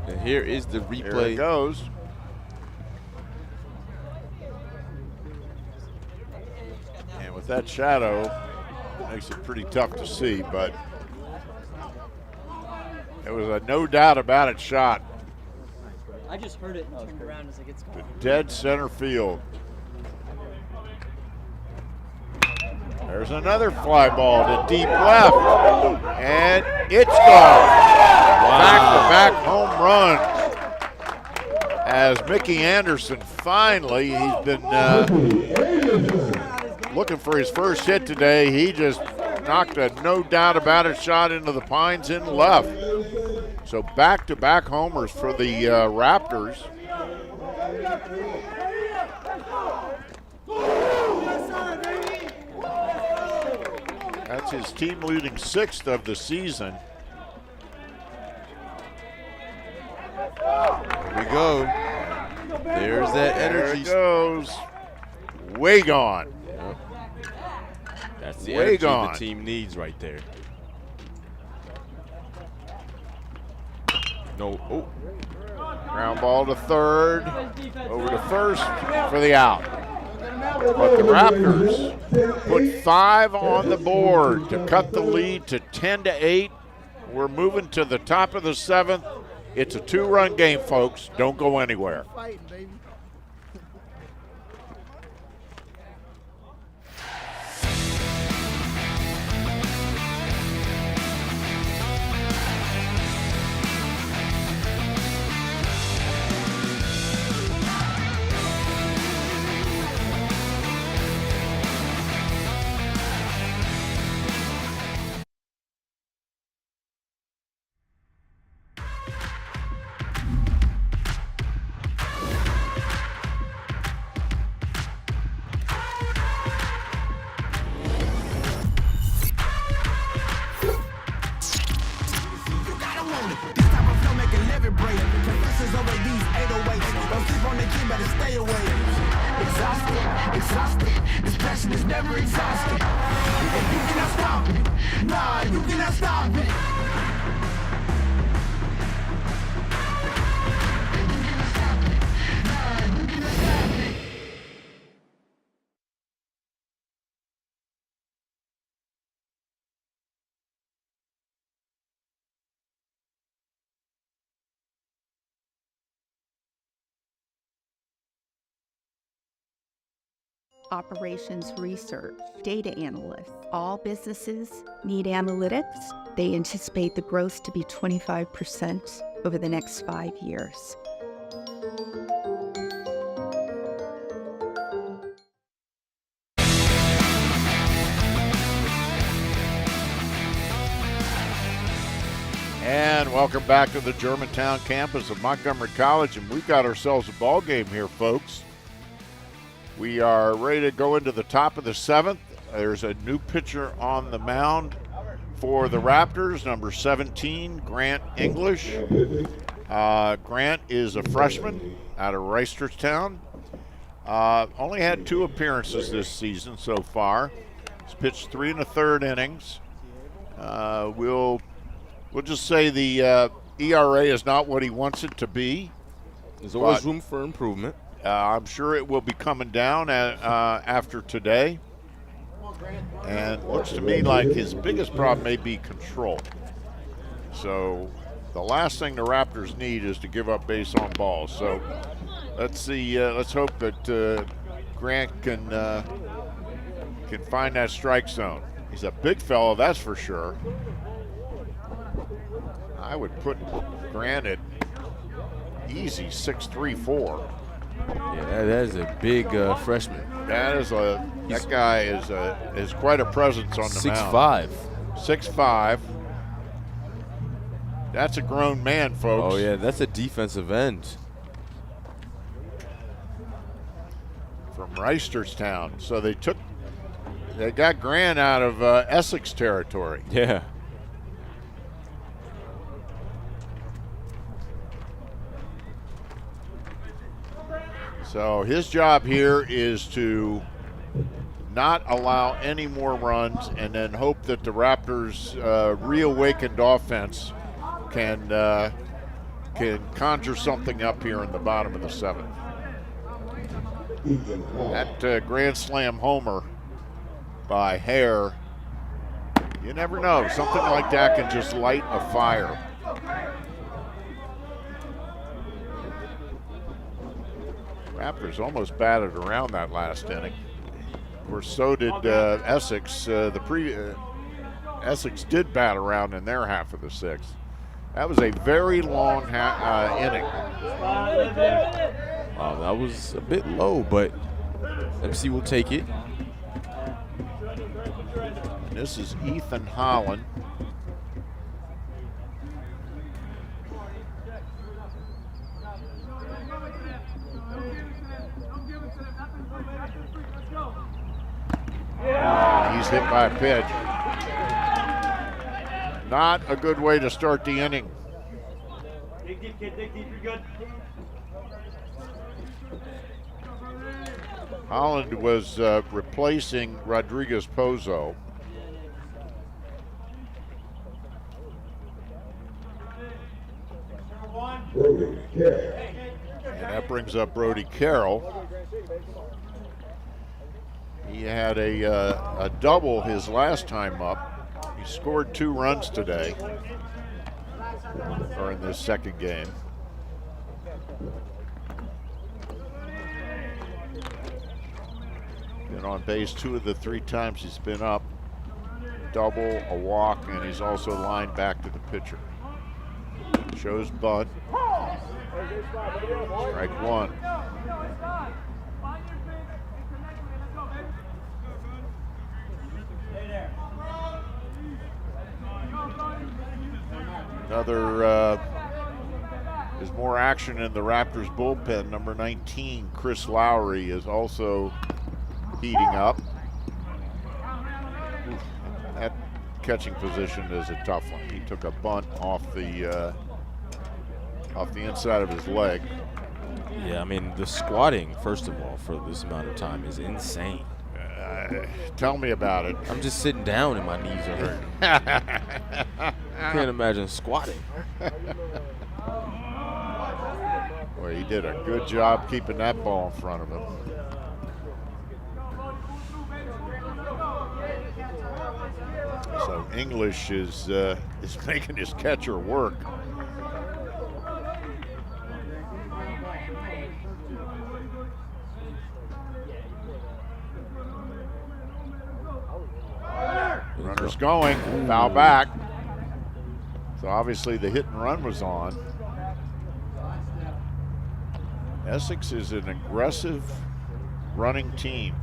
And here is the replay. Here it goes. And with that shadow, it makes it pretty tough to see, but it was a no doubt about it shot. I just heard it and turned around as it gets going. Dead center field. There's another fly ball to deep left, and it's gone. Back-to-back home runs. As Mickey Anderson finally, he's been looking for his first hit today. He just knocked a no doubt about it shot into the pines in left. So back-to-back homers for the Raptors. That's his team-leading 6th of the season. Here we go. There's that energy. There it goes. Way gone. Yep. That's the Way energy gone. the team needs right there. No. Oh. Ground ball to third. Over to first for the out. But the Raptors put 5 on the board to cut the lead to 10-8 We're moving to the top of the 7th. It's a 2-run game, folks. Don't go anywhere. Operations research, data analysts. All businesses need analytics. They anticipate the growth to be 25% over the next 5 years. And welcome back to the Germantown campus of Montgomery College, and we've got ourselves a ball game here, folks. We are ready to go into the top of the 7th. There's a new pitcher on the mound for the Raptors, number 17, Grant English. Grant is a freshman out of Reisterstown. Only had 2 appearances this season so far. He's pitched 3 1/3 innings. We'll just say the ERA is not what he wants it to be. There's always room for improvement. I'm sure it will be coming down after today. And looks to me like his biggest problem may be control. So the last thing the Raptors need is to give up base on balls. So let's see. Let's hope that Grant can find that strike zone. He's a big fellow, that's for sure. I would put Grant at easy 6'3", 4". Yeah, that is a big freshman. That guy is quite a presence on the mound. 6'5". 6'5". That's a grown man, folks. Oh yeah, that's a defensive end. From Reisterstown. So they got Grant out of Essex territory. Yeah. So his job here is to not allow any more runs and then hope that the Raptors' reawakened offense can conjure something up here in the bottom of the 7th. That grand slam homer by Hare, you never know. Something like that can just light a fire. Raptors almost batted around that last inning. Of course, so did Essex. Essex did bat around in their half of the 6th. That was a very long inning. Wow, that was a bit low, but MC will take it. And this is Ethan Holland. He's hit by a pitch. Not a good way to start the inning. Dig deep, kid. Dig deep. You're good. Holland was replacing Rodriguez Pozo. And that brings up Brody Carroll. He had a double his last time up. He scored 2 runs today. or in this second game. Been on base 2 of the 3 times he's been up. Double, a walk, and he's also lined back to the pitcher. Shows bunt. Strike 1. Another, there's more action in the Raptors bullpen. Number 19, Chris Lowry, is also heating up. Oof, that catching position is a tough one. He took a bunt off the inside of his leg. Yeah, I mean, the squatting, first of all, for this amount of time is insane. Tell me about it. I'm just sitting down and my knees are hurting. Can't imagine squatting. Well, he did a good job keeping that ball in front of him. So English is making his catcher work. Runner's going, foul back. So obviously the hit and run was on. Essex is an aggressive running team.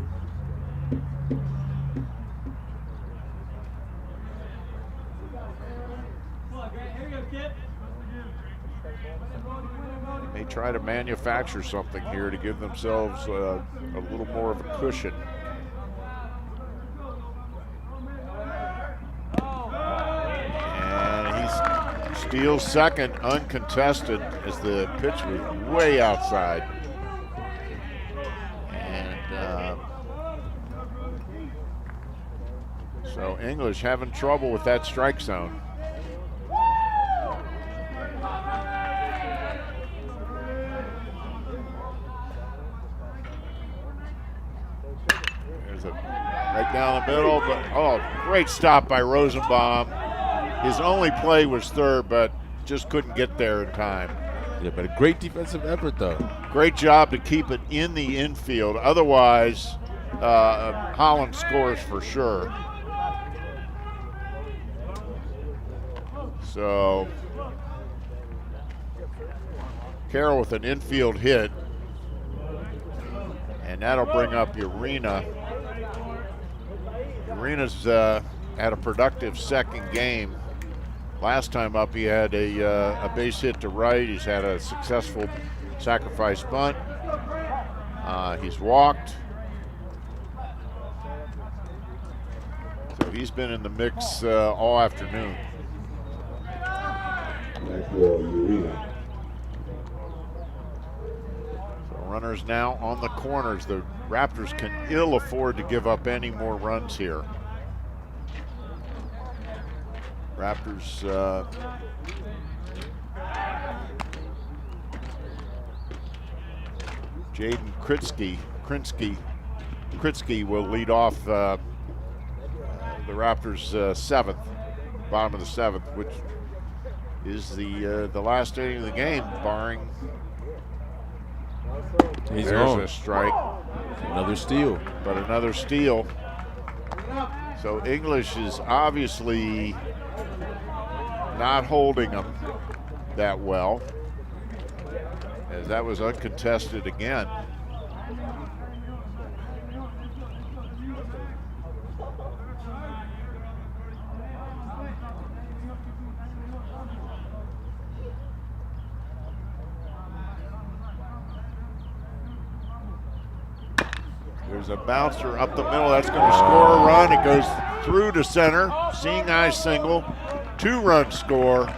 They may try to manufacture something here to give themselves a little more of a cushion. Steals second, uncontested, as the pitch was way outside. And so English having trouble with that strike zone. There's a right down the middle, but oh, great stop by Rosenbaum. His only play was third, but just couldn't get there in time. Yeah, but a great defensive effort, though. Great job to keep it in the infield. Otherwise, Holland scores for sure. So, Carroll with an infield hit. And that'll bring up Urena. Urena's had a productive second game. Last time up, he had a base hit to right. He's had a successful sacrifice bunt. He's walked. So he's been in the mix all afternoon. So runners now on the corners. The Raptors can ill afford to give up any more runs here. Raptors Jaden Kritzky will lead off the Raptors' seventh, bottom of the seventh, which is the last inning of the game, barring He's there's on. a strike. Another steal. But another steal. So English is obviously not holding them that well, as that was uncontested again. There's a bouncer up the middle. That's going to score a run. It goes through to center. Seeing eye single. 2-run score.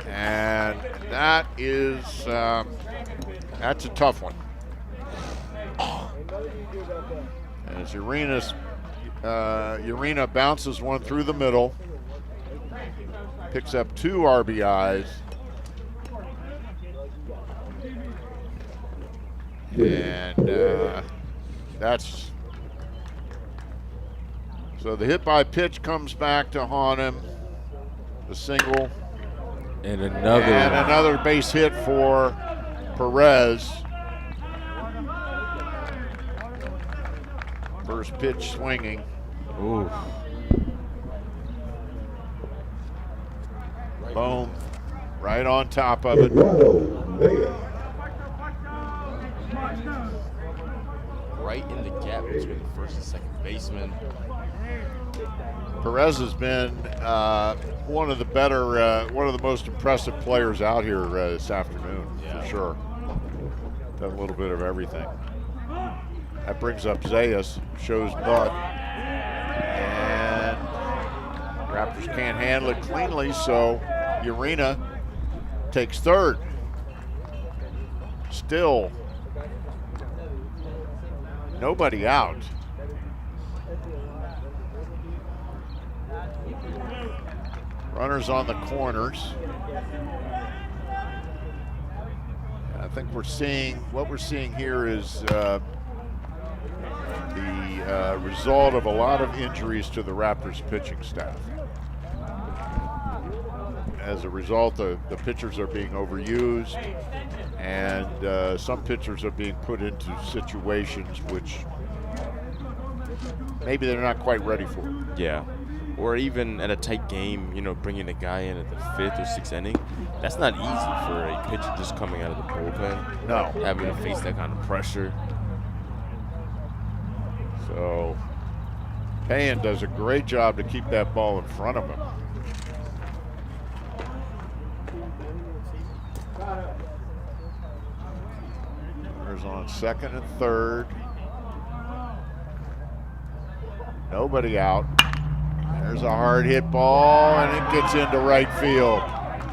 And that is, that's a tough one. As Urena bounces one through the middle. Picks up 2 RBIs. And that's, so the hit by pitch comes back to haunt him. the single. And another. And another base hit for Perez. First pitch swinging. Ooh. Boom. Right on top of it. Right in the gap between the first and second baseman. Perez has been one of the better, one of the most impressive players out here this afternoon, for sure. Done a little bit of everything. That brings up Zayas, shows butt. And Raptors can't handle it cleanly, so Urena takes third. Still nobody out. Runners on the corners. I think we're seeing, what we're seeing here is the result of a lot of injuries to the Raptors pitching staff. As a result, the pitchers are being overused, and some pitchers are being put into situations which maybe they're not quite ready for. Yeah. Or even at a tight game, you know, bringing a guy in at the 5th or 6th inning, that's not easy for a pitcher just coming out of the bullpen. No. Having to face that kind of pressure. So, Payan does a great job to keep that ball in front of him. Runners on second and third. Nobody out. There's a hard hit ball, and it gets into right field.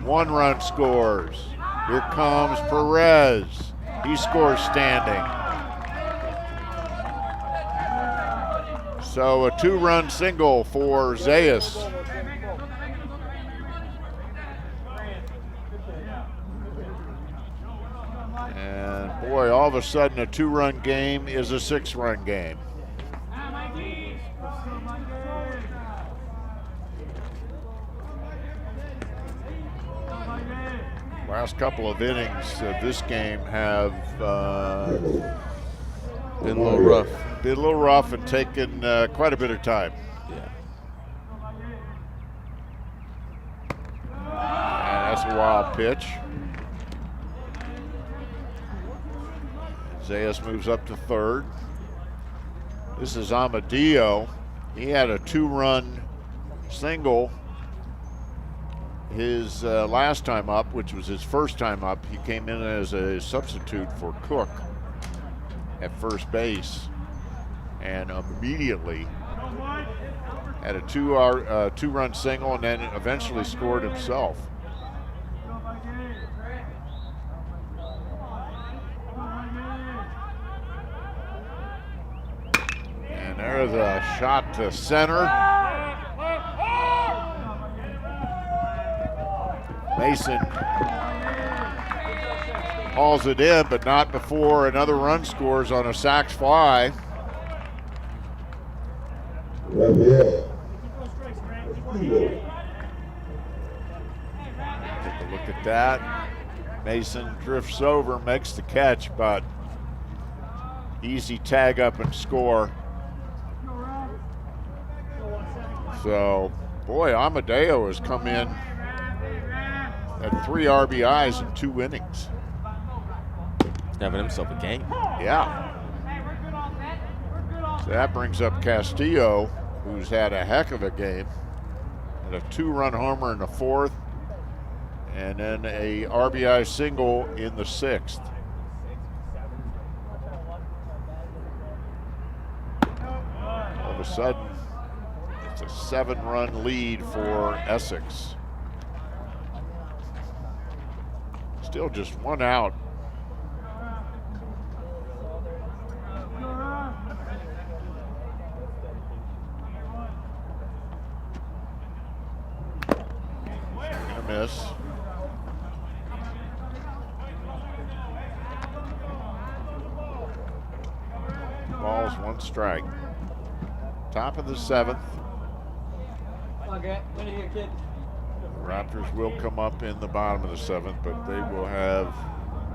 1 run scores. Here comes Perez. He scores standing. So a 2-run single for Zayas. And boy, all of a sudden a 2-run game is a 6-run game. Last couple of innings of this game have been a little rough. Been a little rough and taken quite a bit of time. Yeah. And that's a wild pitch. Zayas moves up to third. This is Amadeo. He had a 2-run single his last time up, which was his first time up. He came in as a substitute for Cook at first base and immediately had a 2-run single and then eventually scored himself. And there's a shot to center. Mason hauls it in, but not before another run scores on a sac fly. Take a look at that. Mason drifts over, makes the catch, but easy tag up and score. So, boy, Amadeo has come in at 3 RBIs in 2 innings. Having himself a game. Yeah. So that brings up Castillo, who's had a heck of a game. And a 2-run homer in the 4th, and then a RBI single in the 6th. All of a sudden, it's a 7-run lead for Essex. Still just 1 out. Gonna miss. Ball's 1 strike. Top of the 7th. Okay, win it here, kid. Raptors will come up in the bottom of the 7th, but they will have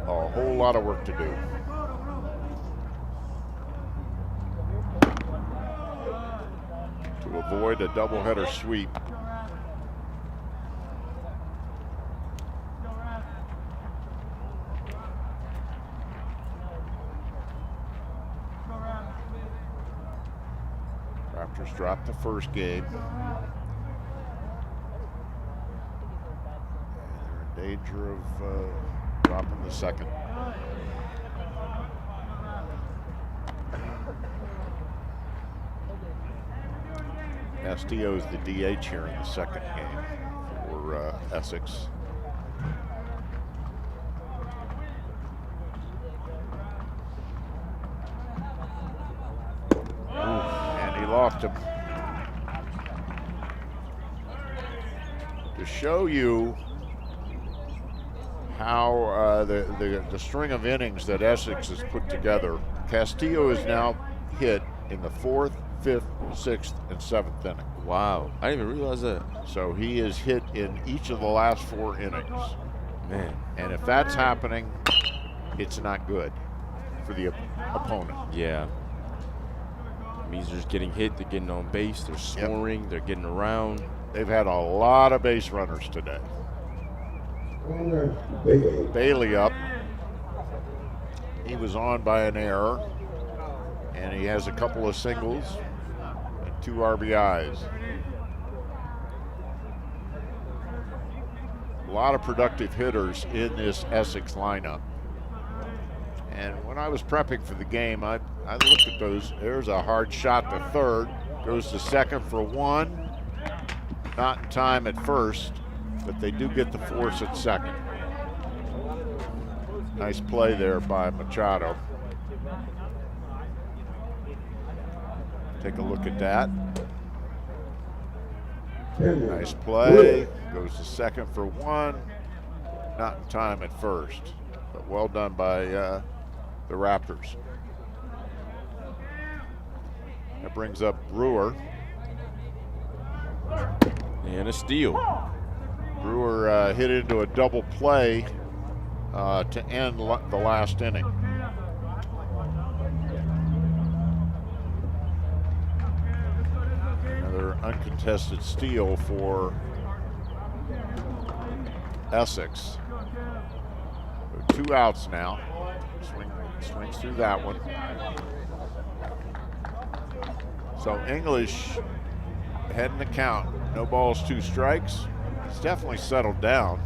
a whole lot of work to do. To avoid a doubleheader sweep. Raptors dropped the first game. And they're in danger of dropping the second. Castillo is the DH here in the second game for Essex. And he lost him. To show you how the string of innings that Essex has put together, Castillo is now hit in the 4th, 5th, 6th, and 7th inning. Wow, I didn't even realize that. So he is hit in each of the last 4 innings. Man. And if that's happening, it's not good for the opponent. Yeah. Means they're just getting hit, they're getting on base, they're scoring, they're getting around. They've had a lot of base runners today. Bailey up. He was on by an error, and he has a couple of singles and 2 RBIs. A lot of productive hitters in this Essex lineup. And when I was prepping for the game, I looked at those. There's a hard shot to third. Goes to second for 1. Not in time at first, but they do get the force at second. Nice play there by Machado. Take a look at that. Nice play. Goes to second for 1. Not in time at first, but well done by the Raptors. That brings up Brewer. And a steal. Brewer hit into a double play to end the last inning. Another uncontested steal for Essex. So 2 outs now. Swings through that one. So English heading the count. No balls, 2 strikes. It's definitely settled down.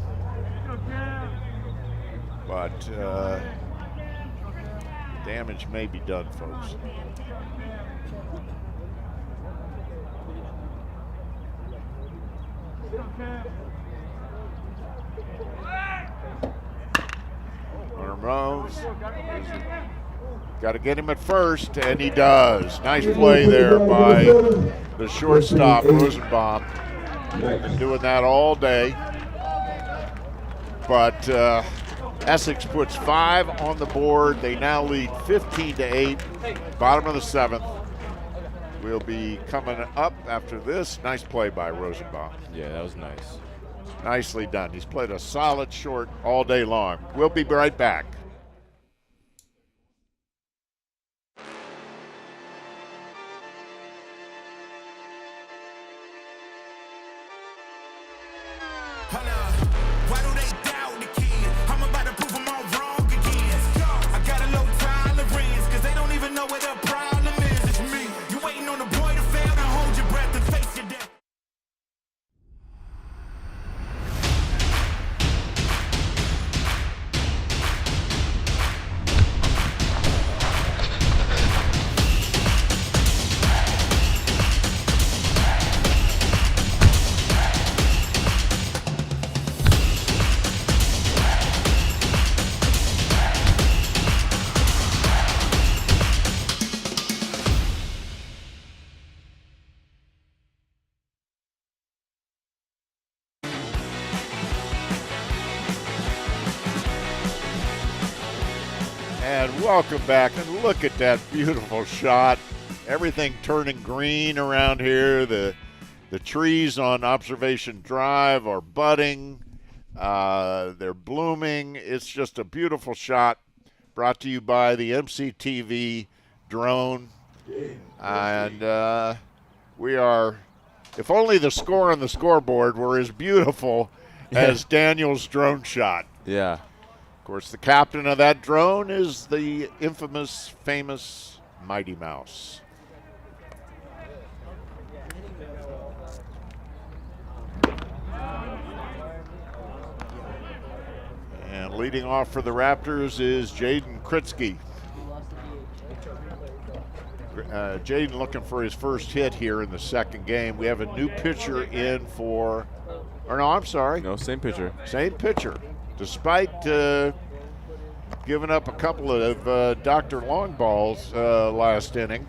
But damage may be done, folks. Runner moves. Got to get him at first, and he does. Nice play there by the shortstop, Rosenbaum. Been doing that all day. But Essex puts 5 on the board. They now lead 15-8, bottom of the 7th. We'll be coming up after this. Nice play by Rosenbaum. Yeah, that was nice. Nicely done. He's played a solid short all day long. We'll be right back. Why do they doubt the kid? I'm about to prove them all wrong again. I got a low tolerance, cause they don't even know what the problem is. It's me. You waiting on the boy to fail, now hold your breath and face your death. And welcome back, and look at that beautiful shot. Everything turning green around here. The The trees on Observation Drive are budding. They're blooming. It's just a beautiful shot, brought to you by the MCTV drone. And we are, if only the score on the scoreboard were as beautiful as Daniel's drone shot. Yeah. Of course, the captain of that drone is the infamous, famous Mighty Mouse. And leading off for the Raptors is Jaden Kritzky. Jaden looking for his first hit here in the second game. We have a new pitcher in for, or no, I'm sorry. No, same pitcher. Same pitcher. Despite giving up a couple of Dr. Long balls last inning,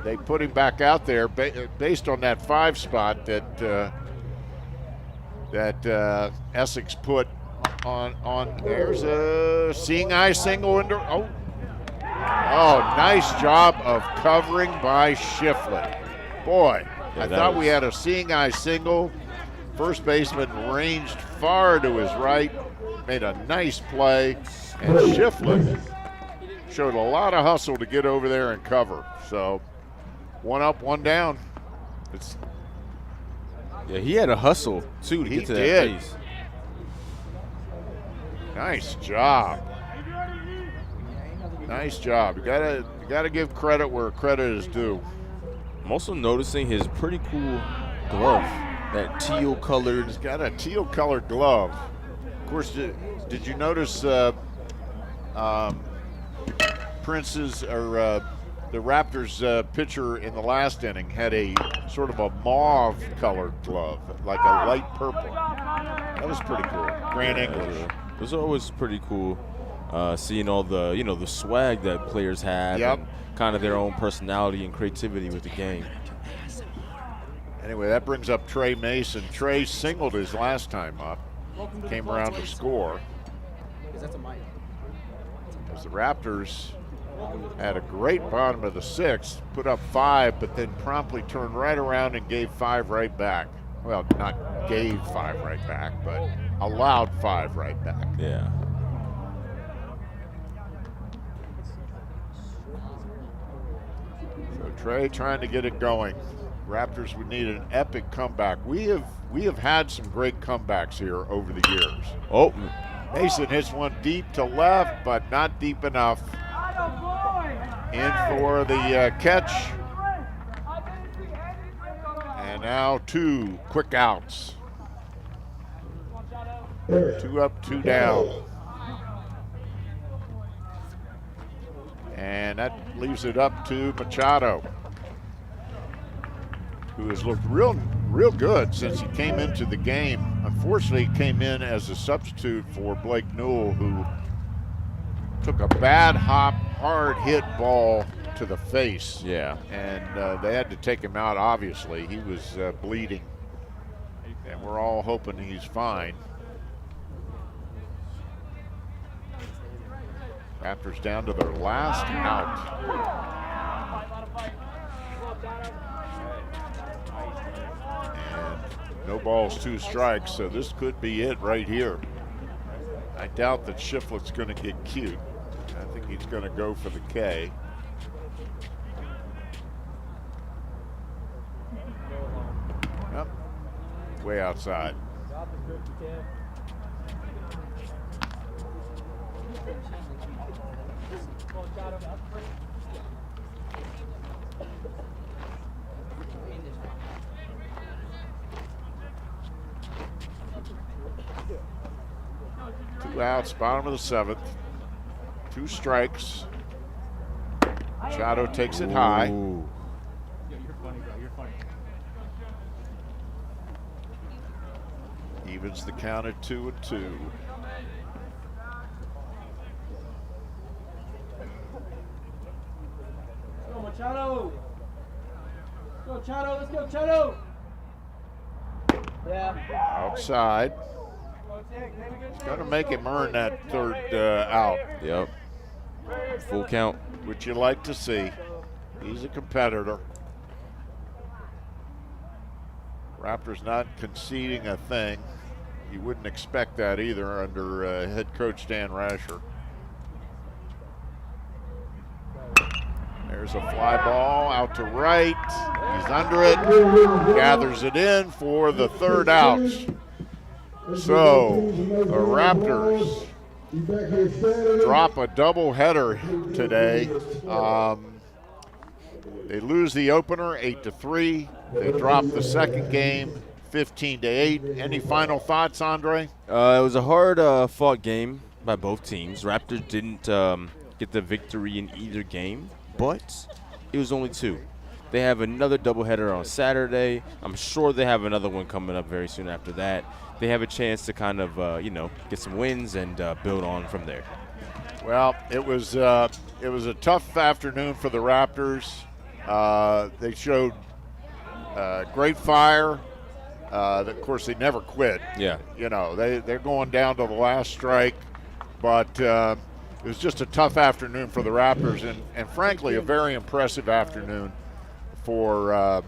they put him back out there based on that 5 spot that Essex put on. There's a seeing eye single into. Oh, nice job of covering by Shiflett. Boy, I thought we had a seeing eye single. First baseman ranged far to his right, made a nice play, and Shiflett showed a lot of hustle to get over there and cover. So, 1 up, 1 down. Yeah, he had a hustle too to get to that base. Nice job. Nice job. You gotta give credit where credit is due. I'm also noticing his pretty cool glove, that teal colored. He's got a teal colored glove. Of course, did you notice Prince's or the Raptors pitcher in the last inning had a sort of a mauve colored glove, like a light purple. That was pretty cool. Grant English. Those are always pretty cool. Seeing all the, the swag that players have, and kind of their own personality and creativity with the game. Anyway, that brings up Trey Mason. Trey singled his last time up, came around to score. As the Raptors had a great bottom of the 6th, put up 5, but then promptly turned right around and gave 5 right back. Well, not gave 5 right back, but allowed 5 right back. Yeah. So Trey trying to get it going. Raptors would need an epic comeback. We have had some great comebacks here over the years. Oh, Mason hits one deep to left, but not deep enough. In for the catch. And now 2 quick outs. 2 up, 2 down. And that leaves it up to Machado, who has looked real good since he came into the game. Unfortunately, he came in as a substitute for Blake Newell, who took a bad hop, hard hit ball to the face. Yeah. And they had to take him out, obviously. He was bleeding. And we're all hoping he's fine. Raptors down to their last out. And no balls, 2 strikes, so this could be it right here. I doubt that Shiflett's going to get cute. I think he's going to go for the K. Yep. Way outside. Two outs, bottom of the 7th. 2 strikes. Machado takes it high. Ooh. Evens the count at 2-2. Go, Machado. Go, Machado. Let's go, Machado. Yeah. Outside. It's going to make him earn that 3rd out. Yep. Full count. Which you like to see. He's a competitor. Raptors not conceding a thing. You wouldn't expect that either under head coach Dan Rasher. There's a fly ball out to right. He's under it, gathers it in for the third out. So the Raptors drop a doubleheader today. They lose the opener 8-3. They drop the second game 15-8. Any final thoughts, Andre? It was a hard fought game by both teams. Raptors didn't get the victory in either game, but it was only 2. They have another doubleheader on Saturday. I'm sure they have another one coming up very soon after that. They have a chance to kind of, get some wins and build on from there. Well, it was a tough afternoon for the Raptors. They showed great fire. Of course, they never quit. Yeah. They're going down to the last strike, but it was just a tough afternoon for the Raptors, and frankly, a very impressive afternoon for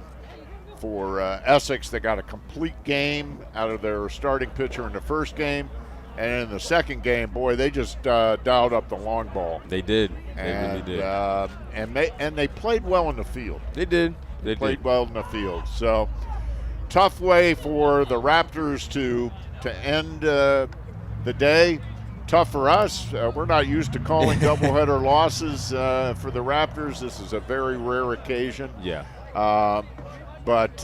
Essex. They got a complete game out of their starting pitcher in the first game, and in the second game, boy, they just dialed up the long ball. They did. They really did. And they played well in the field. They did. They played well in the field. So tough way for the Raptors to end the day. Tough for us. We're not used to calling doubleheader losses for the Raptors. This is a very rare occasion. Yeah. But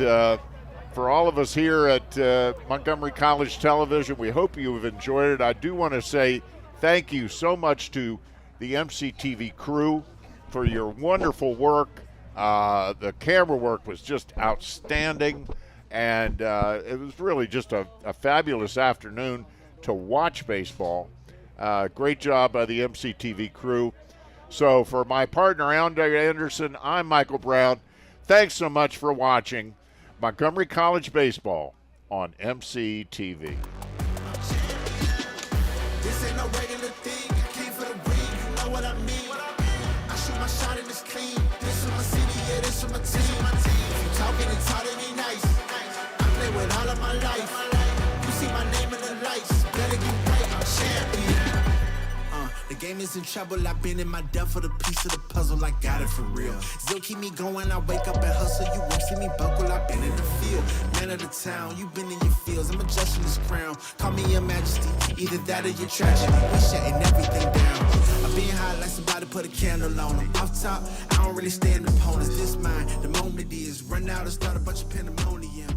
for all of us here at Montgomery College Television, we hope you have enjoyed it. I do want to say thank you so much to the MCTV crew for your wonderful work. The camera work was just outstanding, and it was really just a fabulous afternoon to watch baseball. Great job by the MCTV crew. So for my partner, Andre Anderson, I'm Michael Brown. Thanks so much for watching Montgomery College Baseball on MCTV. This ain't no regular thing. I came for the ring, you know what I mean. I shoot my shot and it's clean. This is my city, yeah, this is my team. If you talking and talk to me nice, I play with all of my life. You see my name in the lights, better get right, I'm champion. The game is in trouble, I've been in my depth for the piece of the puzzle, I got it for real. Still keep me going, I wake up and hustle, you won't see me buckle, I've been in the field. Man of the town, you been in your fields, I'm adjusting this crown. Call me your majesty, either that or your tragedy. We shutting everything down. I'm being hot like somebody put a candle on them. Off top, I don't really stand opponents, this mine. The moment is run out and start a bunch of pandemonium.